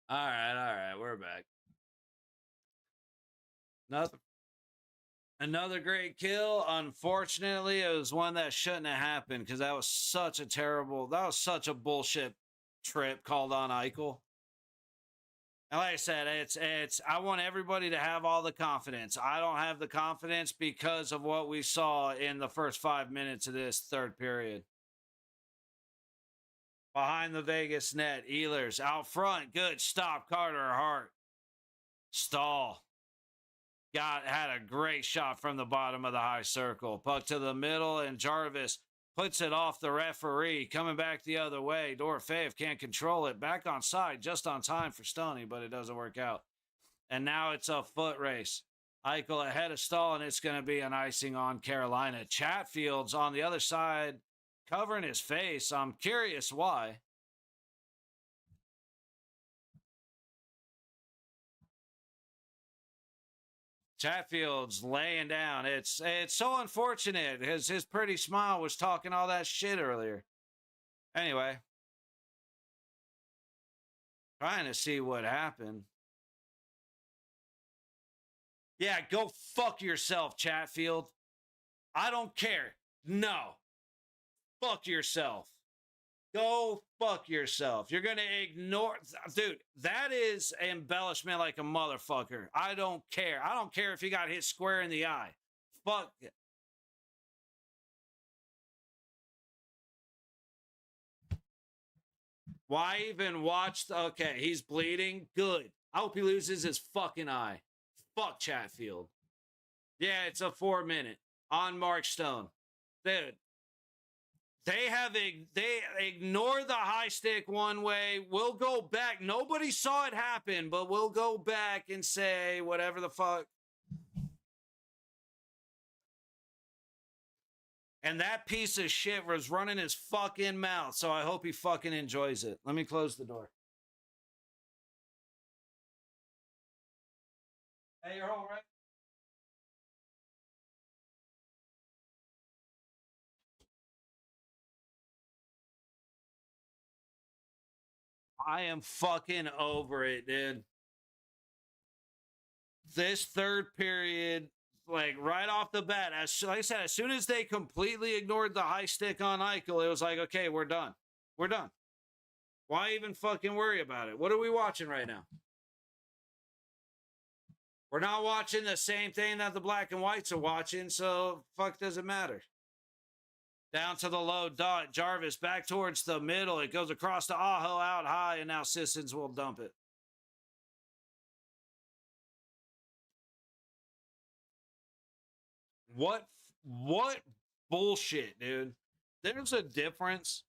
All right, we're back. Another great kill. Unfortunately, it was one that shouldn't have happened because that was such a bullshit trip called on Eichel. And like I said, I want everybody to have all the confidence. I don't have the confidence because of what we saw in the first 5 minutes of this third period. Behind the Vegas net, Ehlers out front. Good stop, Carter Hart. Stahl had a great shot from the bottom of the high circle. Puck to the middle, and Jarvis puts it off the referee. Coming back the other way. Dorofeev can't control it. Back on side, just on time for Stoney, but it doesn't work out. And now it's a foot race. Eichel ahead of Stahl, and it's going to be an icing on Carolina. Chatfield's on the other side, covering his face. I'm curious why. Chatfield's laying down. It's so unfortunate. His pretty smile was talking all that shit earlier. Anyway, trying to see what happened. Yeah, go fuck yourself, Chatfield. I don't care. No. Fuck yourself. Go fuck yourself. You're going to ignore... Dude, that is embellishment like a motherfucker. I don't care. I don't care if he got hit square in the eye. Fuck it. Why even watch... Okay, he's bleeding. Good. I hope he loses his fucking eye. Fuck Chatfield. Yeah, it's a 4-minute on Mark Stone. Dude. They ignore the high stick one way. We'll go back. Nobody saw it happen, but we'll go back and say whatever the fuck. And that piece of shit was running his fucking mouth, so I hope he fucking enjoys it. Let me close the door. Hey, you're all right? I am fucking over it, dude. This third period, like right off the bat, like I said, as soon as they completely ignored the high stick on Eichel, it was like, okay, we're done. We're done. Why even fucking worry about it? What are we watching right now? We're not watching the same thing that the black and whites are watching, so fuck does it matter. Down to the low dot. Jarvis back towards the middle. It goes across to Aho out high, and now Sissons will dump it. What bullshit, dude? There's a difference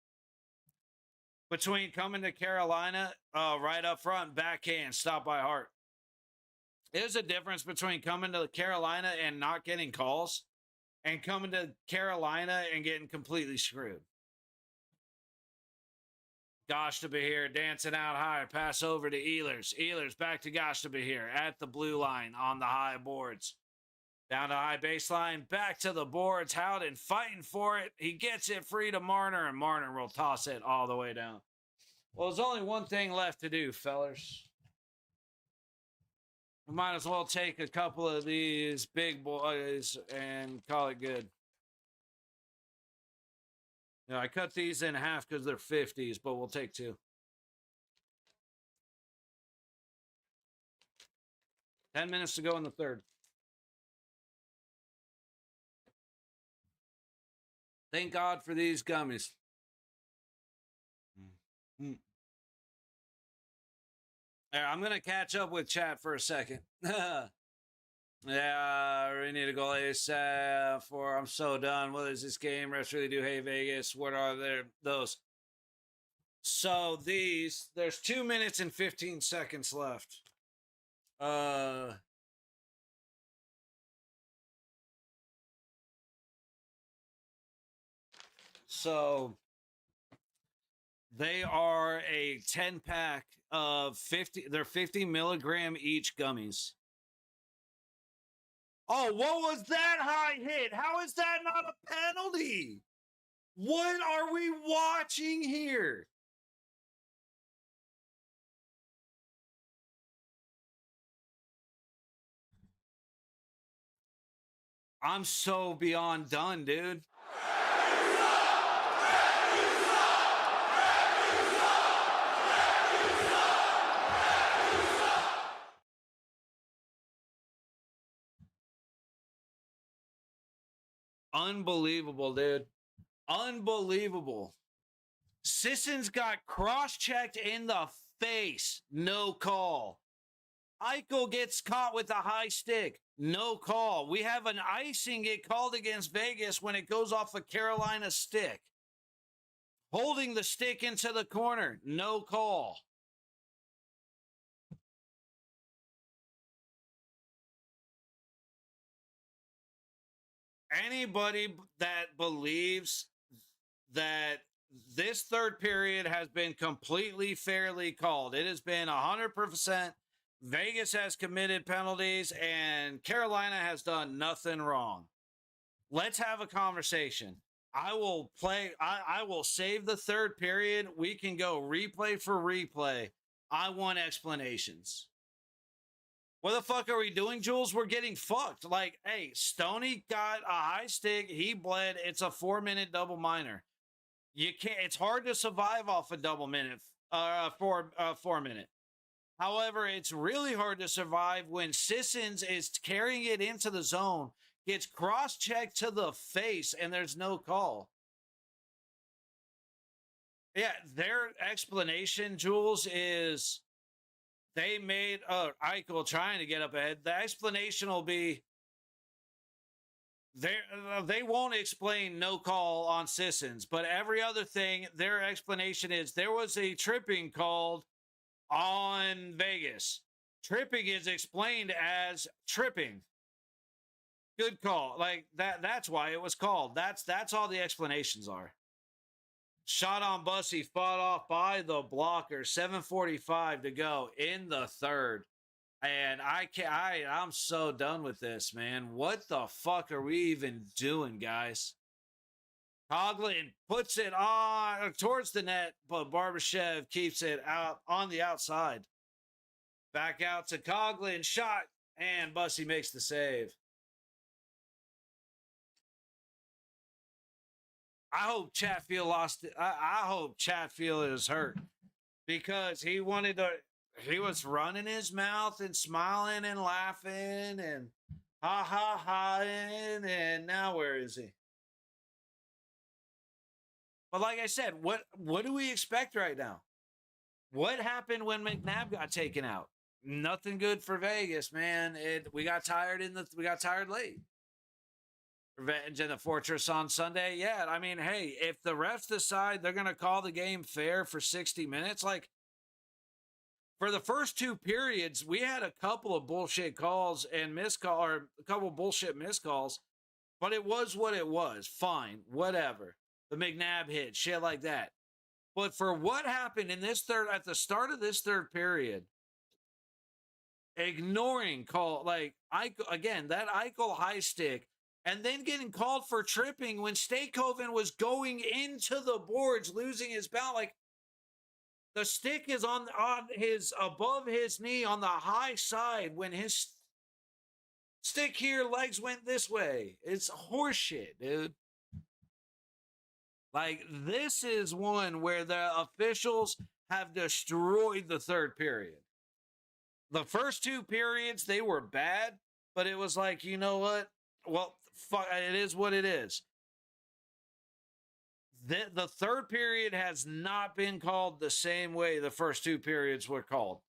between coming to Carolina right up front, backhand, stop by Hart. There's a difference between coming to Carolina and not getting calls and coming to Carolina and getting completely screwed. Gosh to be here, dancing out high, pass over to Ehlers. Ehlers back to Gosh to be here at the blue line on the high boards. Down to high baseline, back to the boards. Howden fighting for it. He gets it free to Marner, and Marner will toss it all the way down. Well, there's only one thing left to do, fellers. We might as well take a couple of these big boys and call it good. Yeah, I cut these in half because they're 50s, but we'll take two. 10 minutes to go in the third. Thank God for these gummies. I'm going to catch up with chat for a second. Yeah, we need to go ASAP for I'm so done. What is this game? Refs really do hate Vegas. What are those? So there's 2 minutes and 15 seconds left. So they are a 10-pack of 50. They're 50 milligram each gummies. Oh, what was that high hit? How is that not a penalty? What are we watching here? I'm so beyond done, dude. Unbelievable, dude. Unbelievable. Sissons got cross-checked in the face. No call. Eichel gets caught with a high stick. No call. We have an icing get called against Vegas when it goes off a Carolina stick. Holding the stick into the corner. No call. Anybody that believes that this third period has been completely fairly called, it has been 100%. Vegas has committed penalties and Carolina has done nothing wrong. Let's have a conversation. I will save the third period. We can go replay for replay. I want explanations. What the fuck are we doing, Jules? We're getting fucked. Like, hey, Stoney got a high stick. He bled. It's a 4-minute double minor. You can't. It's hard to survive off a double minute, 4-minute. However, it's really hard to survive when Sissons is carrying it into the zone, gets cross-checked to the face, and there's no call. Yeah, their explanation, Jules, is they made Eichel trying to get up ahead. The explanation will be they won't explain no call on Sissons, but every other thing, their explanation is there was a tripping called on Vegas. Tripping is explained as tripping. Good call. Like that's why it was called. That's all the explanations are. Shot on Bussy, fought off by the blocker. 7:45 to go in the third. And I'm so done with this, man. What the fuck are we even doing, guys? Coughlin puts it on towards the net, but Barbashev keeps it out on the outside. Back out to Coughlin, shot, and Bussy makes the save. I hope Chatfield lost it. I hope Chatfield is hurt because he was running his mouth and smiling and laughing and ha ha ha and now where is he? But like I said, what do we expect right now? What happened when McNabb got taken out? Nothing good for Vegas, man. We got tired late. Revenge in the Fortress on Sunday. Yeah, I mean, hey, if the refs decide they're going to call the game fair for 60 minutes, like for the first two periods, we had a couple of bullshit calls and a couple of bullshit miscalls, but it was what it was. Fine, whatever. The McNabb hit, shit like that. But for what happened in this at the start of this third period, ignoring call, like, that Eichel high stick, and then getting called for tripping when Stakehoven was going into the boards, losing his balance. Like, the stick is on his, above his knee on the high side when his stick here, legs went this way. It's horseshit, dude. Like, this is one where the officials have destroyed the third period. The first two periods, they were bad, but it was like, you know what? Well, fuck, it is what it is. The third period has not been called the same way the first two periods were called.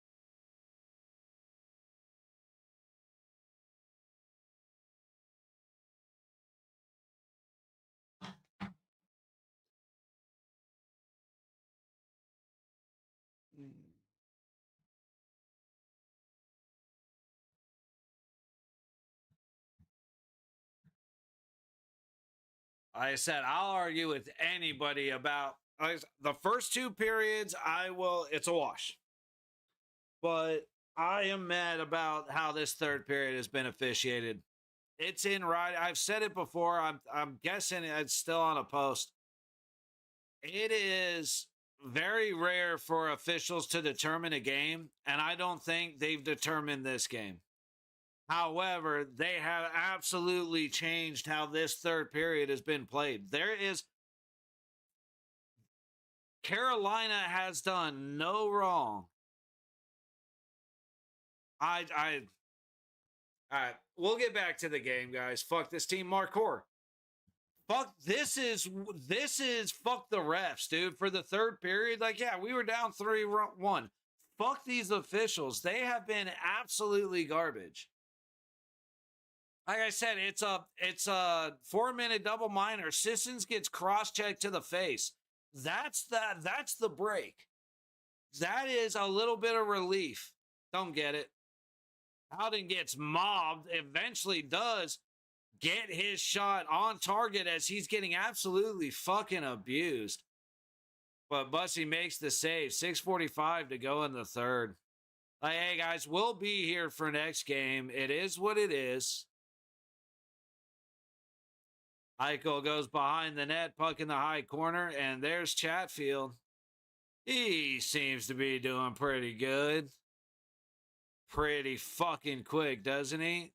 I said, I'll argue with anybody about the first two periods. It's a wash. But I am mad about how this third period has been officiated. It's in right. I've said it before. I'm guessing it's still on a post. It is very rare for officials to determine a game, and I don't think they've determined this game. However, they have absolutely changed how this third period has been played. Carolina has done no wrong. All right, we'll get back to the game, guys. Fuck this team, Marcor. Fuck, this is fuck the refs, dude. For the third period, like, yeah, we were down 3-1. Fuck these officials. They have been absolutely garbage. Like I said, it's a 4-minute double minor. Sissons gets cross-checked to the face. That's the break. That is a little bit of relief. Don't get it. Howden gets mobbed, eventually does get his shot on target as he's getting absolutely fucking abused. But Bussy makes the save. 6:45 to go in the third. Like, hey, guys, we'll be here for next game. It is what it is. Eichel goes behind the net, puck in the high corner, and there's Chatfield. He seems to be doing pretty good. Pretty fucking quick, doesn't he?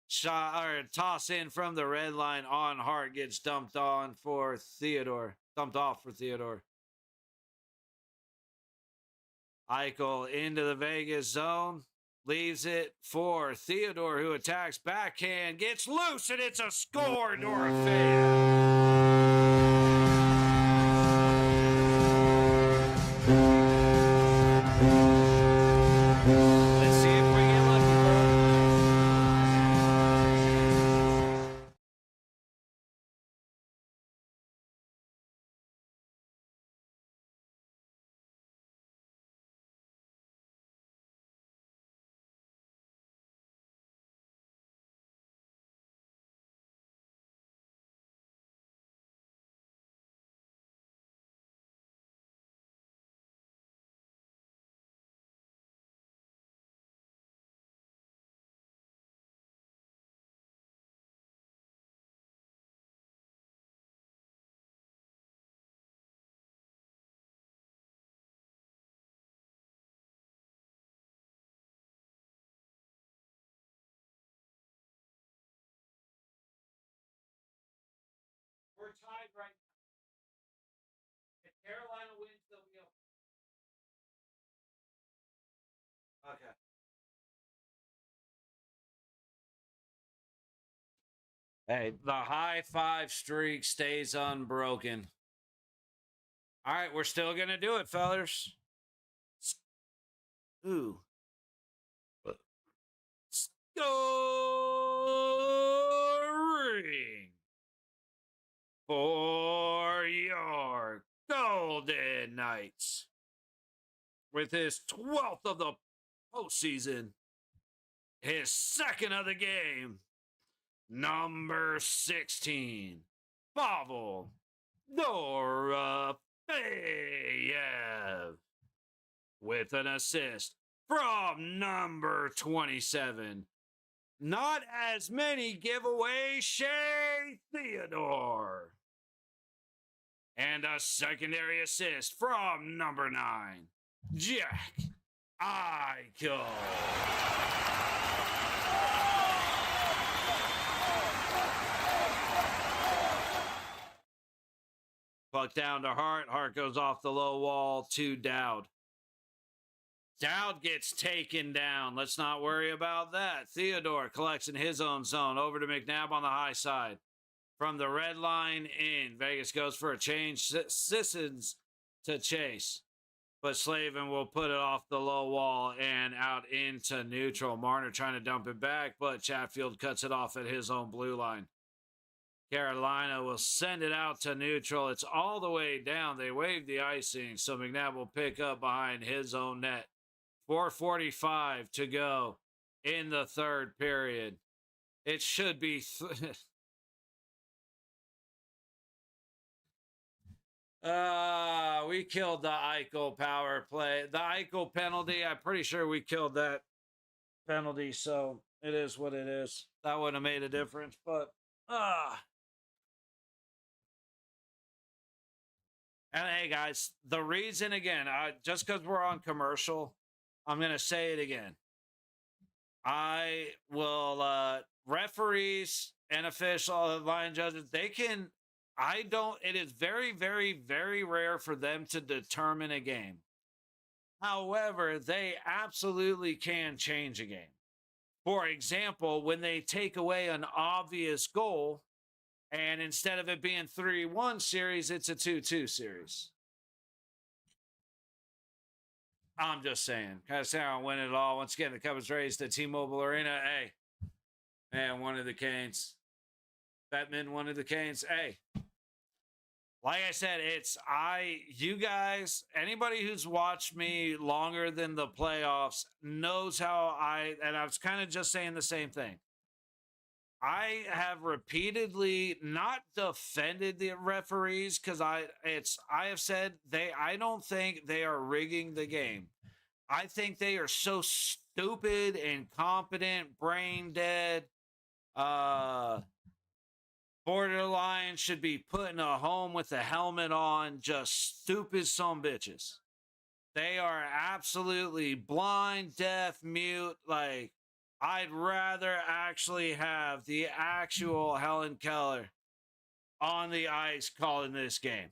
Shot or toss in from the red line on Hart, gets dumped on for Theodore. Dumped off for Theodore. Eichel into the Vegas zone. Leaves it for Theodore, who attacks backhand. Gets loose, and it's a score, Dorothea. Let's see if we get lucky, bro. We're tied right now. If Carolina wins, they'll be okay. Hey, the high five streak stays unbroken. All right, we're still gonna do it, fellas. Ooh. Scoring for your Golden Knights with his 12th of the postseason, his second of the game, number 16, Pavel Dorofeyev, with an assist from number 27. Not as many giveaways, Shea Theodore. And a secondary assist from number 9, Jack Eichel. Puck down to Hart. Hart goes off the low wall to Dowd. Dowd gets taken down. Let's not worry about that. Theodore collects in his own zone. Over to McNabb on the high side. From the red line in. Vegas goes for a change. Sissons to chase. But Slavin will put it off the low wall and out into neutral. Marner trying to dump it back, but Chatfield cuts it off at his own blue line. Carolina will send it out to neutral. It's all the way down. They wave the icing, so McNabb will pick up behind his own net. 4:45 to go in the third period. It should be... we killed the Eichel power play. The Eichel penalty, I'm pretty sure we killed that penalty, so it is what it is. That wouldn't have made a difference, but... And hey, guys, the reason, again, just because we're on commercial, I'm going to say it again. I will referees and official line judges, they can I don't it is very, very, very rare for them to determine a game. However, they absolutely can change a game. For example, when they take away an obvious goal, and instead of it being 3-1 series, it's a 2-2 series. I'm just saying. Kind of saying I'll win it all. Once again, the Cup is raised at T-Mobile Arena. Hey, man, one of the Canes. Batman, one of the Canes. Hey, like I said, you guys, anybody who's watched me longer than the playoffs knows how and I was kind of just saying the same thing. I have repeatedly not defended the referees because I have said I don't think they are rigging the game. I think they are so stupid, incompetent, brain dead, borderline should be put in a home with a helmet on, just stupid some bitches. They are absolutely blind, deaf, mute. Like, I'd rather actually have the actual Helen Keller on the ice calling this game.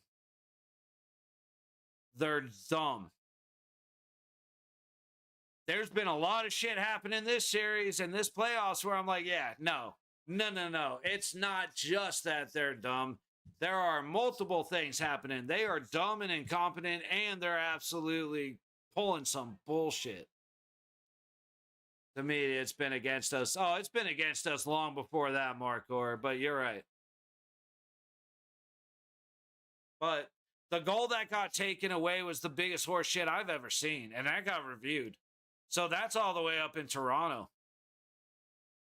They're dumb. There's been a lot of shit happening this series and this playoffs where I'm like, yeah, no. It's not just that they're dumb. There are multiple things happening. They are dumb and incompetent, and they're absolutely pulling some bullshit. The media, it's been against us. Oh, it's been against us long before that, Markor, but you're right. But the goal that got taken away was the biggest horse shit I've ever seen, and that got reviewed. So that's all the way up in Toronto.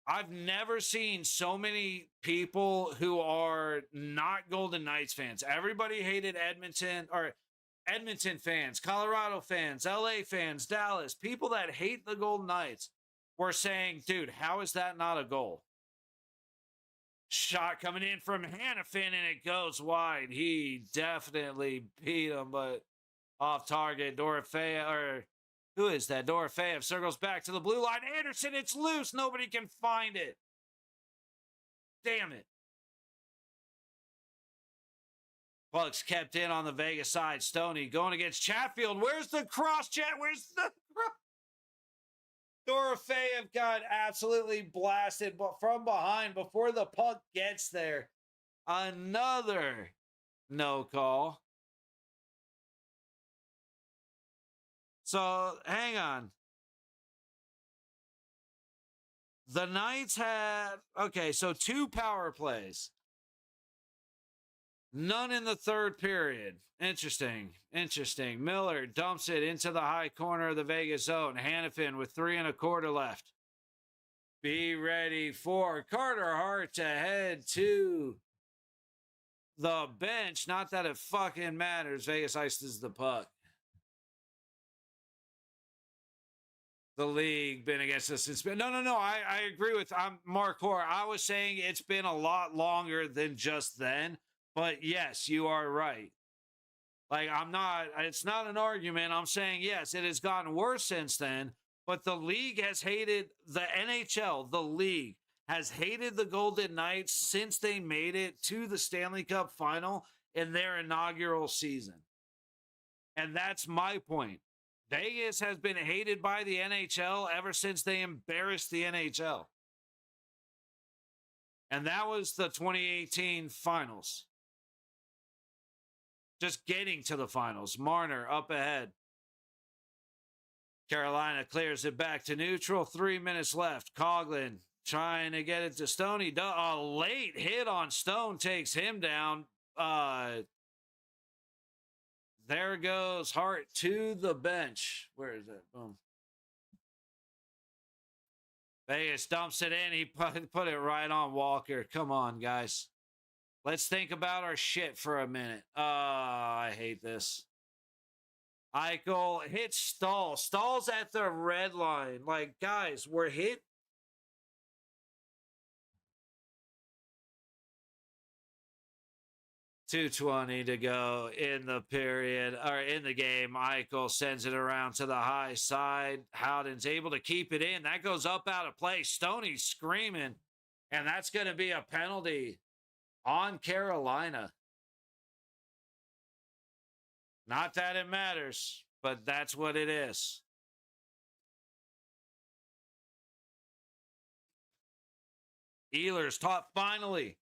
I've never seen so many people who are not Golden Knights fans. Everybody hated Edmonton fans, Colorado fans, LA fans, Dallas. People that hate the Golden Knights were saying, dude, how is that not a goal? Shot coming in from Hannafin and it goes wide. He definitely beat him, but off target. Who is that? Dorofeyev circles back to the blue line. Anderson, it's loose. Nobody can find it. Damn it. Bucks kept in on the Vegas side. Stoney going against Chatfield. Where's the cross chat? Where's the Dorofeyev got absolutely blasted from behind before the puck gets there. Another no call. So, hang on. The Knights had, so 2 power plays. None in the third period. Interesting. Miller dumps it into the high corner of the Vegas zone. Hannafin with 3 1/4 left. Be ready for Carter Hart to head to the bench. Not that it fucking matters. Vegas ices the puck. The league been against us. It's been no. I agree with Mark Hoare. I was saying it's been a lot longer than just then. But yes, you are right. Like, it's not an argument. I'm saying, yes, it has gotten worse since then. But the league has hated the NHL. The league has hated the Golden Knights since they made it to the Stanley Cup final in their inaugural season. And that's my point. Vegas has been hated by the NHL ever since they embarrassed the NHL. And that was the 2018 finals. Just getting to the finals. Marner up ahead. Carolina clears it back to neutral. 3 minutes left. Coughlin trying to get it to Stoney. A late hit on Stone takes him down. There goes Hart to the bench. Where is it? Boom. Vegas dumps it in. He put it right on Walker. Come on, guys. Let's think about our shit for a minute. I hate this. Eichel hits Stahl. Stahl's at the red line. Like, guys, we're hit. 2:20 to go in the period, or in the game. Eichel sends it around to the high side. Howden's able to keep it in. That goes up out of play. Stoney's screaming, and that's going to be a penalty on Carolina. Not that it matters, but that's what it is. Ehlers taught finally.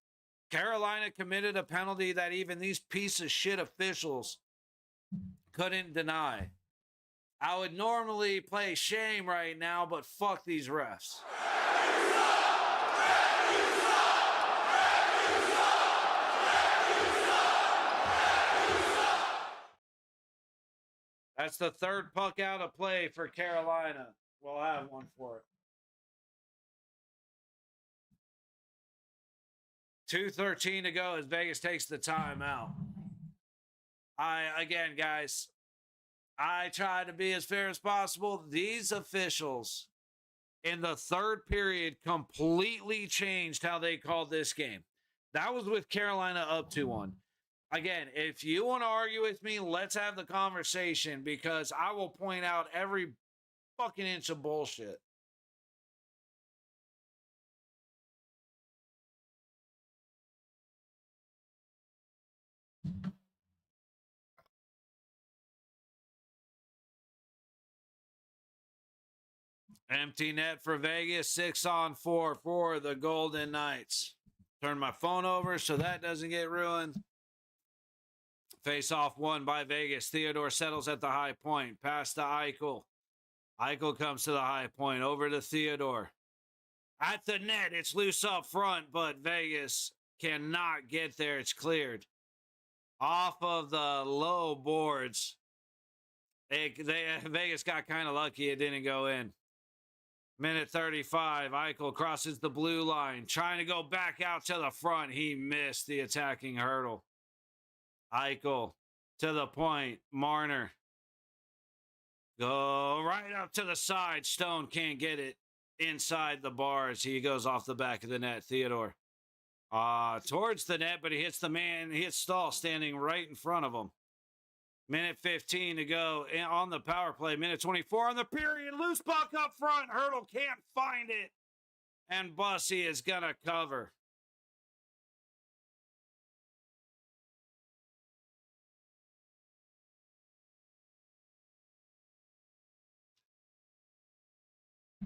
Carolina committed a penalty that even these piece of shit officials couldn't deny. I would normally play shame right now, but fuck these refs. That's the third puck out of play for Carolina. We'll have one for it. 2:13 to go as Vegas takes the timeout. Again, guys, I try to be as fair as possible. These officials in the third period completely changed how they called this game. That was with Carolina up 2-1. Again, if you want to argue with me, let's have the conversation, because I will point out every fucking inch of bullshit. Empty net for Vegas, 6-on-4 for the Golden Knights. Turn my phone over so that doesn't get ruined. Face off won by Vegas. Theodore settles at the high point. Pass to Eichel. Eichel comes to the high point. Over to Theodore. At the net, it's loose up front, but Vegas cannot get there. It's cleared. Off of the low boards. Vegas got kind of lucky it didn't go in. Minute 35, Eichel crosses the blue line, trying to go back out to the front. He missed the attacking hurdle. Eichel to the point. Marner. Go right up to the side. Stone can't get it inside the bars. He goes off the back of the net. Theodore. Towards the net, but he hits the man. He hits Stahl standing right in front of him. Minute 15 to go on the power play. Minute 24 on the period. Loose puck up front. Hurdle can't find it. And Bussy is going to cover.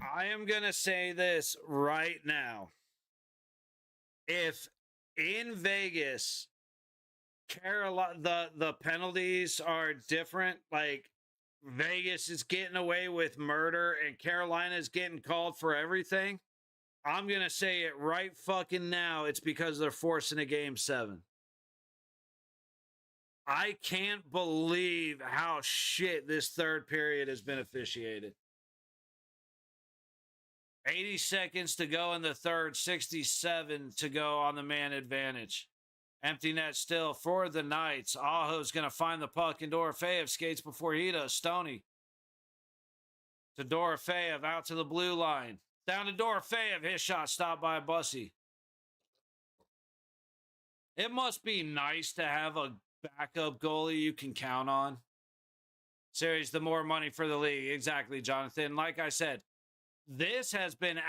I am going to say this right now. If in Vegas, Carolina, the penalties are different, like Vegas is getting away with murder and Carolina is getting called for everything, I'm going to say it right fucking now. It's because they're forcing a game 7. I can't believe how shit this third period has been officiated. 80 seconds to go in the third, 67 to go on the man advantage. Empty net still for the Knights. Aho's going to find the puck, and Dorofeyev skates before he does. Stoney to Dorofeyev, out to the blue line. Down to Dorofeyev, his shot stopped by Bussy. It must be nice to have a backup goalie you can count on. Series, the more money for the league. Exactly, Jonathan. Like I said, this has been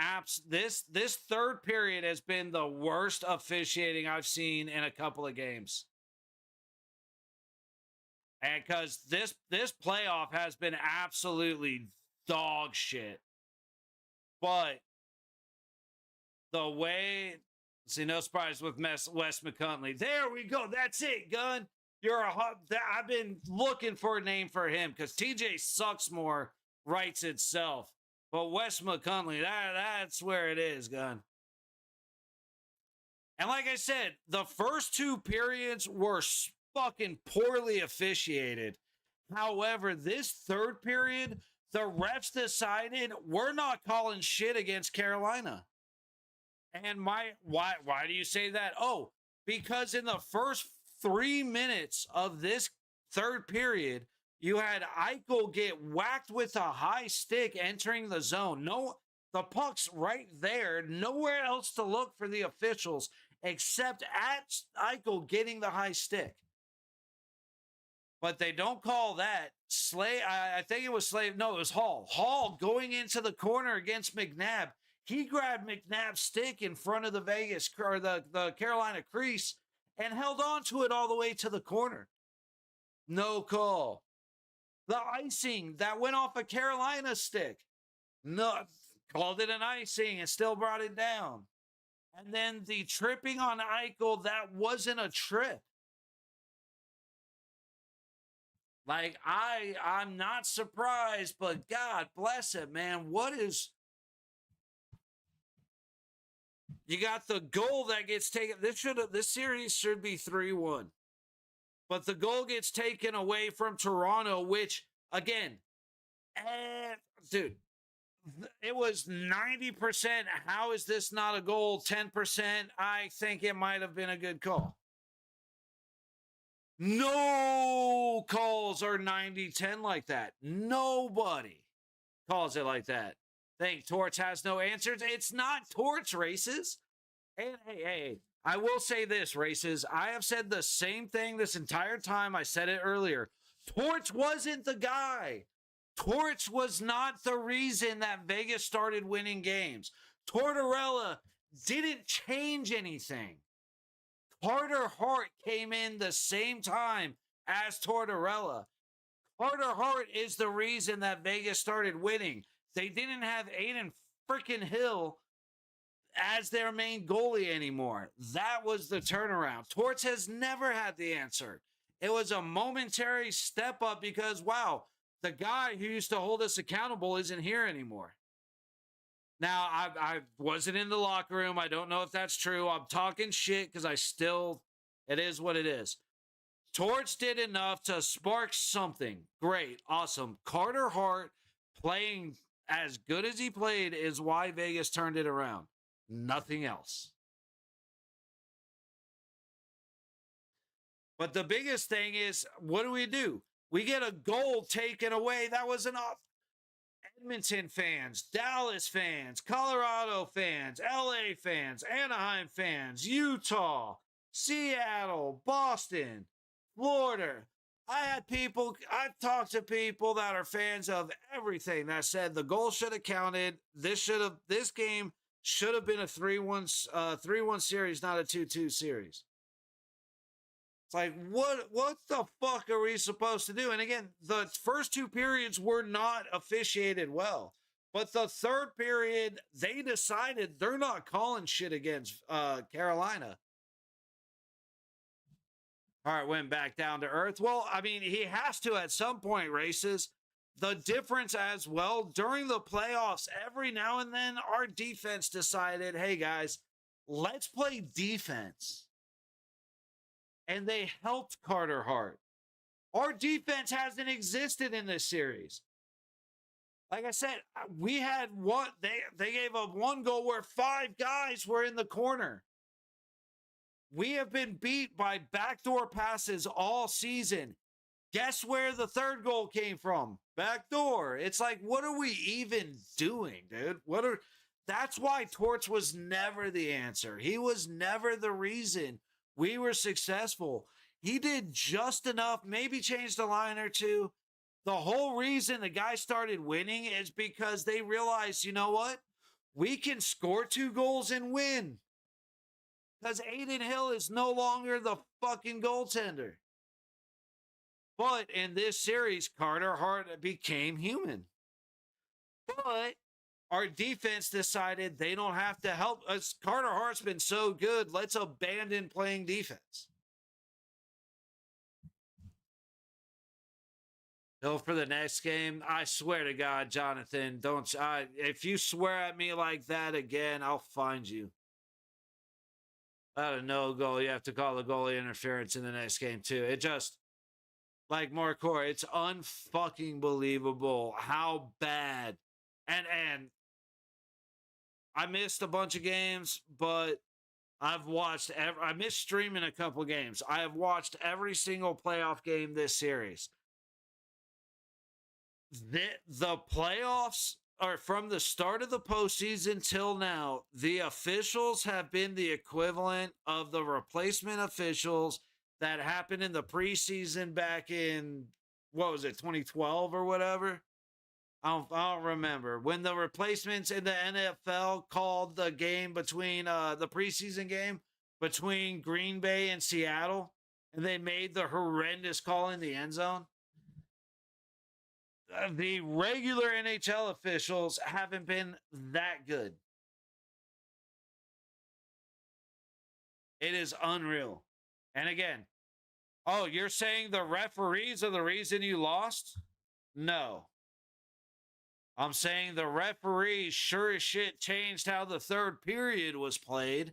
this third period has been the worst officiating I've seen in a couple of games. And because this playoff has been absolutely dog shit. But the way, see, no surprise with Wes McCuntney. There we go. That's it, Gun. I've been looking for a name for him because TJ Sucksmore writes itself. But Wes McCuntney, that's where it is, Gun. And like I said, the first 2 periods were fucking poorly officiated. However, this third period, the refs decided we're not calling shit against Carolina. And why do you say that? Oh, because in the first 3 minutes of this third period, you had Eichel get whacked with a high stick entering the zone. No, the puck's right there. Nowhere else to look for the officials. except at Eichel getting the high stick. But they don't call that. I think it was Slave. No, it was Hall. Hall going into the corner against McNabb. He grabbed McNabb's stick in front of the Vegas or the Carolina crease and held on to it all the way to the corner. No call. The icing that went off a Carolina stick. No, called it an icing and still brought it down. And then the tripping on Eichel, that wasn't a trip. Like, I'm not surprised, but God bless it, man. What is... You got the goal that gets taken. This series should be 3-1. But the goal gets taken away from Toronto, which, again, dude, it was 90%. How is this not a goal? 10%. I think it might have been a good call. No calls are 90-10 like that. Nobody calls it like that. Think Torts has no answers. It's not Torts, races. And hey, I will say this, races. I have said the same thing this entire time. I said it earlier. Torts wasn't the guy. Torts was not the reason that Vegas started winning games. Tortorella didn't change anything. Carter Hart came in the same time as Tortorella. Carter Hart is the reason that Vegas started winning. They didn't have Aiden freaking Hill as their main goalie anymore. That was the turnaround. Torts has never had the answer. It was a momentary step up because, wow, the guy who used to hold us accountable isn't here anymore. Now, I wasn't in the locker room. I don't know if that's true. I'm talking shit because it is what it is. Torts did enough to spark something. Great. Awesome. Carter Hart playing as good as he played is why Vegas turned it around. Nothing else. But the biggest thing is, what do? We get a goal taken away. That was enough. Edmonton fans, Dallas fans, Colorado fans, LA fans, Anaheim fans, Utah, Seattle, Boston, Florida. I've talked to people that are fans of everything that said the goal should have counted. This game should have been a 3-1 series, not a 2-2 series. It's like, what the fuck are we supposed to do? And again, the first two periods were not officiated well. But the third period, they decided they're not calling shit against Carolina. All right, went back down to earth. Well, I mean, he has to at some point, races. The difference as well, during the playoffs, every now and then, our defense decided, hey, guys, let's play defense. And they helped Carter Hart. Our defense hasn't existed in this series. Like I said, we had one. They gave up one goal where 5 guys were in the corner. We have been beat by backdoor passes all season. Guess where the third goal came from? Backdoor. It's like, what are we even doing, dude? That's why Torts was never the answer. He was never the reason we were successful. He did just enough, maybe changed a line or two. The whole reason the guys started winning is because they realized, you know what? We can score 2 goals and win. Because Aiden Hill is no longer the fucking goaltender. But in this series, Carter Hart became human. But our defense decided they don't have to help us. Carter Hart's been so good, let's abandon playing defense. So for the next game, I swear to God, Jonathan, if you swear at me like that again, I'll find you. Out of no goal, you have to call the goalie interference in the next game too. It just, like Marcor, it's unfucking believable how bad. And I missed a bunch of games, but I missed streaming a couple games. I have watched every single playoff game this series. The playoffs or from the start of the postseason till now, the officials have been the equivalent of the replacement officials that happened in the preseason back in, what was it, 2012 or whatever? I don't remember when the replacements in the NFL called the game between the preseason game between Green Bay and Seattle, and they made the horrendous call in the end zone. The regular NHL officials haven't been that good. It is unreal. And again, oh, you're saying the referees are the reason you lost? No. I'm saying the referees sure as shit changed how the third period was played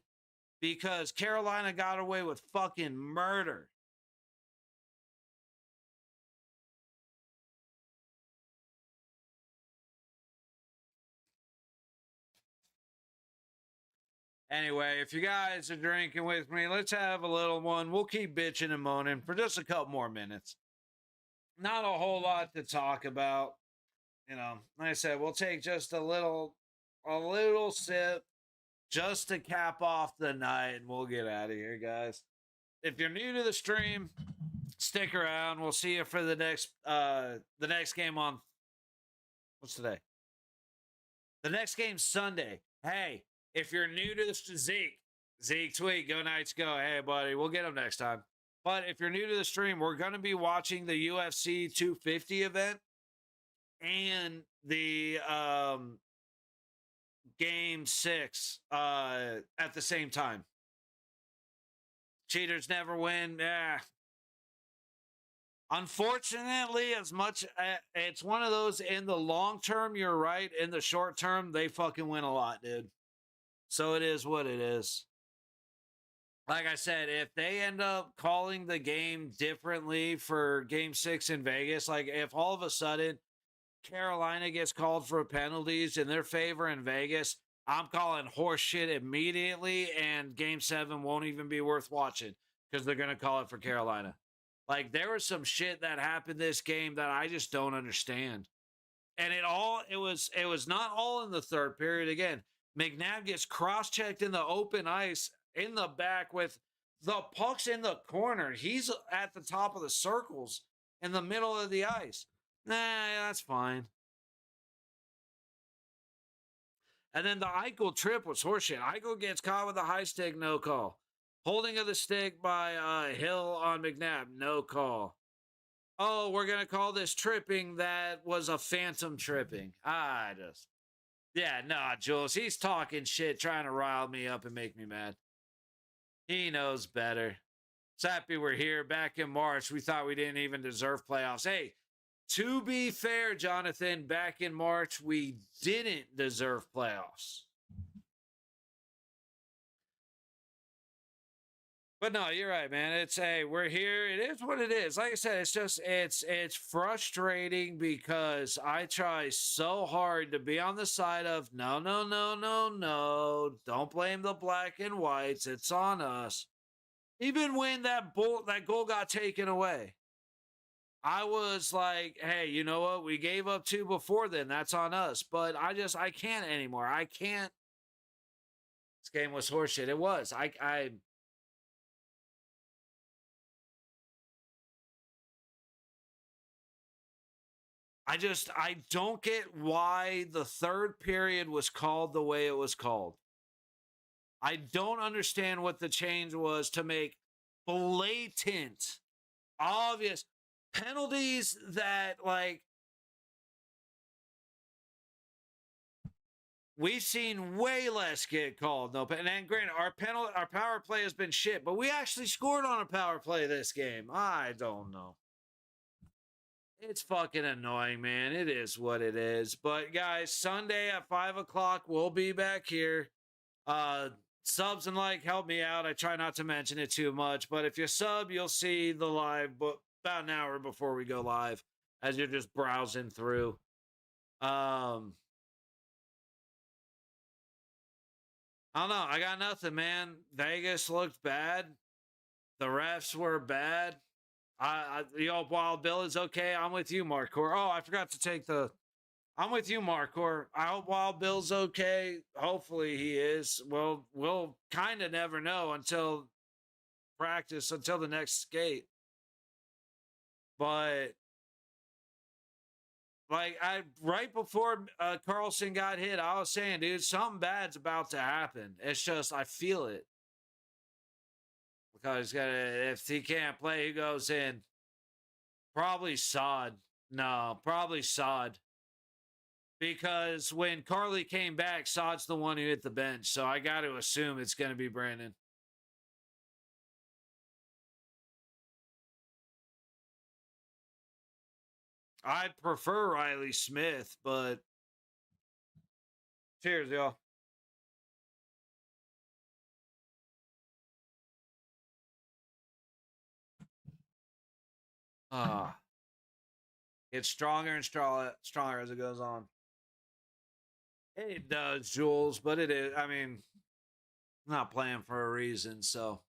because Carolina got away with fucking murder. Anyway, if you guys are drinking with me, let's have a little one. We'll keep bitching and moaning for just a couple more minutes. Not a whole lot to talk about. You know, like I said, we'll take just a little sip just to cap off the night and we'll get out of here, guys. If you're new to the stream, stick around. We'll see you for the next game on what's today? The next game Sunday. Hey, if you're new to this, Zeke tweet, go Knights go. Hey buddy, we'll get him next time. But if you're new to the stream, we're going to be watching the UFC 250 event and the game 6 at the same time. Cheaters never win. Yeah. Unfortunately, as much it's one of those in the long term, you're right. In the short term, they fucking win a lot, dude. So it is what it is. Like I said, if they end up calling the game differently for game 6 in Vegas, like if all of a sudden Carolina gets called for penalties in their favor in Vegas, I'm calling horse shit immediately, and game 7 won't even be worth watching because they're going to call it for Carolina. Like, there was some shit that happened this game that I just don't understand. And it was not all in the third period. Again, McNabb gets cross-checked in the open ice in the back with the puck's in the corner. He's at the top of the circles in the middle of the ice. Nah, that's fine. And then the Eichel trip was horseshit. Eichel gets caught with a high stick, no call. Holding of the stick by Hill on McNabb, no call. Oh, we're going to call this tripping that was a phantom tripping. Yeah, nah, Jules, he's talking shit, trying to rile me up and make me mad. He knows better. It's happy we're here. Back in March, we thought we didn't even deserve playoffs. Hey, to be fair, Jonathan, back in March, we didn't deserve playoffs. But no, you're right, man. We're here. It is what it is. Like I said, it's frustrating because I try so hard to be on the side of no. Don't blame the black and whites. It's on us. Even when that goal got taken away, I was like, hey, you know what? We gave up 2 before then. That's on us. But I can't anymore. I can't. This game was horseshit. It was. I don't get why the third period was called the way it was called. I don't understand what the change was to make blatant, obvious penalties that, like, we've seen way less get called. No, and then granted, our power play has been shit, but we actually scored on a power play this game. I don't know. It's fucking annoying, man. It is what it is. But guys, Sunday at 5 o'clock, we'll be back here. Subs and like help me out. I try not to mention it too much, but if you sub, you'll see the live but about an hour before we go live as you're just browsing through. I don't know. I got nothing, man. Vegas looked bad. The refs were bad. Wild Bill is okay. I'm with you, Mark. Oh, I forgot to take the I'm with you, Marcor. I hope Wild Bill's okay. Hopefully he is. Well, we'll kind of never know until practice, until the next skate. But like right before Carlson got hit, I was saying, dude, something bad's about to happen. It's just I feel it because if he can't play, he goes in. Probably Sod. No, probably Sod. Because when Carly came back, Sod's the one who hit the bench. So I got to assume it's going to be Brandon. I'd prefer Riley Smith, but cheers, y'all. Ah, it's stronger and stronger as it goes on. It does, Jules, but it is. I mean, not playing for a reason. So,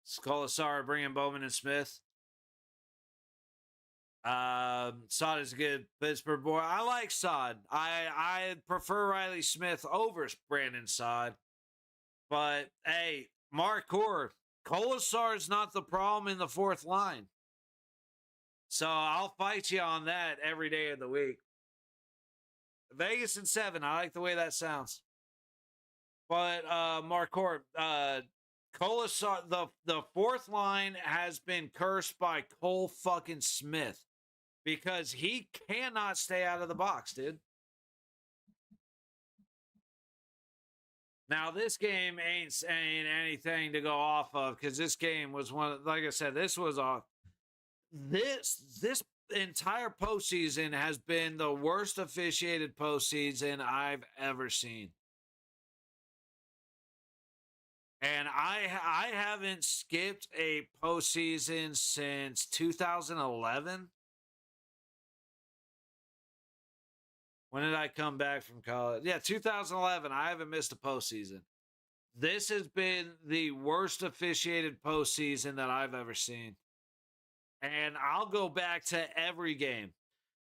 Skolasar bringing Bowman and Smith. Sod is a good Pittsburgh boy. I like Sod. I prefer Riley Smith over Brandon Sod. But hey, Mark Core, Kolasar is not the problem in the fourth line. So I'll fight you on that every day of the week. Vegas and 7. I like the way that sounds. But Mark Core, Kolasar, the fourth line has been cursed by Cole fucking Smith because he cannot stay out of the box, dude. Now this game ain't anything to go off of because this game was one. Like I said, this was this entire postseason has been the worst officiated postseason I've ever seen. And I haven't skipped a postseason since 2011. When did I come back from college? Yeah, 2011. I haven't missed a postseason. This has been the worst officiated postseason that I've ever seen. And I'll go back to every game.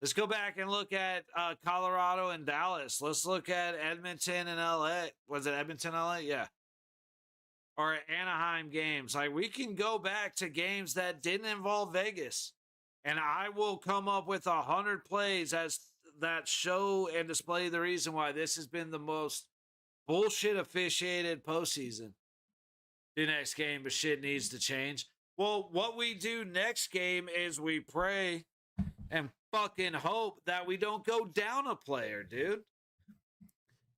Let's go back and look at Colorado and Dallas. Let's look at Edmonton and LA. Was it Edmonton, LA? Yeah. Or Anaheim games. Like we can go back to games that didn't involve Vegas. And I will come up with 100 plays as that show and display the reason why this has been the most bullshit officiated postseason. The next game, but shit needs to change. Well, what we do next game is we pray and fucking hope that we don't go down a player, dude.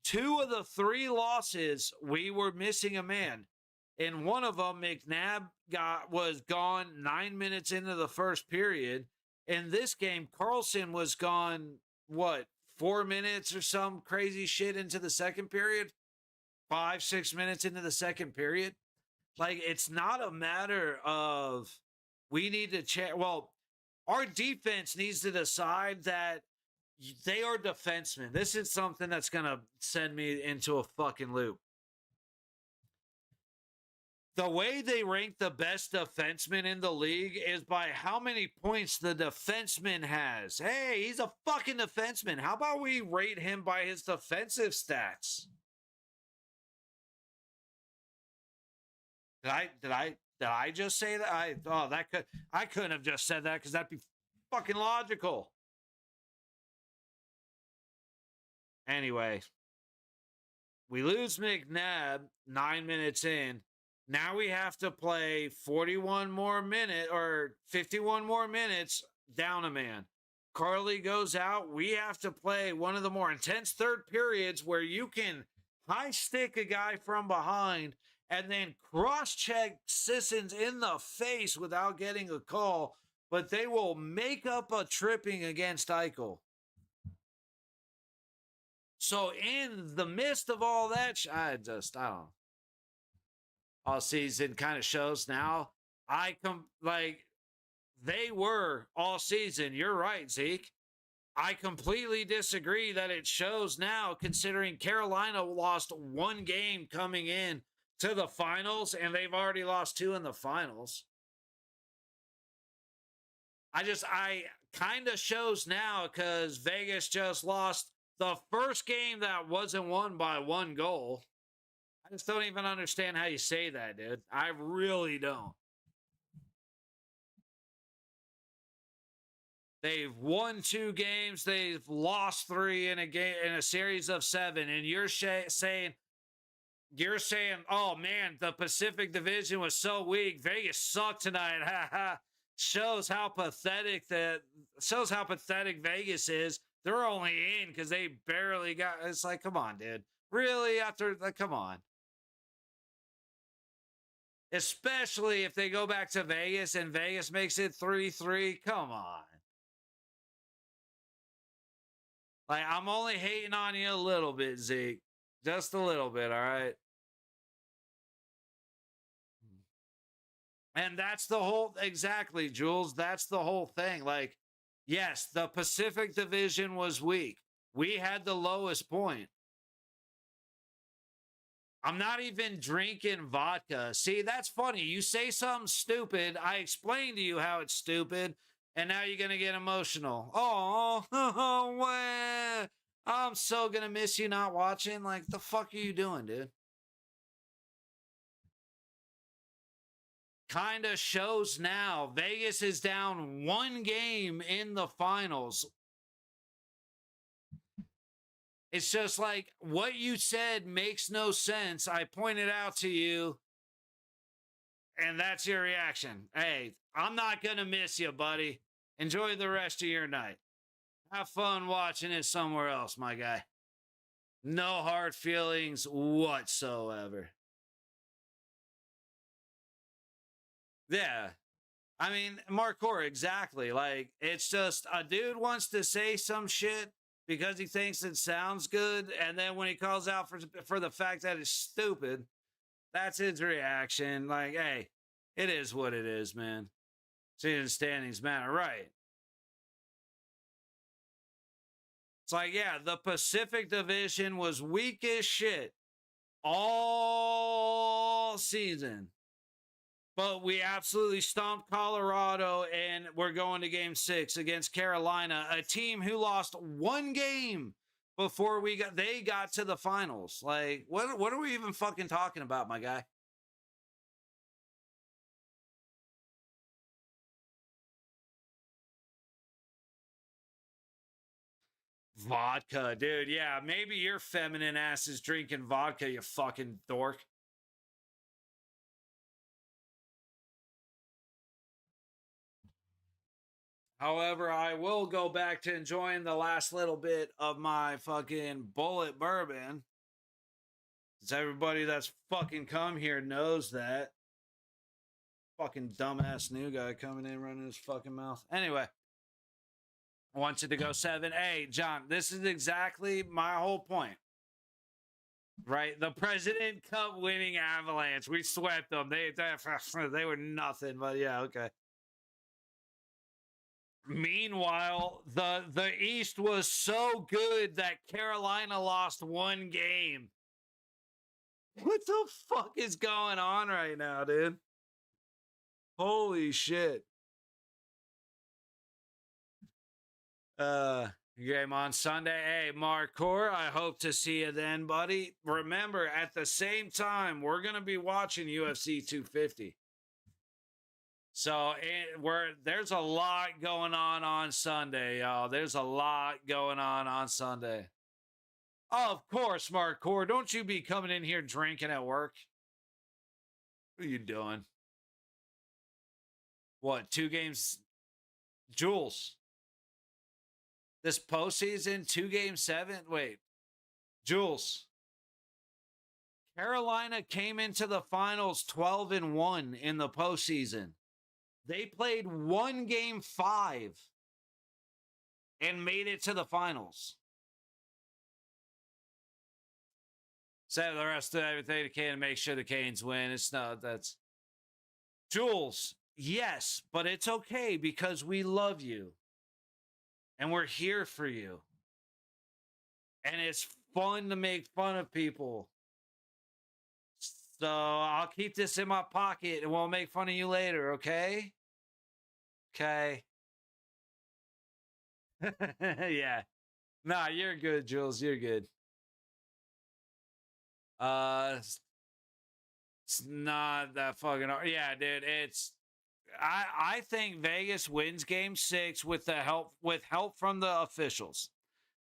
2 of the 3 losses, we were missing a man. In one of them, McNabb was gone 9 minutes into the first period. In this game, Carlson was gone, 4 minutes or some crazy shit into the second period? 5-6 minutes into the second period? Like, it's not a matter of we need to check. Well, our defense needs to decide that they are defensemen. This is something that's going to send me into a fucking loop. The way they rank the best defenseman in the league is by how many points the defenseman has. Hey, he's a fucking defenseman. How about we rate him by his defensive stats? Did I just say that? I couldn't have just said that because that'd be fucking logical. Anyway, we lose McNabb 9 minutes in. Now we have to play 41 more minutes or 51 more minutes down a man. Carly goes out. We have to play one of the more intense third periods where you can high stick a guy from behind and then cross-check Sissons in the face without getting a call, but they will make up a tripping against Eichel. So in the midst of all that, I don't know. All season kind of shows now. They were all season. You're right, Zeke. I completely disagree that it shows now, considering Carolina lost 1 game coming in to the finals, and they've already lost 2 in the finals. kind of shows now because Vegas just lost the first game that wasn't won by 1 goal. I just don't even understand how you say that, dude. I really don't. They've won 2 games. They've lost 3 in a game in a series of 7, and you're saying, oh man, the Pacific Division was so weak. Vegas sucked tonight. Ha ha. Shows how pathetic Vegas is. They're only in because they barely got. It's like, come on, dude. Really? After, like, come on. Especially if they go back to Vegas and Vegas makes it 3-3. Come on. Like, I'm only hating on you a little bit, Zeke. Just a little bit, all right? And that's the whole, exactly, Jules. That's the whole thing. Like, yes, the Pacific Division was weak. We had the lowest point. I'm not even drinking vodka. See, that's funny. You say something stupid. I explain to you how it's stupid, and now you're going to get emotional. Oh, well, I'm so going to miss you not watching. Like, the fuck are you doing, dude? Kind of shows now. Vegas is down 1 game in the finals. It's just like what you said makes no sense. I pointed out to you, and that's your reaction. Hey, I'm not going to miss you, buddy. Enjoy the rest of your night. Have fun watching it somewhere else, my guy. No hard feelings whatsoever. Yeah. I mean, Marcor, exactly. Like, it's just a dude wants to say some shit because he thinks it sounds good, and then when he calls out for the fact that it's stupid, that's his reaction. Like, hey, it is what it is, man. Season standings matter, right? It's like, yeah, the Pacific Division was weak as shit all season. But we absolutely stomped Colorado, and we're going to game 6 against Carolina, a team who lost 1 game before they got to the finals. Like, what are we even fucking talking about, my guy? Vodka, dude. Yeah, maybe your feminine ass is drinking vodka, you fucking dork. However, I will go back to enjoying the last little bit of my fucking bullet bourbon. Because everybody that's fucking come here knows that. Fucking dumbass new guy coming in running his fucking mouth. Anyway, I want you to go 7. Hey, John, this is exactly my whole point. Right? The President Cup winning Avalanche. We swept them. They were nothing, but yeah, okay. Meanwhile, the East was so good that Carolina lost 1 game. What the fuck is going on right now, dude? Holy shit. Game on Sunday. Hey, Marcor, I hope to see you then, buddy. Remember, at the same time, we're going to be watching UFC 250. So there's a lot going on Sunday, y'all. There's a lot going on Sunday. Of course, Marcor. Don't you be coming in here drinking at work. What are you doing? What, 2 games? Jules. This postseason, 2 game 7. Wait, Jules. Carolina came into the finals 12-1 in the postseason. They played 1 game 5 and made it to the finals. Say the rest of everything they can to make sure the Canes win. It's not, that's Jules. Yes, but it's okay because we love you. And we're here for you. And it's fun to make fun of people. So I'll keep this in my pocket and we'll make fun of you later, okay? Okay. Yeah. Nah, you're good, Jules. You're good. It's not that fucking hard. Yeah, dude. I think Vegas wins game 6 with help from the officials.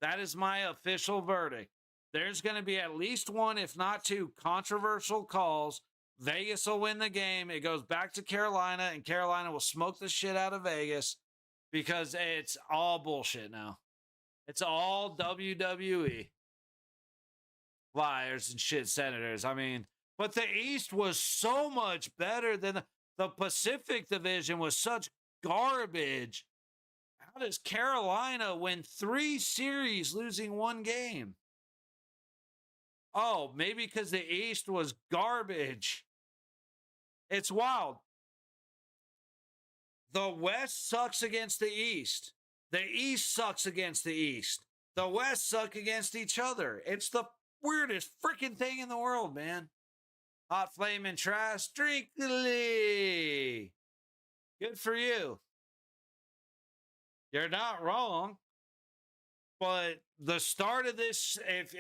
That is my official verdict. There's going to be at least one, if not two, controversial calls. Vegas will win the game. It goes back to Carolina, and Carolina will smoke the shit out of Vegas because it's all bullshit now. It's all WWE. Liars and shit senators. I mean, but the East was so much better than the Pacific Division was such garbage. How does Carolina win 3 series losing 1 game? Oh, maybe because the East was garbage. It's wild. The West sucks against the East. The East sucks against the East. The West suck against each other. It's the weirdest freaking thing in the world, man. Hot flame and trash, drinkly. Good for you. You're not wrong. But the start of this, if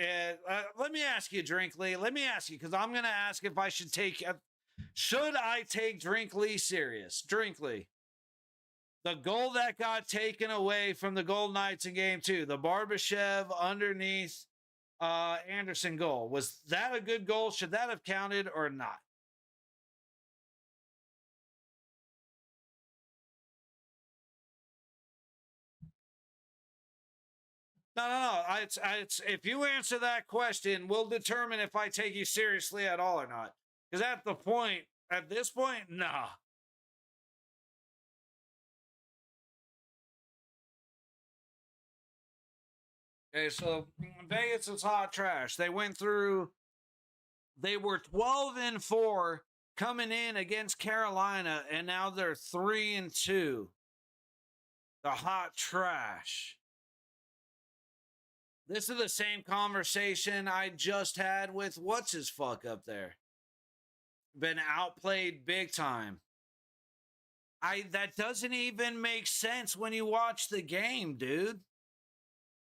let me ask you, Drinkly. Let me ask you, because I'm going to ask if I should I take Drinkly serious? Drinkly. The goal that got taken away from the Golden Knights in game 2, the Barbashev underneath Anderson goal. Was that a good goal? Should that have counted or not? No. It's if you answer that question, we'll determine if I take you seriously at all or not. Because at this point, nah. Okay, so Vegas is hot trash. They were 12-4 coming in against Carolina, and now they're 3-2. The hot trash. This is the same conversation I just had with what's his fuck up there. Been outplayed big time. That doesn't even make sense when you watch the game, dude.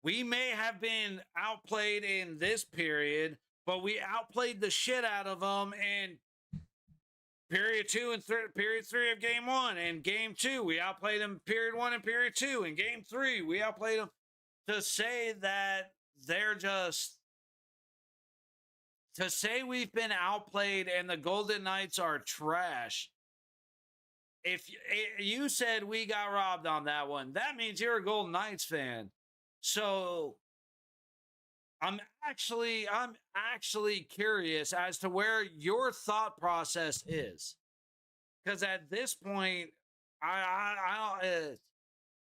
We may have been outplayed in this period, but we outplayed the shit out of them in period 2 and period 3 of game 1. And game 2, we outplayed them period 1 and period 2. In game 3, we outplayed them. To say that to say we've been outplayed and the Golden Knights are trash. If you said we got robbed on that one, that means you're a Golden Knights fan. So I'm actually curious as to where your thought process is, because at this point,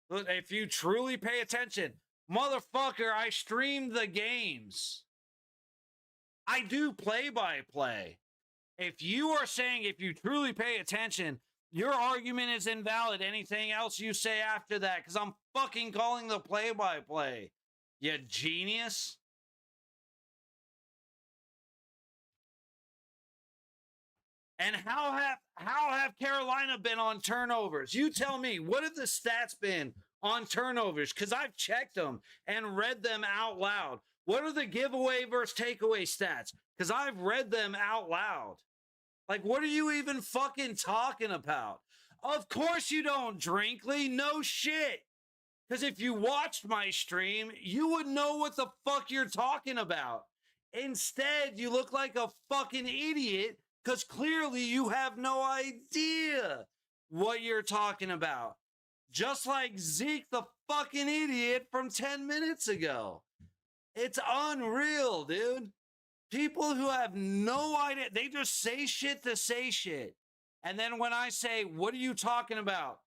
if you truly pay attention, motherfucker, I stream the games. I do play-by-play. If you are saying if you truly pay attention, your argument is invalid. Anything else you say after that, because I'm fucking calling the play-by-play. You genius. And how have Carolina been on turnovers? You tell me, what have the stats been on turnovers? Because I've checked them and read them out loud. What are the giveaway versus takeaway stats? Because I've read them out loud. Like, what are you even fucking talking about? Of course you don't, Drinkly. No shit. Because if you watched my stream, you would know what the fuck you're talking about. Instead, you look like a fucking idiot because clearly you have no idea what you're talking about. Just like Zeke, the fucking idiot from 10 minutes ago. It's unreal, dude. People who have no idea, they just say shit to say shit. And then when I say, what are you talking about?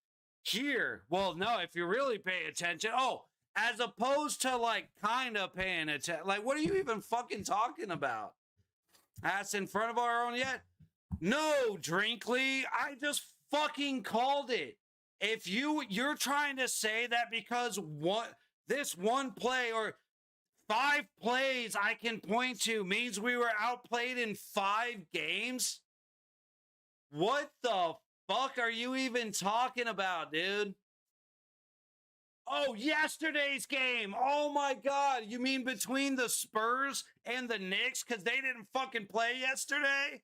Here. Well, no, if you really pay attention. Oh, as opposed to like kind of paying attention. Like, what are you even fucking talking about? That's in front of our own yet? No, Drinkly. I just fucking called it. If you're trying to say that because this one play or 5 plays I can point to means we were outplayed in 5 games? What the fuck are you even talking about, dude? Oh, yesterday's game. Oh my God. You mean between the Spurs and the Knicks because they didn't fucking play yesterday?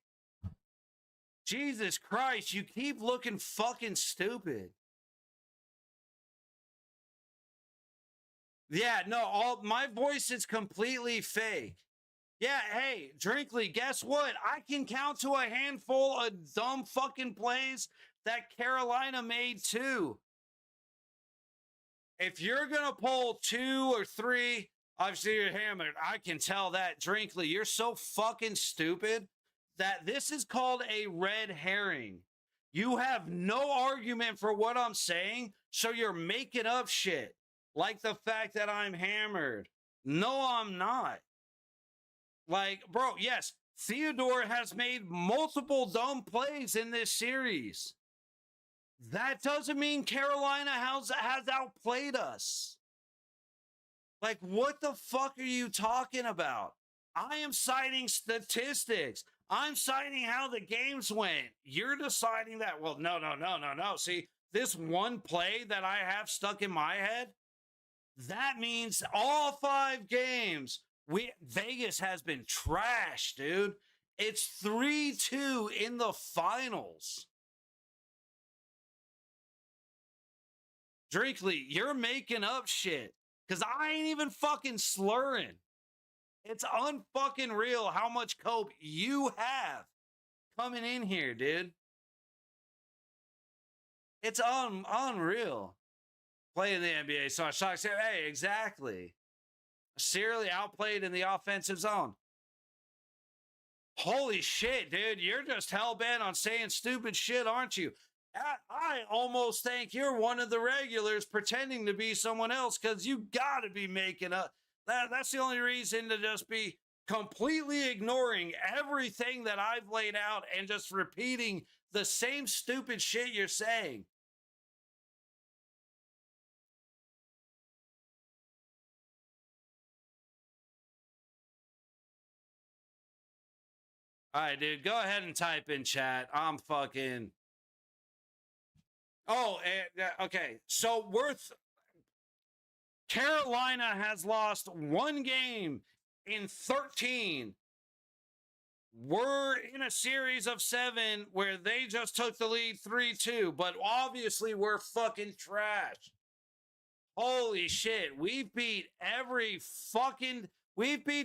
Jesus Christ, you keep looking fucking stupid. Yeah, no, all my voice is completely fake. Yeah, hey, Drinkley, guess what? I can count to a handful of dumb fucking plays that Carolina made too. If you're going to pull 2 or 3, obviously you're hammered. I can tell that, Drinkley. You're so fucking stupid that this is called a red herring. You have no argument for what I'm saying, so you're making up shit. Like the fact that I'm hammered. No, I'm not. Like, bro, yes, Theodore has made multiple dumb plays in this series. That doesn't mean Carolina has outplayed us. Like, what the fuck are you talking about? I am citing statistics. I'm citing how the games went. You're deciding that. Well, no. See, this one play that I have stuck in my head, that means all 5 games, Vegas has been trash, dude. It's 3-2 in the finals. Drinkley, you're making up shit because I ain't even fucking slurring. It's unfucking real how much cope you have coming in here, dude. It's unreal. Playing the NBA, so I say, hey, exactly. Serially outplayed in the offensive zone. Holy shit, dude. You're just hell-bent on saying stupid shit, aren't you? I almost think you're one of the regulars pretending to be someone else because you got to be making up. That's the only reason to just be completely ignoring everything that I've laid out and just repeating the same stupid shit you're saying. All right, dude, go ahead and type in chat. I'm fucking. Oh, okay. So Carolina has lost 1 game in 13. We're in a series of 7 where they just took the lead 3-2, but obviously we're fucking trash. Holy shit. We've beat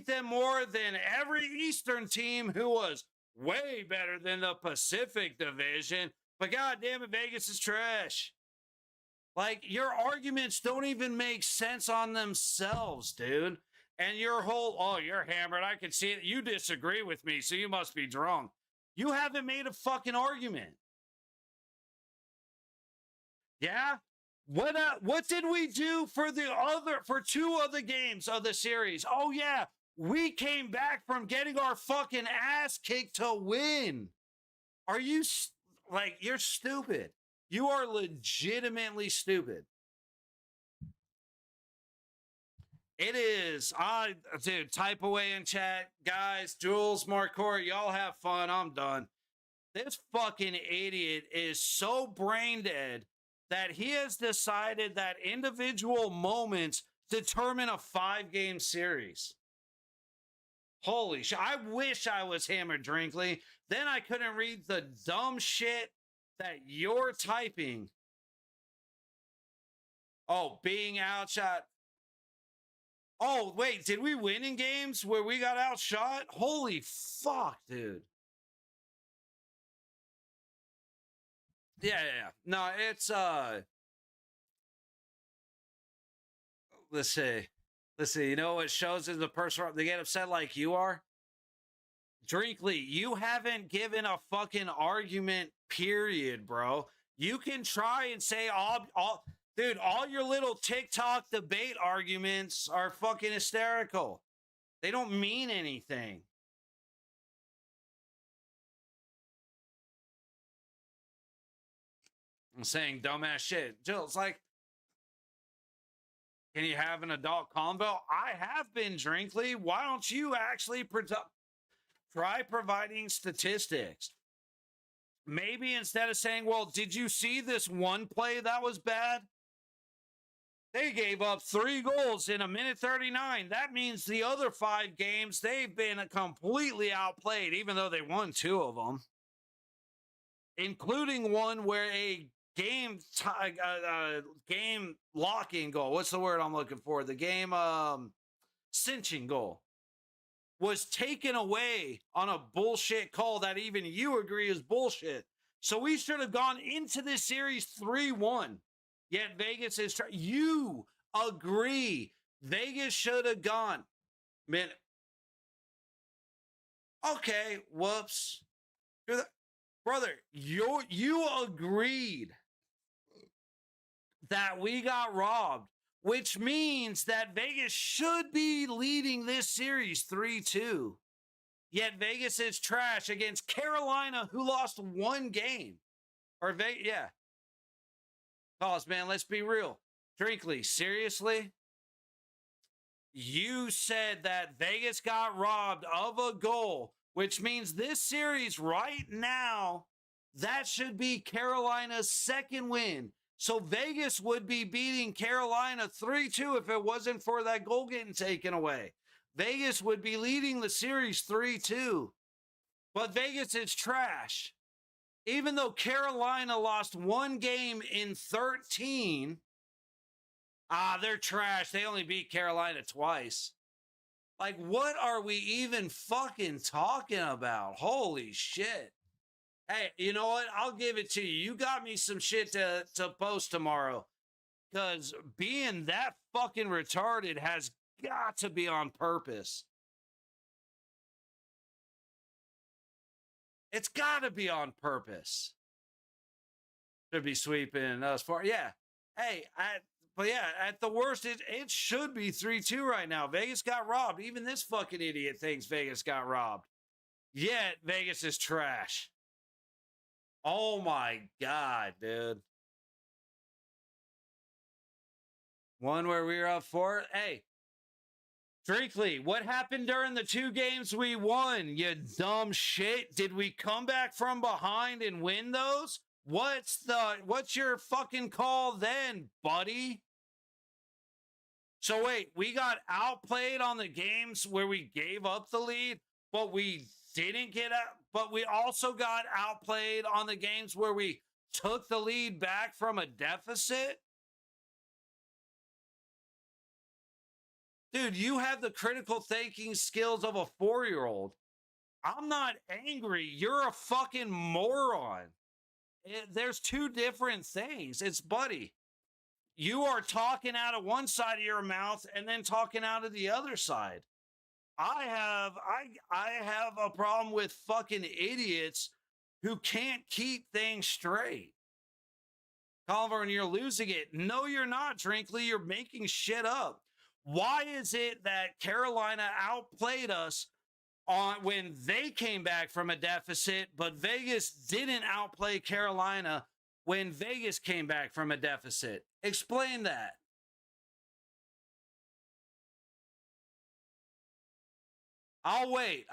them more than every Eastern team who was way better than the Pacific Division. But goddamn it, Vegas is trash. Like, your arguments don't even make sense on themselves, dude. And your whole, oh, you're hammered. I can see it. You disagree with me, so you must be drunk. You haven't made a fucking argument. Yeah? What did we do for 2 other games of the series? Oh, yeah. We came back from getting our fucking ass kicked to win. Are you, you're stupid. You are legitimately stupid. It is. Dude, type away in chat. Guys, Jules, Marcourt, y'all have fun. I'm done. This fucking idiot is so brain dead that he has decided that individual moments determine a 5-game series. Holy shit. I wish I was hammered, Drinkley. Then I couldn't read the dumb shit that you're typing. Oh, being outshot. Oh, wait, did we win in games where we got outshot? Holy fuck, dude. Yeah. No, it's, let's see. You know what shows is the person they get upset like you are? Drinkley, you haven't given a fucking argument, period, bro. You can try and say dude, all your little TikTok debate arguments are fucking hysterical. They don't mean anything. I'm saying dumbass shit. Jill, it's like, can you have an adult convo? I have been, Drinkley. Why don't you actually try providing statistics? Maybe instead of saying, well, did you see this one play that was bad? They gave up 3 goals in a minute 39. That means the other 5 games, they've been completely outplayed, even though they won 2 of them, including one where a game locking goal. What's the word I'm looking for? The game cinching goal was taken away on a bullshit call that even you agree is bullshit. So we should have gone into this series 3-1. Yet Vegas is you agree. Vegas should have gone. Man. Okay, whoops. Brother, you agreed that we got robbed, which means that Vegas should be leading this series 3-2. Yet Vegas is trash against Carolina, who lost 1 game. Or yeah. Cause, man, let's be real. Drinkley, seriously? You said that Vegas got robbed of a goal, which means this series right now, that should be Carolina's 2nd win. So Vegas would be beating Carolina 3-2 if it wasn't for that goal getting taken away. Vegas would be leading the series 3-2. But Vegas is trash. Even though Carolina lost 1 game in 13, they're trash. They only beat Carolina twice. Like, what are we even fucking talking about? Holy shit. Hey, you know what? I'll give it to you. You got me some shit to post tomorrow. Because being that fucking retarded has got to be on purpose. It's got to be on purpose. Should be sweeping us far. Yeah. Hey, but yeah, at the worst, it should be 3-2 right now. Vegas got robbed. Even this fucking idiot thinks Vegas got robbed. Yet, Vegas is trash. Oh my God, dude. One where we were up 4. Hey, Drinkley, what happened during the 2 games we won, you dumb shit? Did we come back from behind and win those? What's your fucking call then, buddy? So wait, we got outplayed on the games where we gave up the lead, but we didn't get out, but we also got outplayed on the games where we took the lead back from a deficit? Dude, you have the critical thinking skills of a 4-year-old. I'm not angry. You're a fucking moron. There's 2 different things. It's buddy. You are talking out of one side of your mouth and then talking out of the other side. I have a problem with fucking idiots who can't keep things straight. Colin, you're losing it. No, you're not, Drinkley. You're making shit up. Why is it that Carolina outplayed us when they came back from a deficit, but Vegas didn't outplay Carolina when Vegas came back from a deficit? Explain that. I'll wait,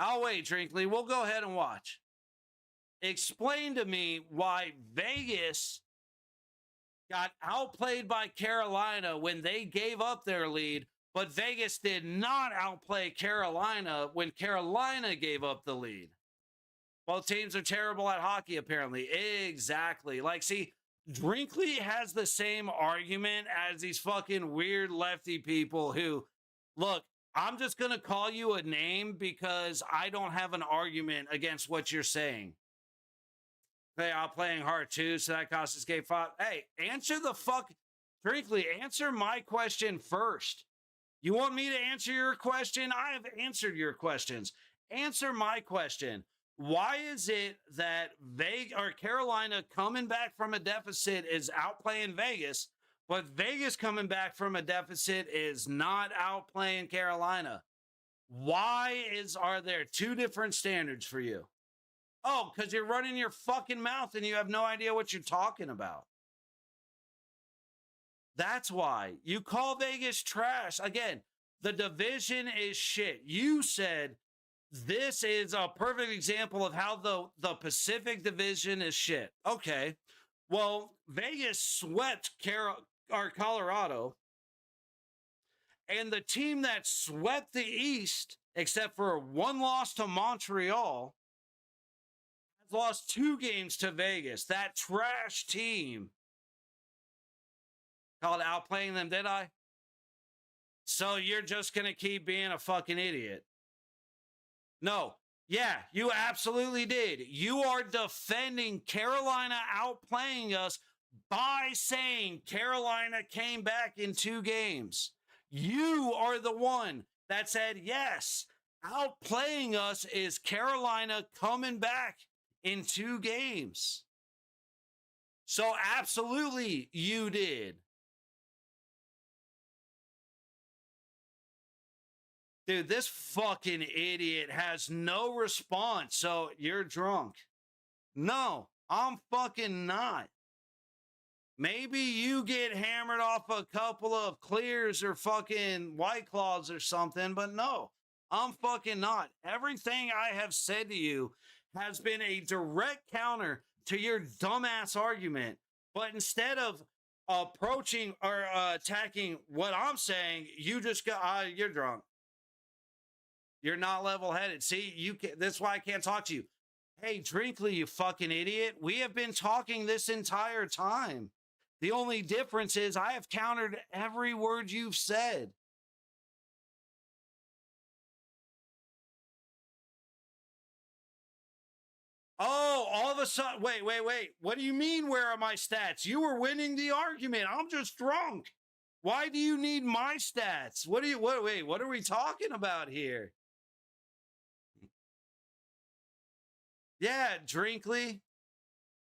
Drinkley. We'll go ahead and watch. Explain to me why Vegas got outplayed by Carolina when they gave up their lead, but Vegas did not outplay Carolina when Carolina gave up the lead. Both teams are terrible at hockey, apparently. Exactly. Like, see, Drinkley has the same argument as these fucking weird lefty people who, look, I'm just going to call you a name because I don't have an argument against what you're saying. Hey, I'm playing hard too, so that cost us game 5. Hey, answer the fuck. Drinkley, answer my question first. You want me to answer your question? I have answered your questions. Answer my question. Why is it that Carolina coming back from a deficit is outplaying Vegas, but Vegas coming back from a deficit is not outplaying Carolina? Why are there 2 different standards for you? Oh, because you're running your fucking mouth and you have no idea what you're talking about. That's why. You call Vegas trash. Again, the division is shit. You said this is a perfect example of how the Pacific Division is shit. Okay. Well, Vegas swept Colorado. And the team that swept the East, except for one loss to Montreal, has lost 2 games to Vegas. That trash team. Called outplaying them, did I? So you're just going to keep being a fucking idiot. No. Yeah, you absolutely did. You are defending Carolina outplaying us by saying Carolina came back in 2 games. You are the one that said, yes, outplaying us is Carolina coming back in 2 games. So absolutely you did. Dude, this fucking idiot has no response. So you're drunk. No, I'm fucking not. Maybe you get hammered off a couple of clears or fucking White Claws or something, but no, I'm fucking not. Everything I have said to you has been a direct counter to your dumbass argument. But instead of approaching or attacking what I'm saying, you just go, you're drunk. You're not level-headed. See, that's why I can't talk to you. Hey, Drinkley, you fucking idiot. We have been talking this entire time. The only difference is I have countered every word you've said. Oh, all of a sudden, wait. What do you mean, where are my stats? You were winning the argument. I'm just drunk. Why do you need my stats? What are we talking about here? Yeah, Drinkley.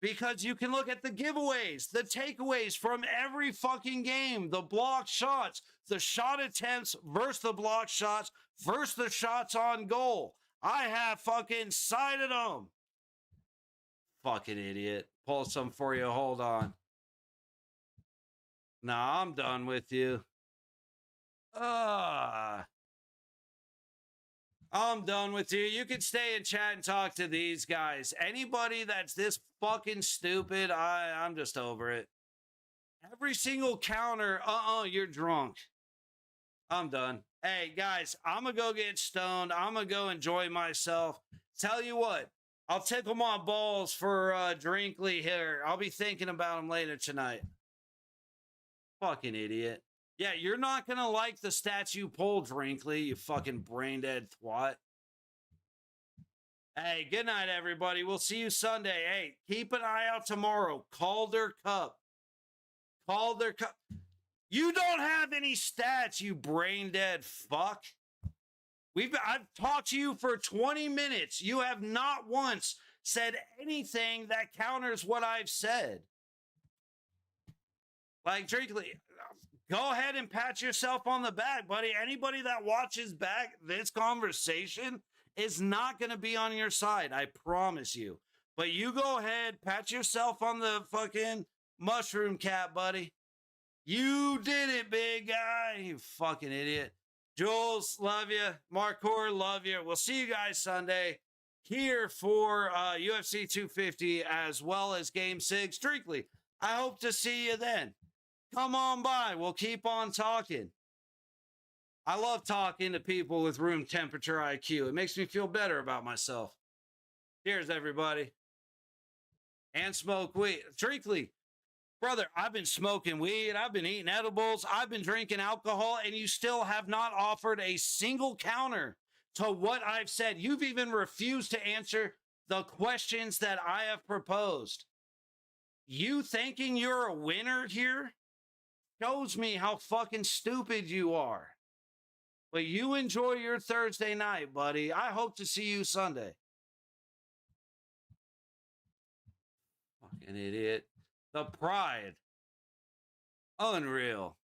Because you can look at the giveaways, the takeaways from every fucking game, the block shots, the shot attempts versus the block shots versus the shots on goal. I have fucking cited them. Fucking idiot. Pull some for you. Hold on. Nah, I'm done with you. I'm done with you. You can stay and chat and talk to these guys. Anybody that's this fucking stupid, I'm just over it. Every single counter, you're drunk. I'm done. Hey, guys, I'm going to go get stoned. I'm going to go enjoy myself. Tell you what, I'll tickle my balls for Drinkley here. I'll be thinking about him later tonight. Fucking idiot. Yeah, you're not going to like the stats you pulled, Drinkley, you fucking brain-dead twat. Hey, good night, everybody. We'll see you Sunday. Hey, keep an eye out tomorrow. Calder Cup. Calder Cup. You don't have any stats, you brain-dead fuck. I've talked to you for 20 minutes. You have not once said anything that counters what I've said. Like, Drinkley, go ahead and pat yourself on the back, buddy. Anybody that watches back this conversation is not going to be on your side. I promise you. But you go ahead, pat yourself on the fucking mushroom cap, buddy. You did it, big guy. You fucking idiot. Jules, love you. Marcour, love you. We'll see you guys Sunday here for UFC 250 as well as Game 6. Drinkley, I hope to see you then. Come on by. We'll keep on talking. I love talking to people with room temperature IQ. It makes me feel better about myself. Cheers, everybody. And smoke weed. Drinkley, brother, I've been smoking weed. I've been eating edibles. I've been drinking alcohol, and you still have not offered a single counter to what I've said. You've even refused to answer the questions that I have proposed. You thinking you're a winner here shows me how fucking stupid you are. But you enjoy your Thursday night, buddy. I hope to see you Sunday. Fucking idiot. The pride. Unreal.